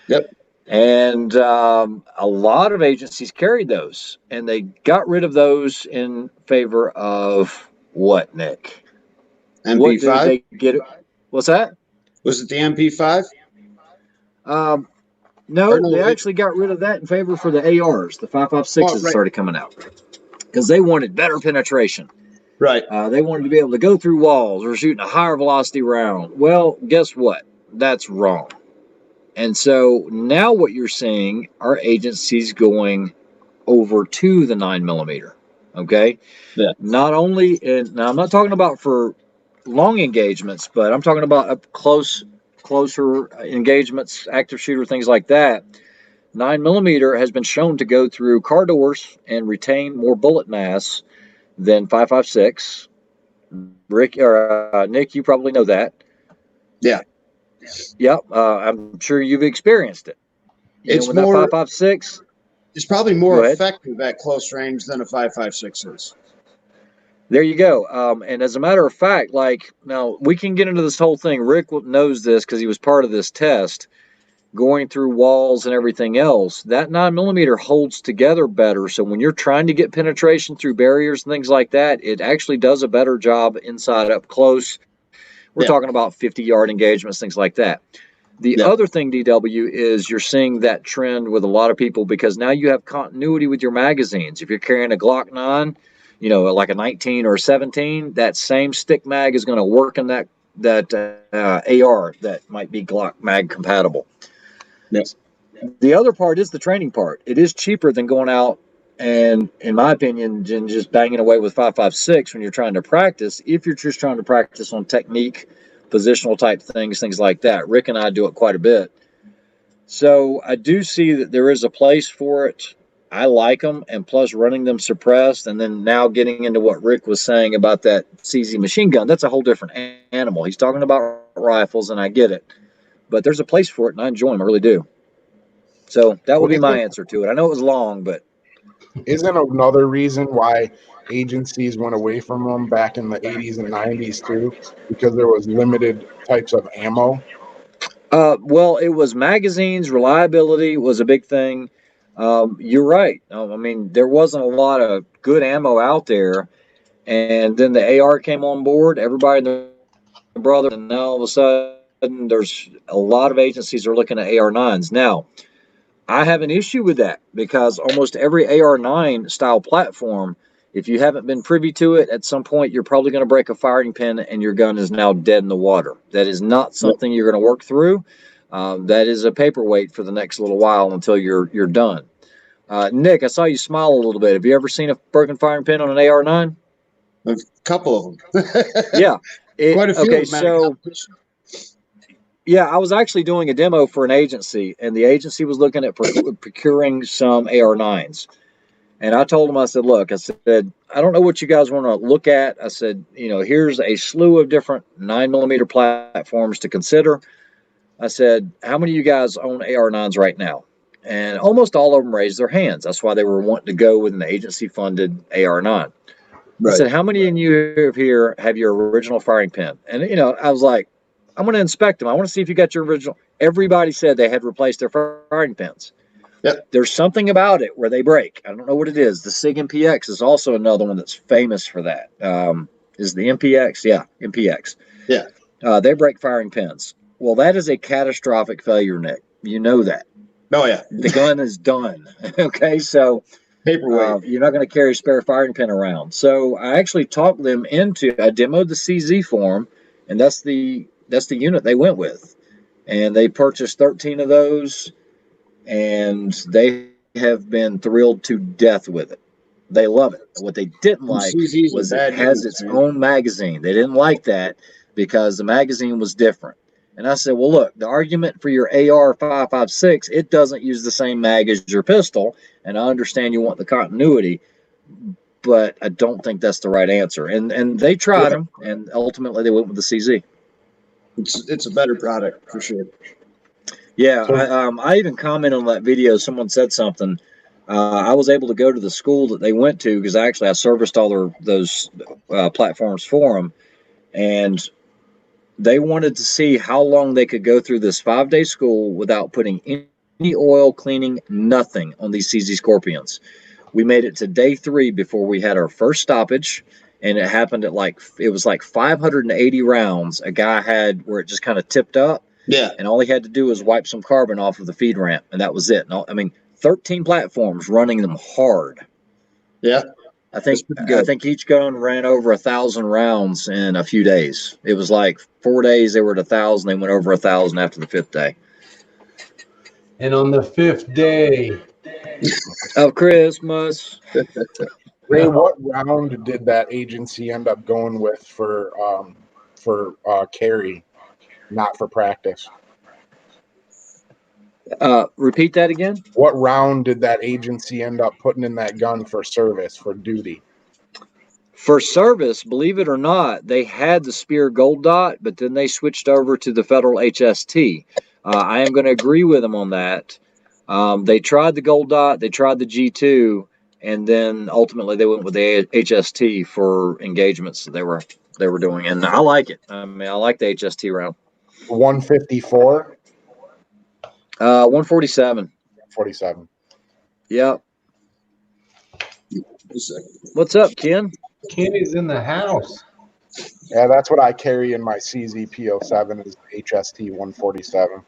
Yep.
And a lot of agencies carried those, and they got rid of those in favor of what, Nick?
MP5?
What did they get? What's that?
Was it the MP5?
No, they actually got rid of that in favor for the ARs. The 5.56s started coming out because they wanted better penetration.
Right.
They wanted to be able to go through walls or shooting a higher velocity round. Well, guess what? That's wrong. And so now what you're seeing are agencies going over to the 9mm. Okay.
Yeah.
Not only, and now I'm not talking about for long engagements, but I'm talking about up closer engagements, active shooter, things like that. 9mm has been shown to go through car doors and retain more bullet mass than 5.56. Rick or Nick, you probably know that.
Yeah.
Yep. I'm sure you've experienced it.
It's
with
more
that 5.56.
It's probably more effective at close range than a 5.56 is.
There you go. And as a matter of fact, now we can get into this whole thing. Rick knows this because he was part of this test, going through walls and everything else. That 9mm holds together better. So when you're trying to get penetration through barriers and things like that, it actually does a better job inside up close. We're talking about 50-yard engagements, things like that. The other thing, DW, is you're seeing that trend with a lot of people because now you have continuity with your magazines. If you're carrying a Glock 9, like a 19 or a 17, that same stick mag is going to work in that AR that might be Glock mag compatible.
Yes.
The other part is the training part. It is cheaper than going out and, in my opinion, just banging away with 5.56 when you're trying to practice. If you're just trying to practice on technique, positional type things like that. Rick and I do it quite a bit. So I do see that there is a place for it. I like them, and plus running them suppressed, and then now getting into what Rick was saying about that CZ machine gun, that's a whole different animal. He's talking about rifles, and I get it. But there's a place for it, and I enjoy them. I really do. So that would be my answer to it. I know it was long, but...
Isn't another reason why agencies went away from them back in the 80s and 90s too? Because there was limited types of ammo?
Well, it was magazines. Reliability was a big thing. You're right. There wasn't a lot of good ammo out there. And then the AR came on board. Everybody and their brother, and now all of a sudden, sudden there's a lot of agencies are looking at AR9s. Now, I have an issue with that because almost every AR9 style platform, if you haven't been privy to it, at some point you're probably going to break a firing pin and your gun is now dead in the water. That is not something you're going to work through. That is a paperweight for the next little while until you're done. Nick, I saw you smile a little bit. Have you ever seen a broken firing pin on an AR9?
A couple of them.
Yeah.
Quite a few.
Okay, so yeah, I was actually doing a demo for an agency, and the agency was looking at procuring some AR9s. And I told them, I said, look, I said, I don't know what you guys want to look at. I said, here's a slew of different 9mm platforms to consider. I said, how many of you guys own AR9s right now? And almost all of them raised their hands. That's why they were wanting to go with an agency-funded AR9. Right. I said, how many of you here have your original firing pin? And, I was like, I'm going to inspect them. I want to see if you got your original. Everybody said they had replaced their firing pins. Yep. There's something about it where they break. I don't know what it is. The SIG MPX is also another one that's famous for that. Is the MPX? Yeah, MPX.
Yeah.
They break firing pins. Well, that is a catastrophic failure, Nick. You know that.
Oh, yeah.
The gun is done. Okay, so
paperweight.
You're not going to carry a spare firing pin around. So I actually talked them into. I demoed the CZ for them, and that's the unit they went with. And they purchased 13 of those, and they have been thrilled to death with it. They love it. What they didn't like was it has its own magazine. They didn't like that because the magazine was different. And I said, well, look, the argument for your AR-556, it doesn't use the same mag as your pistol, and I understand you want the continuity, but I don't think that's the right answer. And they tried them, and ultimately they went with the CZ.
It's a better product for sure.
Yeah, I even commented on that video. Someone said something. I was able to go to the school that they went to because I serviced all those platforms for them, and they wanted to see how long they could go through this 5-day school without putting any oil, cleaning, nothing on these CZ Scorpions. We made it to day 3 before we had our first stoppage, and it happened at it was like 580 rounds. A guy had where it just kind of tipped up.
Yeah.
And all he had to do was wipe some carbon off of the feed ramp, and that was it. And 13 platforms running them hard.
Yeah.
I think each gun ran over 1,000 rounds in a few days. It was like 4 days they were at 1,000. They went over 1,000 after the 5th day.
And on the 5th day
of Christmas.
Ray, what round did that agency end up going with for carry, not for practice?
Repeat that again.
What round did that agency end up putting in that gun for service, for duty?
For service, believe it or not, they had the Spear Gold Dot, but then they switched over to the Federal HST. I am going to agree with them on that. They tried the Gold Dot, they tried the G2, and then ultimately they went with the HST for engagements that they were doing, and I like it. I like the HST round.
154.
147.
47.
Yep. What's up, Ken?
Kenny's in the house.
Yeah, that's what I carry in my CZ P07 is HST 147.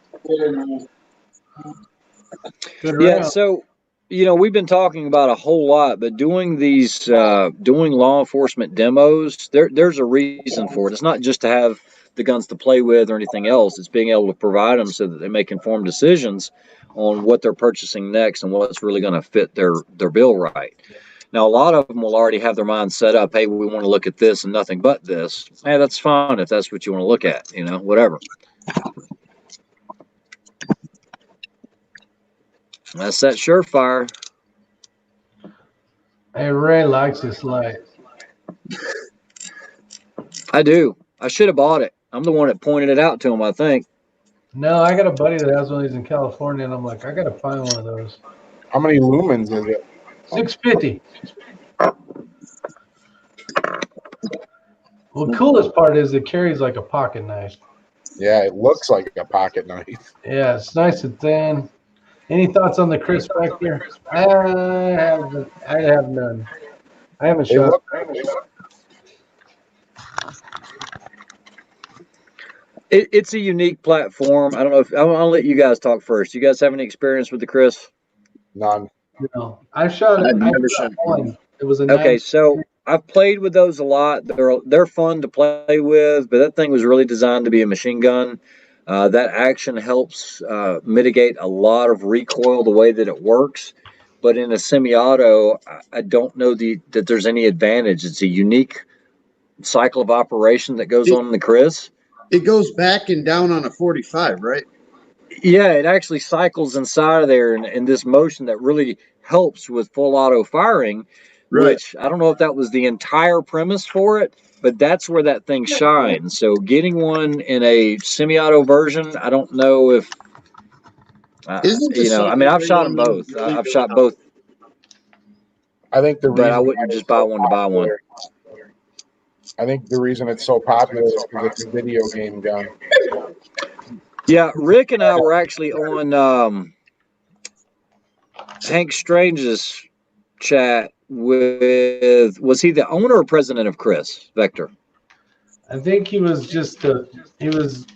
Good
yeah,
round.
So we've been talking about a whole lot, but doing these doing law enforcement demos, there's a reason for it. It's not just to have the guns to play with or anything else. It's being able to provide them so that they make informed decisions on what they're purchasing next and what's really going to fit their bill right. Now, a lot of them will already have their mind set up. Hey, we want to look at this and nothing but this. Hey, that's fine if that's what you want to look at. Whatever. That's that Surefire.
Hey, Ray likes this light.
I do. I should have bought it. I'm the one that pointed it out to him, I think.
No, I got a buddy that has one of these in California, and I'm like, I got to find one of those.
How many lumens is it?
650. Well, the coolest part is it carries like a pocket knife.
Yeah, it looks like a pocket knife.
Yeah, it's nice and thin. Any thoughts on the Chris Spectre? I have none. I haven't shot.
It's a unique platform. I don't know if I'll let you guys talk first. You guys have any experience with the Chris?
None.
No, I shot
I've
it. I
never
shot
shot
one. It was a
Okay,
9.
so I've played with those a lot. They're fun to play with, but that thing was really designed to be a machine gun. That action helps mitigate a lot of recoil the way that it works. But in a semi-auto, I don't know that there's any advantage. It's a unique cycle of operation that goes
It,
on in the Chris.
it goes back and down on a 45, right?
Yeah, it actually cycles inside of there in this motion that really helps with full auto firing,
Right.
which I don't know if that was the entire premise for it, but that's where that thing shines. So getting one in a semi-auto version, I don't know if
Isn't the
I mean, I've shot
regular
them
one
both.
really,
I've
really
shot both,
I think the
but I
reason
wouldn't
why
just
it's
buy
so
one to buy one.
popular. I think the reason it's so popular is because it's a video game gun.
Yeah, Rick and I were actually on Hank Strange's chat with, was he the owner or president of Chris Vector?
I think he was he was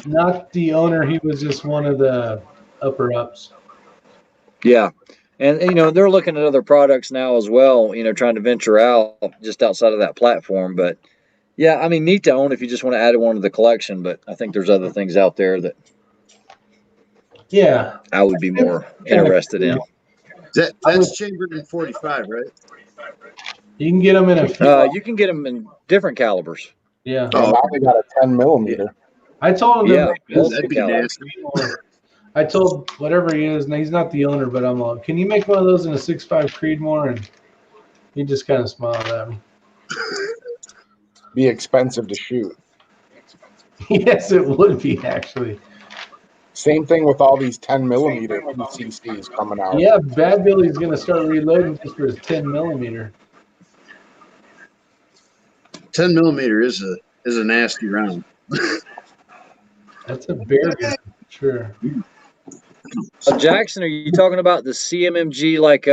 not the owner. He was just one of the upper ups.
Yeah. And, they're looking at other products now as well, trying to venture out just outside of that platform. But yeah, I mean, neat to own if you just want to add one to the collection. But I think there's other things out there that
Yeah,
I would be more
kind of
interested in.
cool.
That's chambered in 45, right?
You can get them in a few.
You can get them in different calibers.
Yeah,
And now they got a 10 millimeter.
I told him to
Yeah,
make
multiple
That'd be
calibers.
nasty.
I told whatever he is, and he's not the owner, but I'm like, can you make one of those in a 6.5 Creedmoor? And he just kind of smiled at me.
Be expensive to shoot.
Yes, it would be actually.
Same thing with all these 10 millimeter PCCs coming out.
Yeah, Bad Billy's gonna start reloading just for his 10 millimeter.
10 millimeter is a nasty round.
That's a bear gun, sure.
Jackson, are you talking about the CMMG like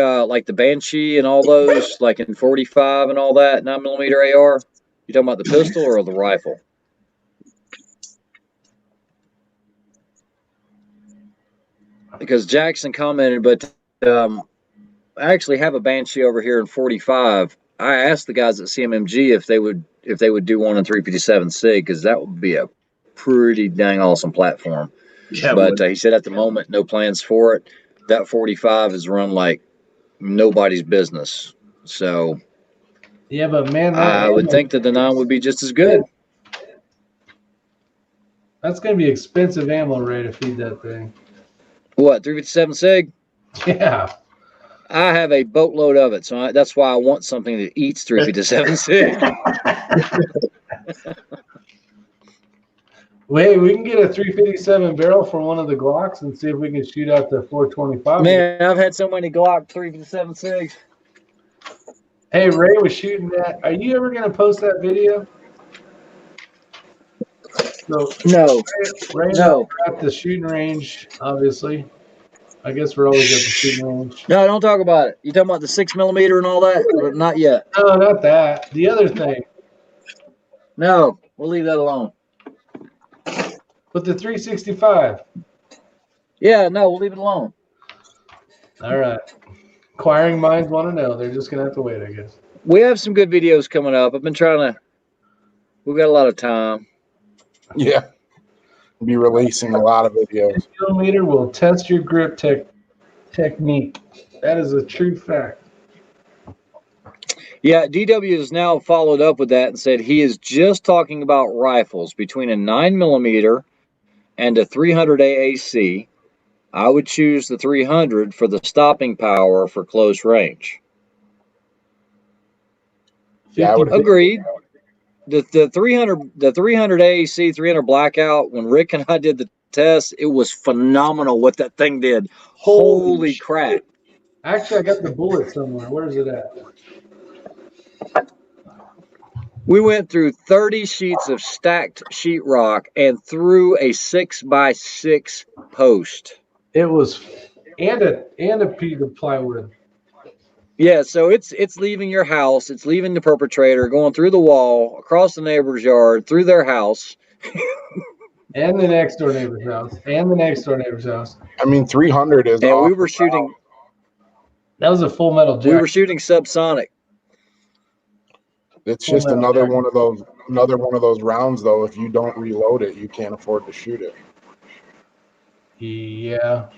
the Banshee and all those, like in 45 and all that 9mm AR? You talking about the pistol or the rifle? Because Jackson commented, but I actually have a Banshee over here in 45. I asked the guys at CMMG if they would do one in 357 SIG, because that would be a pretty dang awesome platform.
Yeah,
But he said at the moment, no plans for it. That 45 is run like nobody's business. So
Yeah, but man,
I would think that the 9 would be just as good.
That's gonna be expensive ammo, Ray, to feed that thing.
What, 357 SIG?
Yeah.
I have a boatload of it, so that's why I want something that eats 357 SIG.
Wait, we can get a 357 barrel for one of the Glocks and see if we can shoot out the 425.
Man, I've had so many Glock 357 SIGs.
Hey, Ray was shooting that. Are you ever gonna post that video? So
No.
Ray and I were at the shooting range, obviously. I guess we're always at the shooting range.
No, don't talk about it. You talking about the 6mm and all that? Not yet.
No, not that. The other thing.
No, we'll leave that alone.
With the 365.
Yeah, no, we'll leave it alone.
All right. Inquiring minds want to know. They're just gonna have to wait, I guess.
We have some good videos coming up. I've been trying to. We've got a lot of time.
Yeah. Be releasing a lot of videos.
Millimeter will test your grip technique. That is a true fact.
Yeah, DW has now followed up with that and said he is just talking about rifles between a 9mm and a 300 AAC. I would choose the 300 for the stopping power for close range.
Yeah, I would
Agreed. The 300 AAC 300 blackout, when Rick and I did the test, it was phenomenal what that thing did. Holy crap.
Actually, I got the bullet somewhere. Where is it at?
We went through 30 sheets of stacked sheetrock and through a 6x6 post.
It was and a piece of plywood.
Yeah, so it's leaving your house, it's leaving the perpetrator, going through the wall, across the neighbor's yard, through their house.
And the next door neighbor's house. And the next door neighbor's house.
I mean, 300 is
And
off
we
the
were shooting.
That was a Full Metal Jacket.
We were shooting subsonic.
It's
Full
just
Metal
another
Jacket.
one of those rounds, though. If you don't reload it, you can't afford to shoot it.
Yeah.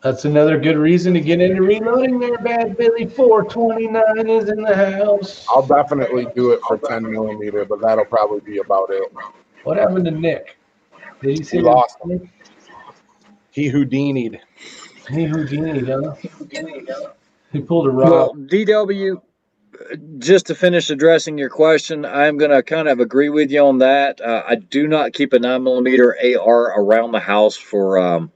That's another good reason to get into reloading there, Bad Billy. 429 is in the house.
I'll definitely do it for 10 millimeter, but that'll probably be about it.
What happened to Nick? Did he say
We lost him.
Nick?
He Houdini'd.
He Houdini, huh? He pulled a rock.
Well, DW, just to finish addressing your question, I'm going to kind of agree with you on that. I do not keep a 9mm AR around the house for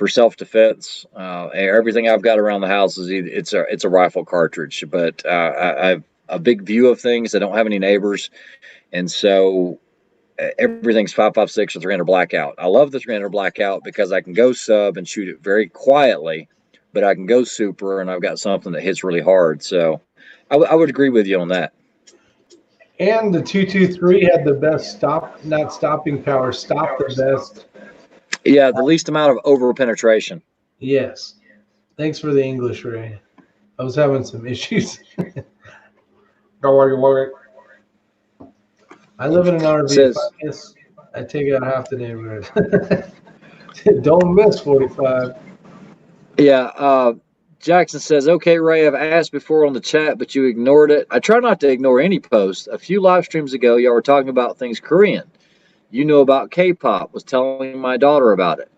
self-defense. Everything I've got around the house is it's a rifle cartridge. But I have a big view of things. I don't have any neighbors, and so everything's 5.56 or 300 blackout. I love the 300 blackout because I can go sub and shoot it very quietly, but I can go super and I've got something that hits really hard. So I would agree with you on that.
And the 223 had the best not stopping power, stop the best.
Yeah, the least amount of over penetration.
Yes. Thanks for the English, Ray. I was having some issues. Don't worry. I live in an RV. I take out half the neighborhood. Don't miss 45.
Yeah, Jackson says, okay, Ray, I've asked before on the chat, but you ignored it. I try not to ignore any post. A few live streams ago, y'all were talking about things Korean. You know about K-pop, was telling my daughter about it.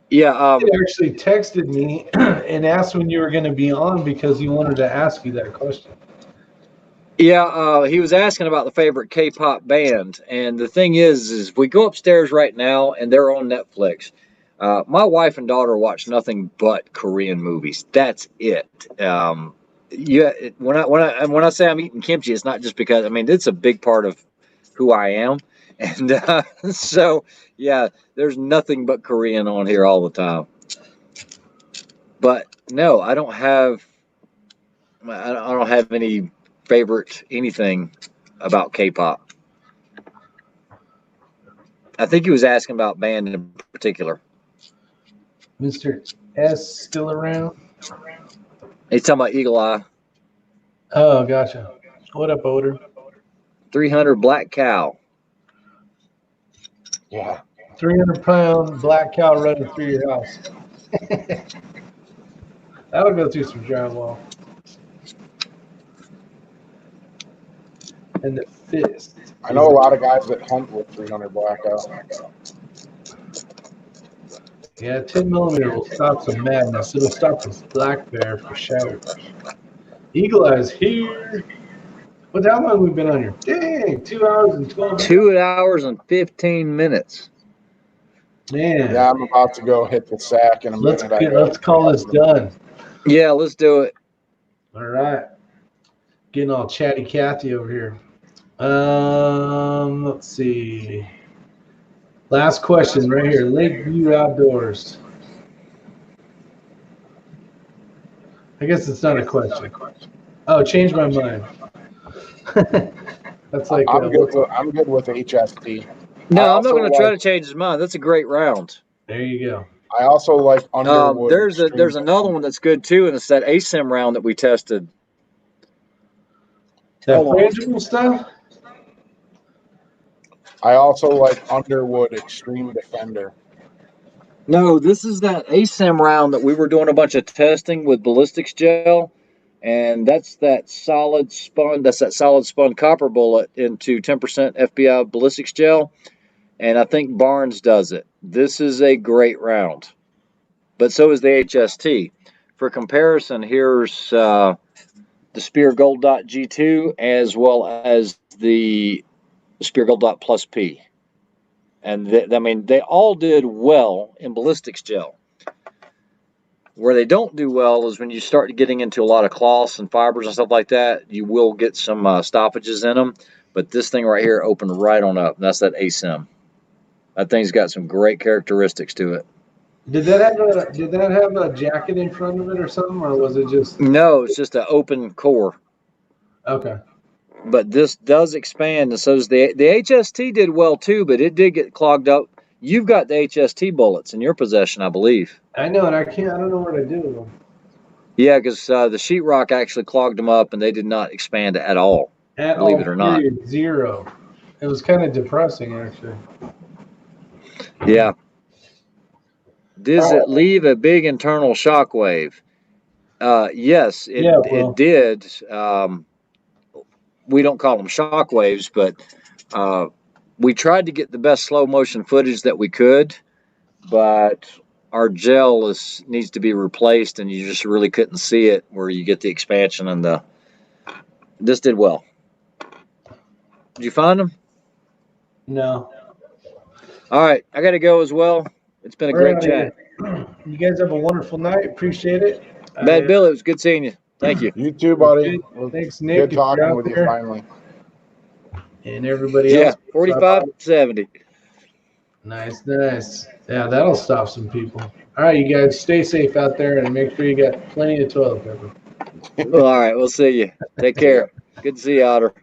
Yeah.
He actually texted me and asked when you were going to be on because he wanted to ask you that question.
Yeah, he was asking about the favorite K-pop band. And the thing is we go upstairs right now and they're on Netflix. My wife and daughter watch nothing but Korean movies. That's it. Yeah, when I say I'm eating kimchi, it's not just because it's a big part of who I am, and so yeah, there's nothing but Korean on here all the time. But no, I don't have any favorite anything about K-pop. I think he was asking about band in particular.
Mr. S still around?
He's talking about Eagle Eye.
Oh, gotcha. What up, Odor?
300 Black Cow.
Yeah.
300-pound black cow running through your house. That'll go through some drywall. And the fist.
I know a lot of guys that hunt with 300 blackout.
Yeah, 10 millimeter will stop some madness. It'll stop this black bear for sure. Eagle Eye's here. How long have we been on here? Dang, 2 hours and 12 minutes.
2 hours and 15 minutes.
Man.
Yeah, I'm about to go hit the sack in a minute.
Let's call this done.
Yeah, let's do it.
All right. Getting all chatty Cathy over here. Let's see. Last question right here. Lakeview Outdoors. I guess it's not a question. Oh, changed my mind. That's like
I'm good with HST.
No, I'm not going to try to change his mind. That's a great round.
There you go.
I also like Underwood.
There's another one that's good too, and it's that ASIM round that we tested.
That frangible stuff?
I also like Underwood Extreme Defender.
No, this is that ASIM round that we were doing a bunch of testing with ballistics gel, and that's that solid spun copper bullet into 10% FBI ballistics gel, and I think Barnes does it. This is a great round, but so is the HST. For comparison, here's the Spear Gold Dot G2 as well as the Spear Gold Dot Plus P. And they all did well in ballistics gel. Where they don't do well is when you start getting into a lot of cloths and fibers and stuff like that. You will get some stoppages in them. But this thing right here opened right on up. And that's that ASIM. That thing's got some great characteristics to it.
Did that have a jacket in front of it or something, or was it just?
No, it's just an open core.
Okay.
but this does expand, and so does the HST did well too, but it did get clogged up. You've got the HST bullets in your possession, I believe.
I know, and I don't know what to do with them.
Yeah, because the sheetrock actually clogged them up, and they did not expand at all.
At
Believe
all,
it or not.
period, zero. It was kind of depressing, actually.
Yeah. Does it leave a big internal shockwave? Yes, it did. We don't call them shockwaves, but we tried to get the best slow motion footage that we could, but our gel needs to be replaced, and you just really couldn't see it where you get the expansion and the. This did well. Did you find them?
No.
All right, I got to go as well. It's been a great chat.
You guys have a wonderful night. Appreciate it.
Bad Bill, it was good seeing you. Thank you.
You too, buddy.
Thanks, Nick.
Good talking with you finally.
And everybody else.
45, 70.
Nice. Yeah, that'll stop some people. All right, you guys stay safe out there and make sure you got plenty of toilet paper.
All right, we'll see you. Take care. Good to see you, Otter.